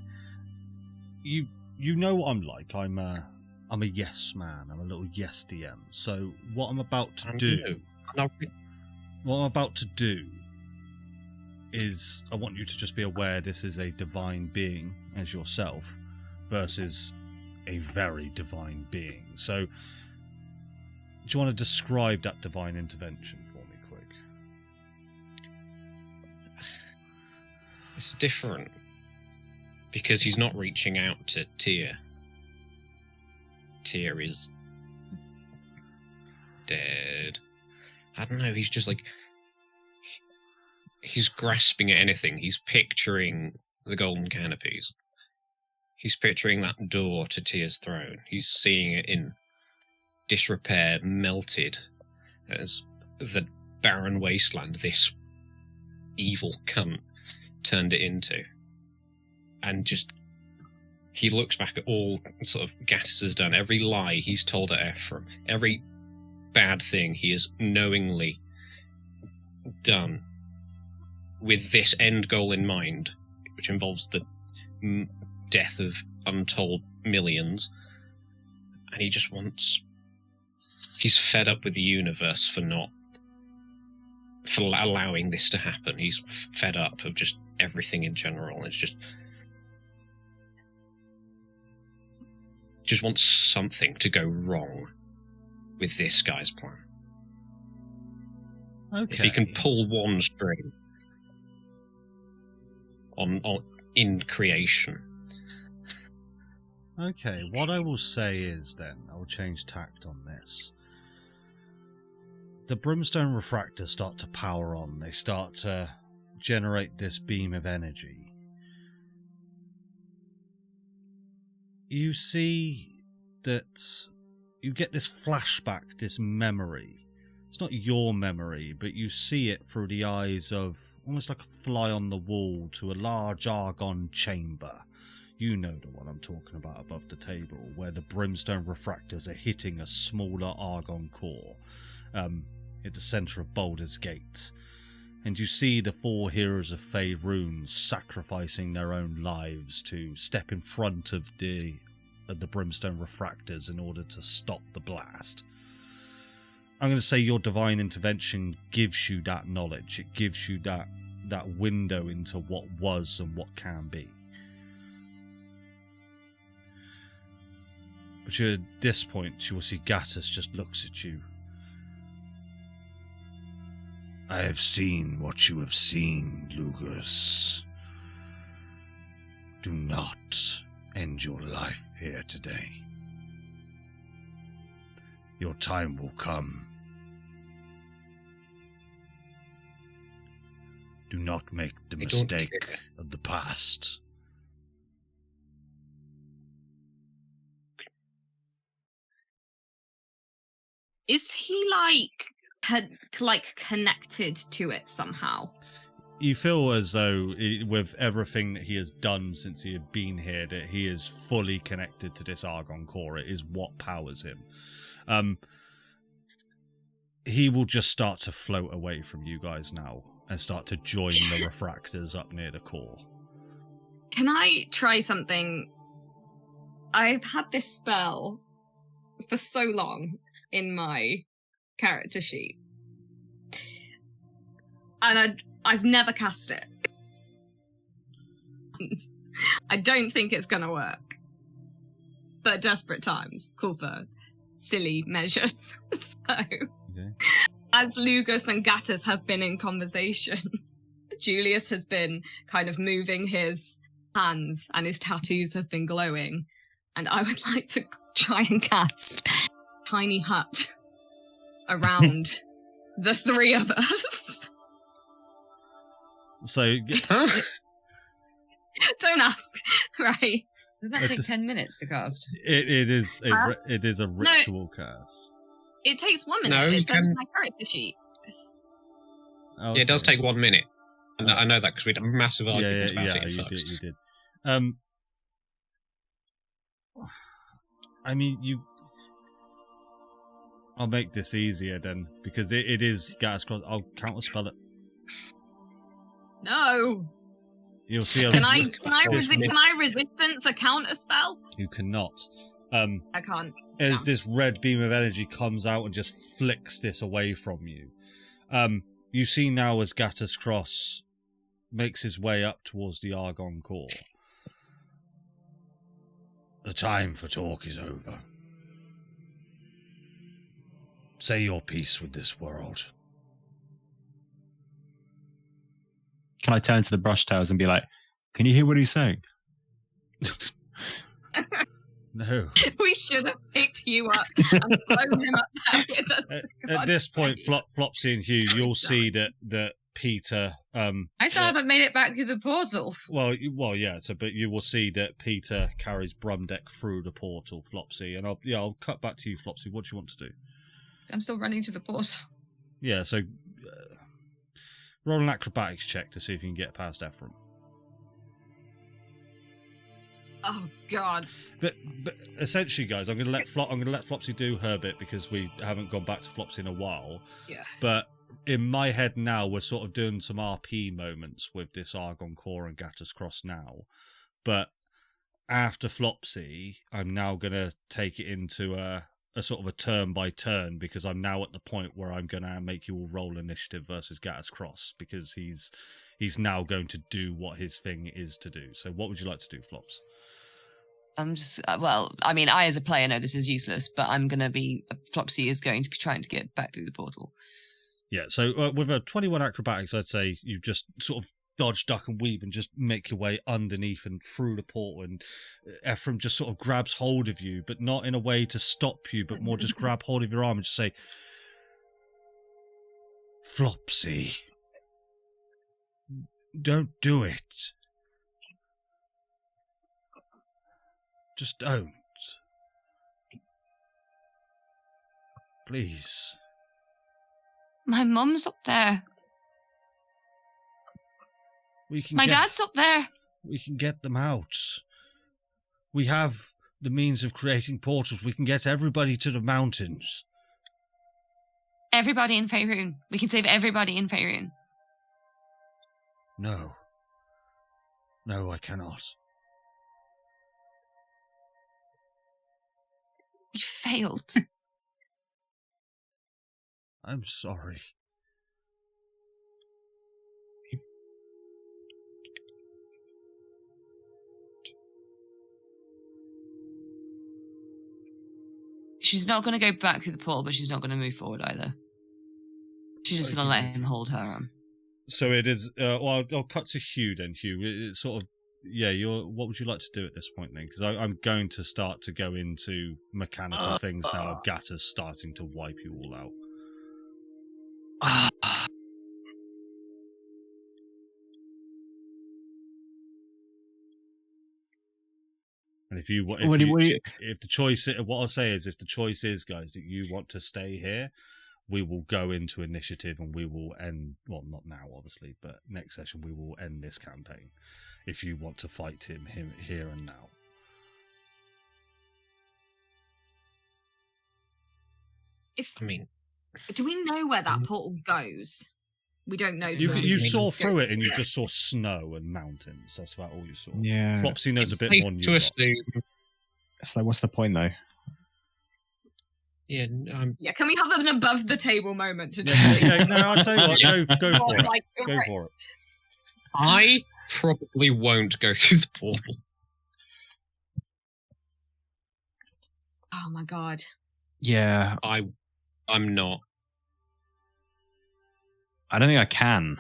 You know what I'm like. I'm a yes man. I'm a little yes DM. So what I'm about to do, what I'm about to do is I want you to just be aware this is a divine being as yourself versus a very divine being. So do you want to describe that divine intervention for me quick? It's different because he's not reaching out to Tyr. Tyr is dead. I don't know, he's just like... He's grasping at anything. He's picturing the golden canopies. He's picturing that door to Tyr's throne. He's seeing it in disrepair, melted as the barren wasteland this evil cunt turned it into. And just, he looks back at all sort of Gattis has done, every lie he's told at Ephraim, every bad thing he has knowingly done with this end goal in mind, which involves the death of untold millions. and he just wants. He's fed up with the universe for allowing this to happen. He's fed up of just everything in general. It's just wants something to go wrong with this guy's plan. Okay. If he can pull one string on in creation. Okay, what I will say is then, I will change tact on this. The brimstone refractors start to power on. They start to generate this beam of energy. You see that you get this flashback, this memory. It's not your memory, but you see it through the eyes of almost like a fly on the wall to a large argon chamber. You know the one I'm talking about above the table, where the brimstone refractors are hitting a smaller argon core at the centre of Baldur's Gate. And you see the 4 heroes of Faerûn sacrificing their own lives to step in front of the brimstone refractors in order to stop the blast. I'm going to say your divine intervention gives you that knowledge. It gives you that window into what was and what can be. But at this point, you will see Gattus just looks at you. I have seen what you have seen, Lugus. Do not end your life here today. Your time will come. Do not make the mistake of the past. Is he connected to it somehow? You feel as though, with everything that he has done since he had been here, that he is fully connected to this Argon core. It is what powers him. He will just start to float away from you guys now and start to join the refractors up near the core. Can I try something? I've had this spell for so long in my character sheet, and I've never cast it. I don't think it's gonna work, but desperate times call for silly measures. So, as Lugus and Gattus have been in conversation, Julius has been kind of moving his hands and his tattoos have been glowing, and I would like to try and cast Tiny Hut around the 3 of us. So, don't ask, right? Doesn't that take 10 minutes to cast? it is a ritual cast. It takes 1 minute. No, it says in my character sheet. Oh, Yeah, it does take 1 minute. And I know that because we had a massive argument about it. You did. I mean, I'll make this easier then, because it is Gattus Cross. I'll counterspell it. No. You'll see. Can I resistance a counter spell? You cannot. I can't. As this red beam of energy comes out and just flicks this away from you. You see now as Gattus Cross makes his way up towards the Argon core. The time for talk is over. Say your piece with this world. Can I turn to the brush towers and be like, can you hear what he's saying? No. We should have picked you up and thrown him up there with us. At this point, Flopsy and Hugh, you'll see that Peter. I still haven't made it back through the portal. Well, yeah. So, but you will see that Peter carries Brumdeck through the portal, Flopsy, and I'll cut back to you, Flopsy. What do you want to do? I'm still running to the portal. Yeah. So, roll an acrobatics check to see if you can get past Ephraim. Oh God! But essentially, guys, I'm gonna let Flopsy do her bit because we haven't gone back to Flopsy in a while. Yeah. But in my head now, we're sort of doing some RP moments with this Argon core and Gattus Cross now. But after Flopsy, I'm now going to take it into a sort of a turn by turn, because I'm now at the point where I'm going to make you all roll initiative versus Gatter's Cross, because he's now going to do what his thing is to do. So what would you like to do, Flops? I'm just, I as a player know this is useless, but Flopsy is going to be trying to get back through the portal. Yeah, so with a 21 acrobatics, I'd say you just sort of dodge, duck, and weave and just make your way underneath and through the portal, and Ephraim just sort of grabs hold of you, but not in a way to stop you, but more just grab hold of your arm and just say, Flopsy, don't do it. Just don't. Please. My mum's up there. My dad's up there. We can get them out. We have the means of creating portals. We can get everybody to the mountains. Everybody in Faerûn. We can save everybody in Faerûn. No. No, I cannot. We failed. I'm sorry. She's not going to go back through the portal, but she's not going to move forward either. She's just going to let him hold her arm. So it is. Well, I'll cut to Hugh then. Hugh, it's sort of. Yeah, what would you like to do at this point then? Because I'm going to start to go into mechanical things now of Gatter's starting to wipe you all out. And if the choice, what I'll say is, if the choice is, guys, that you want to stay here, we will go into initiative and we will end. Well, not now, obviously, but next session we will end this campaign. If you want to fight him here and now. Do we know where that portal goes? We don't know. You saw through it and you just saw snow and mountains. That's about all you saw. Yeah. Flopsy knows a bit more than you. It's like, what's the point though? Yeah. Yeah. Can we have an above the table moment to just? No, I'll tell you what. Go for it. Go for it. I probably won't go through the portal. Oh my god. Yeah. I'm not. I don't think I can.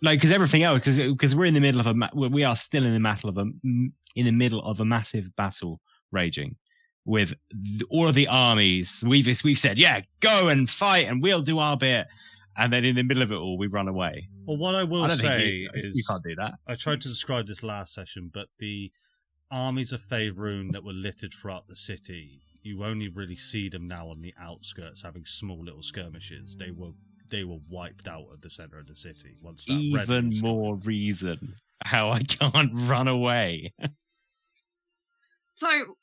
Like, because everything else, because we're in the middle of we are still in the middle of a massive battle raging with all of the armies. We've said, yeah, go and fight, and we'll do our bit. And then in the middle of it all, we run away. Well, what I will say is, you can't do that. I tried to describe this last session, but the armies of Faerûn that were littered throughout the city, you only really see them now on the outskirts having small little skirmishes. They were wiped out at the center of the city. Once that even more reason how I can't run away. So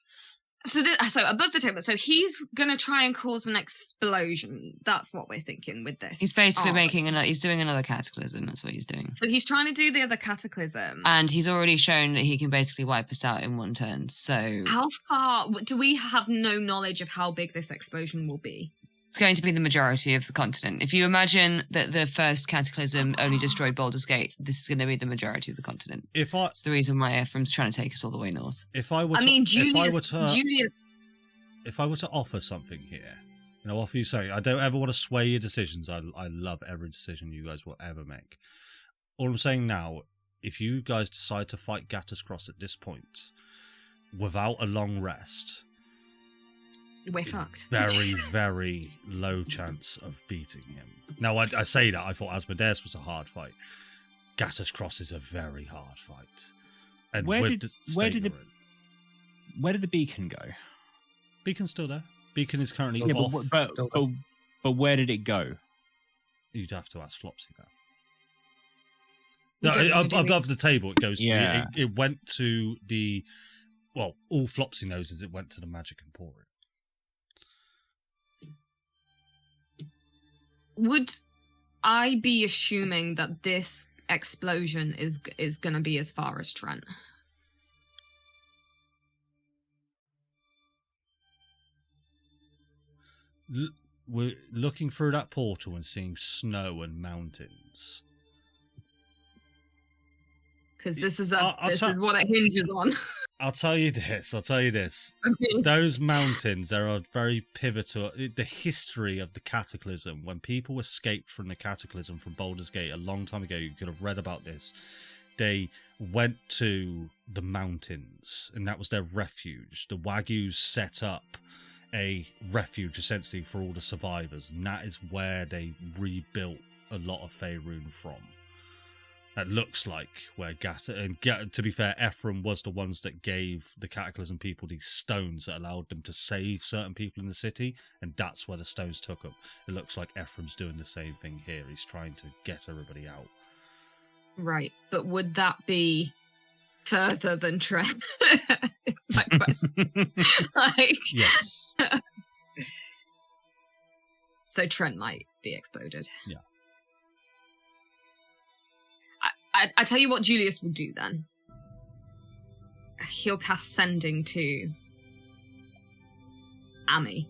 above the table. So he's gonna try and cause an explosion. That's what we're thinking with this. He's basically he's doing another cataclysm. That's what he's doing. So he's trying to do the other cataclysm, and he's already shown that he can basically wipe us out in one turn. So how far do we have no knowledge of how big this explosion will be? It's going to be the majority of the continent. If you imagine that the first cataclysm only destroyed Baldur's Gate, this is going to be the majority of the continent. It's the reason why Ephraim's trying to take us all the way north. If I were to offer something here, offer you something, I don't ever want to sway your decisions. I love every decision you guys will ever make. All I'm saying now, if you guys decide to fight Gatter's Cross at this point, without a long rest, we're fucked. Very, very low chance of beating him. Now, I say that. I thought Asmodeus was a hard fight. Gatter's Cross is a very hard fight. And where did the beacon go? Beacon's still there. Beacon is currently off. But where did it go? You'd have to ask Flopsy that. No, above the table it goes. Yeah. It went to the... Well, all Flopsy knows is it went to the Magic Emporium. Would I be assuming that this explosion is going to be as far as Trent. We're looking through that portal and seeing snow and mountains. Because this is is what it hinges on. I'll tell you this. Those mountains, there are very pivotal. The history of the cataclysm, when people escaped from the cataclysm from Baldur's Gate a long time ago, you could have read about this. They went to the mountains, and that was their refuge. The Wagyus set up a refuge, essentially, for all the survivors, and that is where they rebuilt a lot of Faerûn from. That looks like where to be fair, Ephraim was the ones that gave the Cataclysm people these stones that allowed them to save certain people in the city, and that's where the stones took them. It looks like Ephraim's doing the same thing here. He's trying to get everybody out. Right, but would that be further than Trent? It's my question. Yes. So Trent might be exploded. Yeah. I tell you what Julius will do then. He'll cast Sending to Amy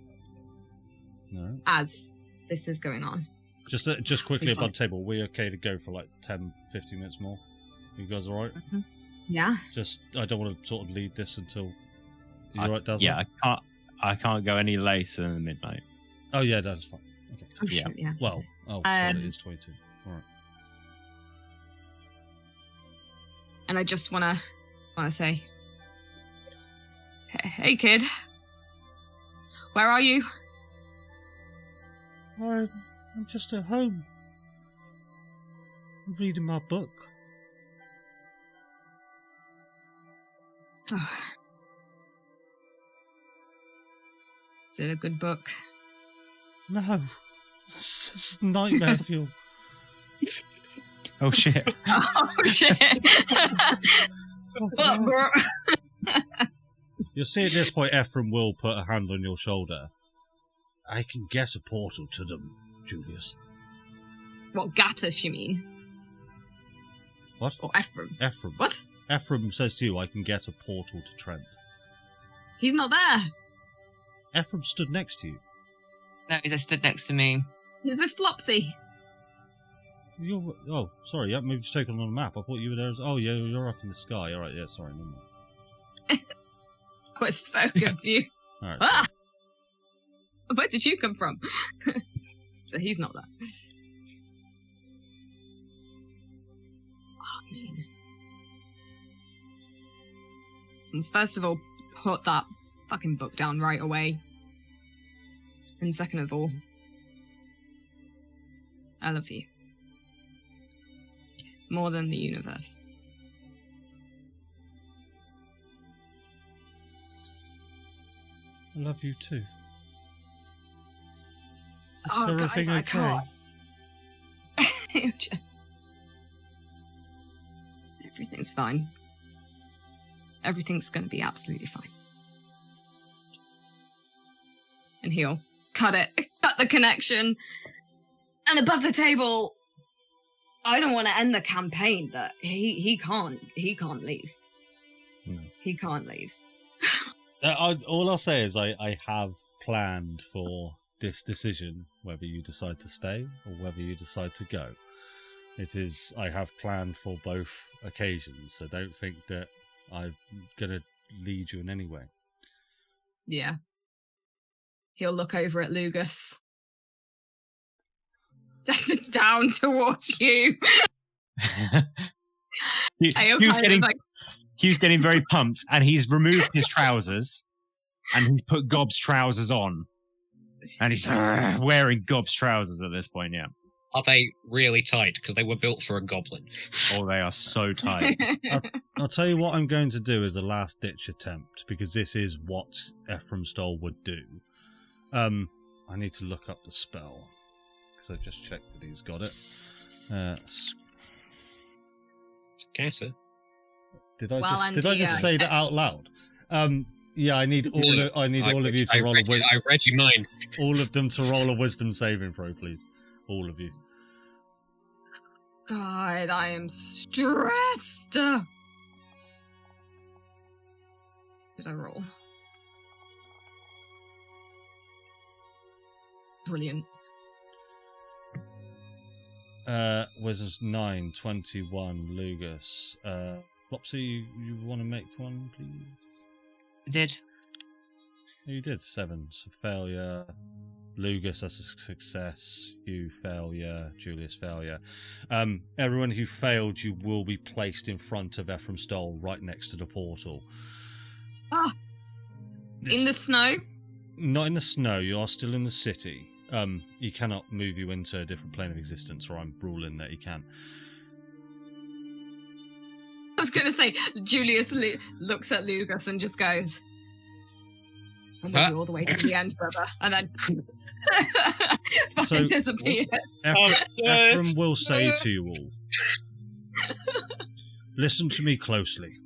as this is going on. Just quickly above the table, are we okay to go for like 10, 15 minutes more? You guys all right? Mm-hmm. Yeah. I don't want to sort of lead this until... You all right, Dazzle? Yeah, I can't go any later than midnight. Oh yeah, that's fine. Okay. Oh, shoot, yeah. Well, God, it is 22. All right. And I just wanna say, hey kid, where are you? I'm just at home. I'm reading my book. Oh. Is it a good book? No, it's just nightmare fuel. Oh shit! Oh shit! You'll see at this point, Ephraim will put a hand on your shoulder. I can get a portal to them, Julius. What, Gattush, you mean? What? Or Ephraim? Ephraim. What? Ephraim says to you, I can get a portal to Trent. He's not there. Ephraim stood next to you. No, he stood next to me. He's with Flopsy. Oh, sorry, yeah, maybe just taken on the map. I thought you were there. Oh, yeah, you're up in the sky. All right, yeah, sorry. No more. I was so confused. All right. Ah! Where did you come from? So he's not there. Oh, man. And first of all, put that fucking book down right away. And second of all, I love you. More than the universe. I love you too. Is Oh, everything guys, I okay? can't. Everything's fine. Everything's going to be absolutely fine. And he'll cut the connection. And above the table, I don't want to end the campaign, but he can't leave. No. He can't leave. All I'll say is I have planned for this decision, whether you decide to stay or whether you decide to go. I have planned for both occasions, so don't think that I'm going to lead you in any way. Yeah. He'll look over at Lugus. Down towards you. Hugh's getting very pumped, and he's removed his trousers, and he's put Gob's trousers on, and he's wearing Gob's trousers at this point. Yeah. Are they really tight? Because they were built for a goblin. Oh, they are so tight. I'll tell you what I'm going to do as a last-ditch attempt, because this is what Ephraim Stoll would do. I need to look up the spell, because I just checked that he's got it. Scatter. Did I just say that out loud? Yeah, I need all of you to roll a wisdom. I read you mine. All of them to roll a wisdom saving throw, please. All of you. God, I am stressed. Did I roll? Brilliant. Wizards 9, 21, Lugus. Flopsy, you want to make one, please? I did. You did 7, so failure. Lugus, that's a success. You failure. Julius, failure. Everyone who failed, you will be placed in front of Ephraim Stoll, right next to the portal. Ah! In the snow? Not in the snow. You are still in the city. He cannot move you into a different plane of existence, or I'm ruling that he can. I was going to say, Julius looks at Lugus and just goes, "I love you all the way to the end, brother," and then So, disappears. Ephraim will say to you all, listen to me closely.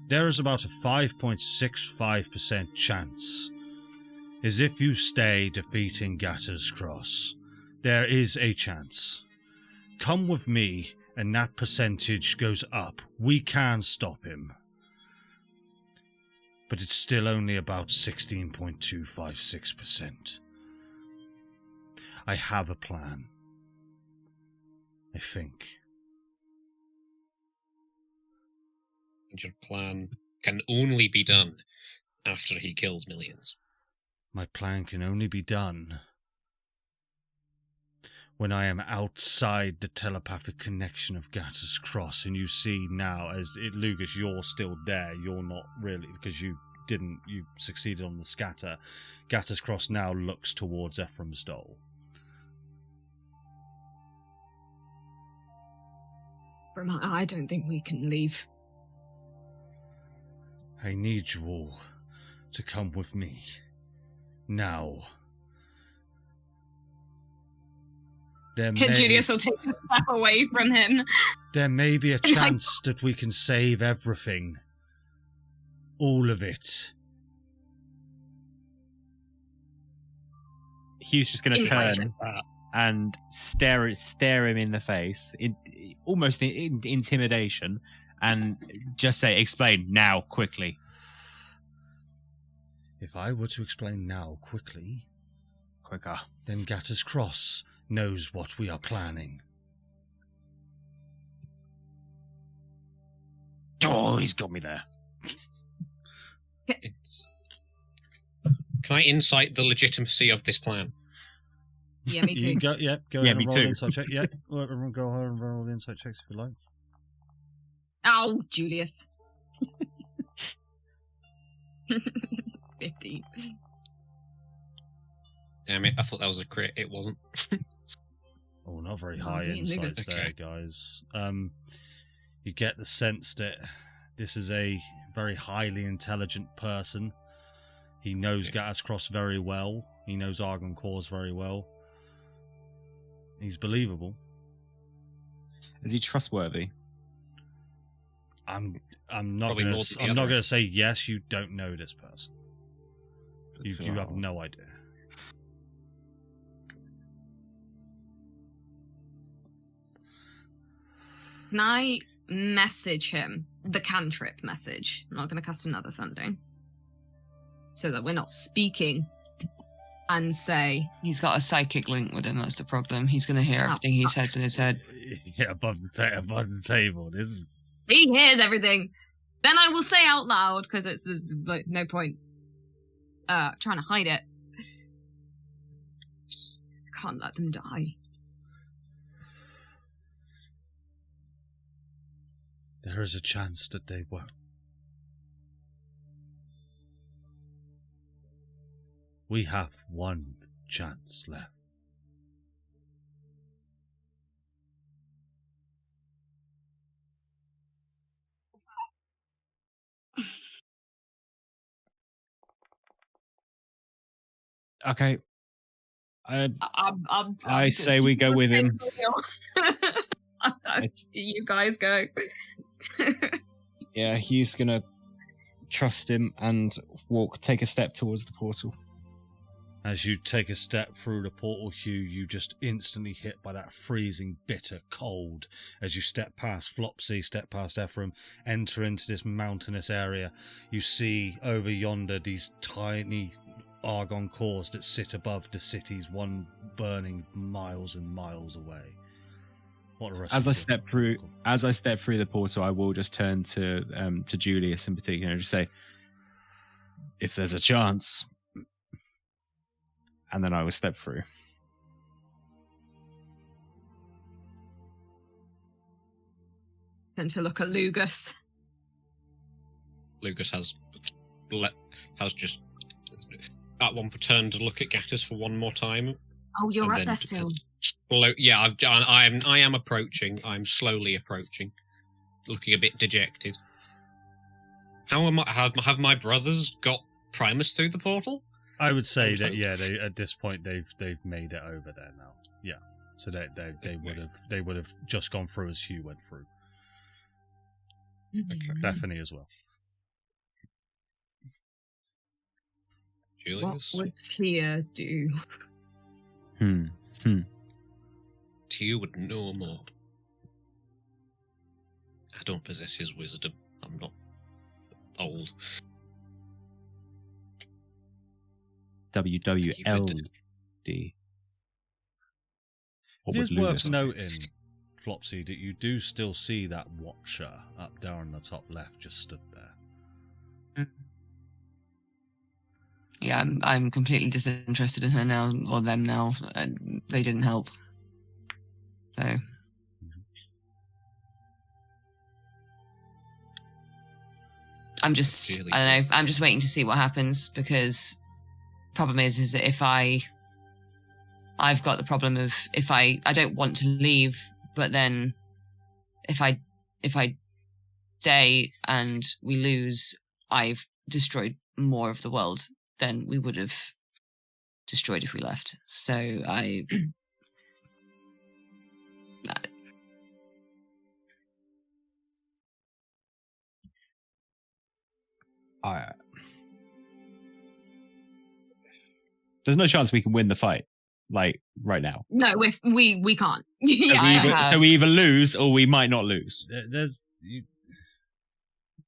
There is about a 5.65% chance, as if you stay defeating Gatter's Cross. There is a chance. Come with me, and that percentage goes up. We can stop him. But it's still only about 16.256%. I have a plan. I think. Your plan can only be done after he kills millions. My plan can only be done when I am outside the telepathic connection of Gatter's Cross, and you see now, as Lugus, you're still there. You're not really, because you succeeded on the scatter. Gatter's Cross now looks towards Ephraim Stoll. I don't think we can leave. I need you all to come with me. Now. Julius will take a step away from him. There may be a chance that we can save everything. All of it. Hugh's just going to turn and stare him in the face, almost in intimidation, and just say, explain now, quickly. If I were to explain now, quickly, Quicker. then Gatter's Cross knows what we are planning. Oh, he's got me there. Can I insight the legitimacy of this plan? Yeah, me too. Go ahead me and roll too. an insight check. Yeah, everyone go ahead and roll the insight checks if you like. Ow, Julius. 15. Damn it, I thought that was a crit. It wasn't. Oh, not very high me and insights Lucas. there, Okay. guys. You get the sense that this is a very highly intelligent person. He knows Gatter's Cross very well. He knows Argon Cores very well. He's believable. Is he trustworthy? I'm not Probably gonna more than the I'm not other. gonna say yes. You don't know this person. You have no idea. Can I message him the cantrip message? I'm not going to cast another sending. So that we're not speaking and say, He's got a psychic link with him. That's the problem. He's going to hear everything he says in his head. Yeah, above the table. This is he hears everything. Then I will say out loud, because it's like no point trying to hide it. Can't let them die. there is a chance that they won't. We have one chance left. Okay. I say we go with him. You guys go. Yeah, Hugh's gonna trust him and take a step towards the portal. As you take a step through the portal, Hugh, you just instantly hit by that freezing, bitter cold. As you step past Flopsy, step past Ephraim, enter into this mountainous area, you see over yonder these tiny Argon cores that sit above the cities, one burning miles and miles away. What the rest As of I step through the portal, I will just turn to Julius in particular and just say, if there's a chance. And then I will step through. Then to look at Lugus. Lugus has just at one turned to look at Gattus for one more time. Oh, you're and up then there still. Yeah, I am approaching. I'm slowly approaching, looking a bit dejected. How am I? Have my brothers got Primus through the portal? I would say that they at this point they've made it over there now. Yeah, so they would have just gone through as Hugh went through. Okay. Bethany as well. Julius? What would Tia do? Tia would know more. I don't possess his wisdom. I'm not old. WWLD. It is worth noting, Flopsy, that you do still see that Watcher up there on the top left just stood there. Yeah, I'm completely disinterested in her now, or them now. They didn't help. So. I don't know, I'm just waiting to see what happens, because problem is that if I've got the problem of if I don't want to leave, but then if I stay and we lose, I've destroyed more of the world than we would have destroyed if we left. So I there's no chance we can win the fight, like, right now. No, we can't. So we either lose or we might not lose.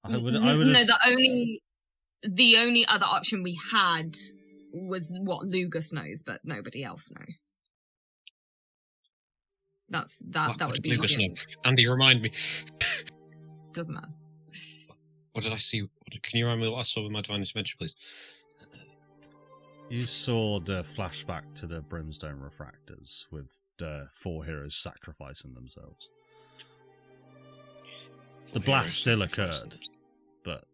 I would. No, the only other option we had was what Lugus knows, but nobody else knows. That would be Lugus know. Andy, remind me. Doesn't matter. What did I see? Can you remind me what I saw with my divine intervention, please? You saw the flashback to the Brimstone Refractors with the 4 heroes sacrificing themselves. The blast still occurred, but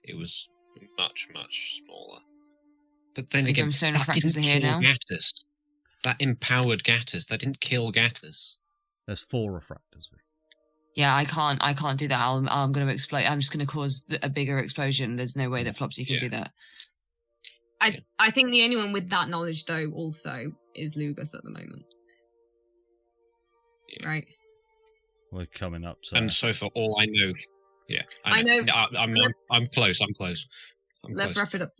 it was much, much smaller. But then again, Brimstone that Refractors didn't are here kill now. Gattus. That empowered Gattus. That didn't kill Gattus. there's 4 Refractors. Yeah, I can't do that. I'm going to explode. I'm just going to cause a bigger explosion. There's no way that Flopsy can do that. I think the only one with that knowledge, though, also is Lugus at the moment. Yeah. Right? We're coming up to... And so far, all I know... Yeah, I know. I'm close. Let's wrap it up.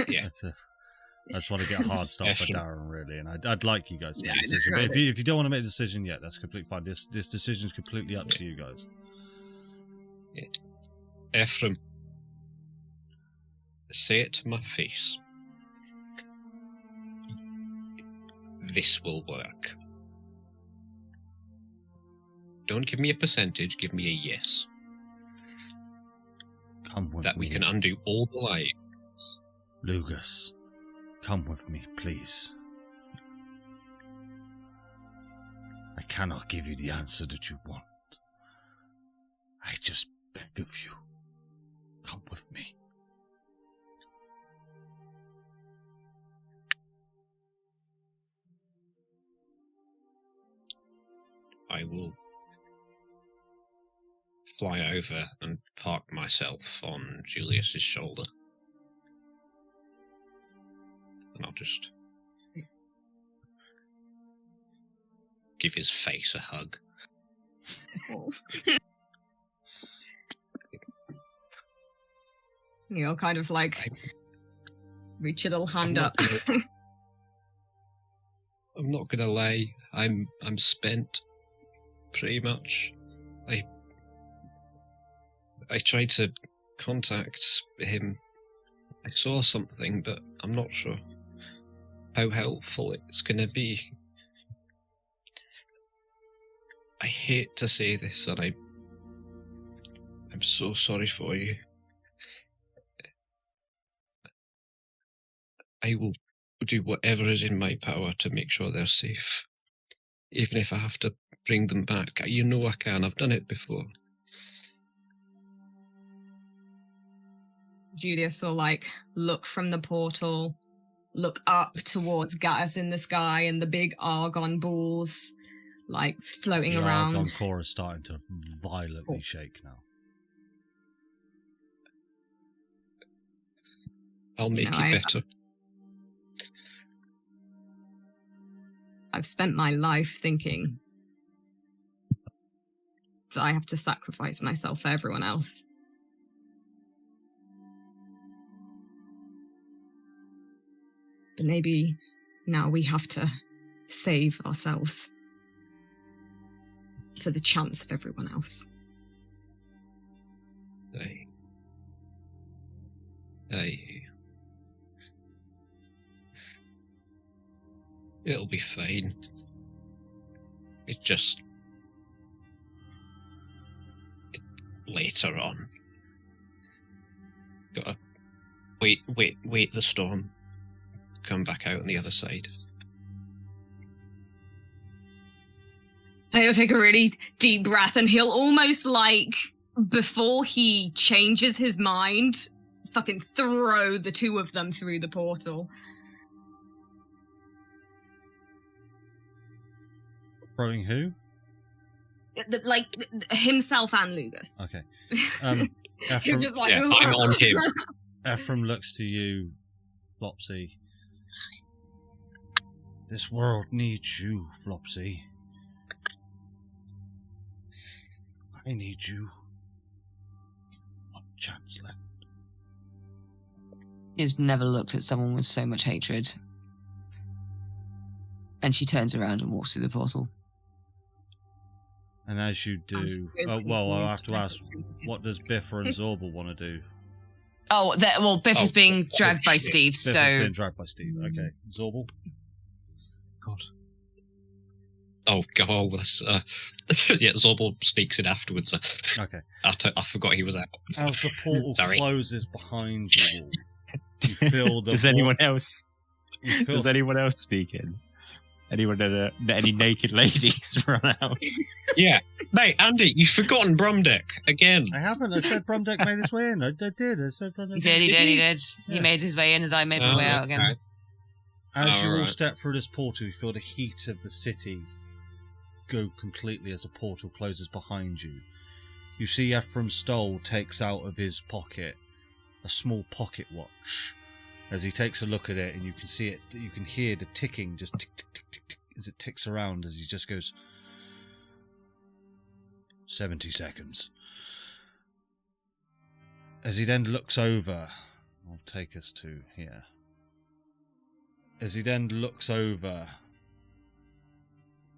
Yeah. I just want to get a hard stop for Darren, really, and I'd like you guys to make a Yeah, decision. But if you don't want to make a decision yet, that's completely fine. This decision's completely up to you guys. Yeah. Ephraim, say it to my face. This will work. Don't give me a percentage, give me a yes. Come with that me. we can undo all the lies. Lugus, come with me, please. I cannot give you the answer that you want. I just beg of you, come with me. I will fly over and park myself on Julius's shoulder. And I'll just give his face a hug. You're kind of like Reach your little hand I'm up. I'm not gonna lie. I'm spent, pretty much. I tried to contact him. I saw something, but I'm not sure how helpful it's gonna be. I hate to say this, and I'm so sorry for you. I will do whatever is in my power to make sure they're safe. Even if I have to bring them back. You know I can. I've done it before. Julius will like look from the portal, look up towards Gattus in the sky and the big argon balls like floating The around. Argon core is starting to violently shake now. I'll make know, it better. I've spent my life thinking that I have to sacrifice myself for everyone else. But maybe now we have to save ourselves for the chance of everyone else. It'll be fine. Later on. Gotta wait the storm. Come back out on the other side. And he'll take a really deep breath and he'll almost like, before he changes his mind, fucking throw the two of them through the portal. Throwing who? Like, himself and Lugus. Okay. You're Ephraim, just like, Yeah, I'm on him. Ephraim looks to you, Flopsy. This world needs you, Flopsy. I need you. One chance left. She's never looked at someone with so much hatred. And she turns around and walks through the portal. And as you do, I'll have to ask, what does Biffa and Zorbal want to do? Oh, Biff is being dragged by shit. Steve, Biffa's so... being dragged by Steve. Okay, Zorbal. God. Oh god, yeah, Zorbal sneaks in afterwards. Okay. I forgot he was out. As the portal Sorry. closes behind you, you feel the. Does anyone else? You feel, Does anyone else sneak in? Anyone any naked ladies run out? Yeah, mate, Andy, you've forgotten Brumdeck again. I haven't. I said Brumdeck made his way in. I did. I said Brumdeck. He did. Yeah. He made his way in as I made my way out again. Okay. As you all Alright. step through this portal, you feel the heat of the city go completely as the portal closes behind you. You see Ephraim Stoll takes out of his pocket a small pocket watch. As he takes a look at it, and you can see it, you can hear the ticking, just tick, tick, tick, tick, tick, as it ticks around, as he just goes, 70 seconds. As he then looks over, I'll take us to here. As he then looks over,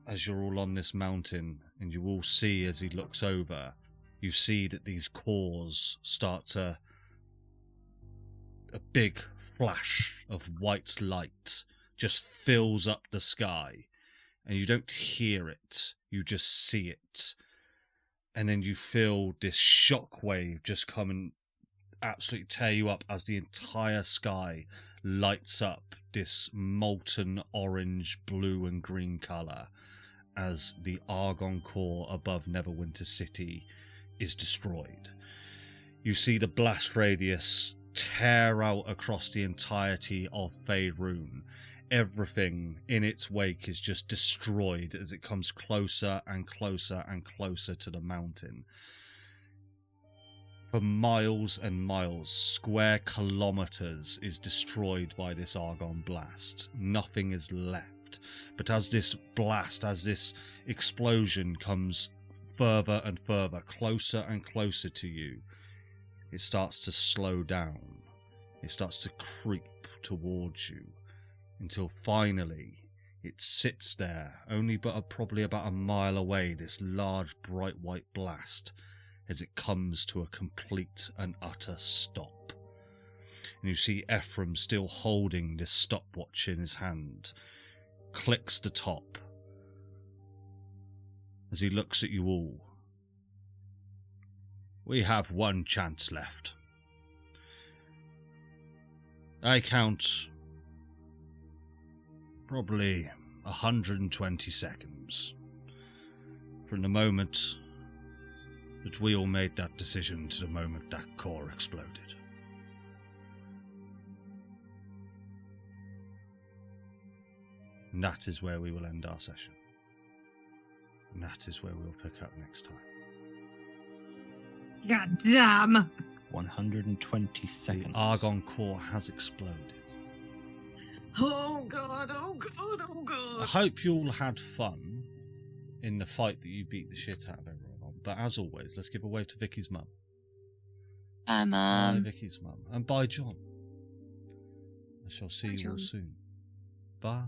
as you're all on this mountain, and you all see as he looks over, you see that these cores start to... A big flash of white light just fills up the sky, and you don't hear it, you just see it. And then you feel this shockwave just come and absolutely tear you up as the entire sky lights up this molten orange, blue and green colour as the Argon core above Neverwinter City is destroyed. You see the blast radius tear out across the entirety of Faerûn. Everything in its wake is just destroyed as it comes closer and closer and closer to the mountain. For miles and miles, square kilometers is destroyed by this Argon blast. Nothing is left. But as this blast, as this explosion comes further and further, closer and closer to you, it starts to slow down. It starts to creep towards you, until finally it sits there, only probably about a mile away, this large bright white blast, as it comes to a complete and utter stop. And you see Ephraim still holding this stopwatch in his hand, clicks the top as he looks at you all. We have one chance left. I count probably 120 seconds from the moment that we all made that decision to the moment that core exploded. And that is where we will end our session. And that is where we'll pick up next time. God damn! 120 seconds. The Argon core has exploded. Oh god, oh god, oh god. I hope you all had fun in the fight that you beat the shit out of everyone on. But as always, let's give a wave to Vicky's mum. Bye, Vicky's mum. And bye, John. I shall see you all soon. Bye.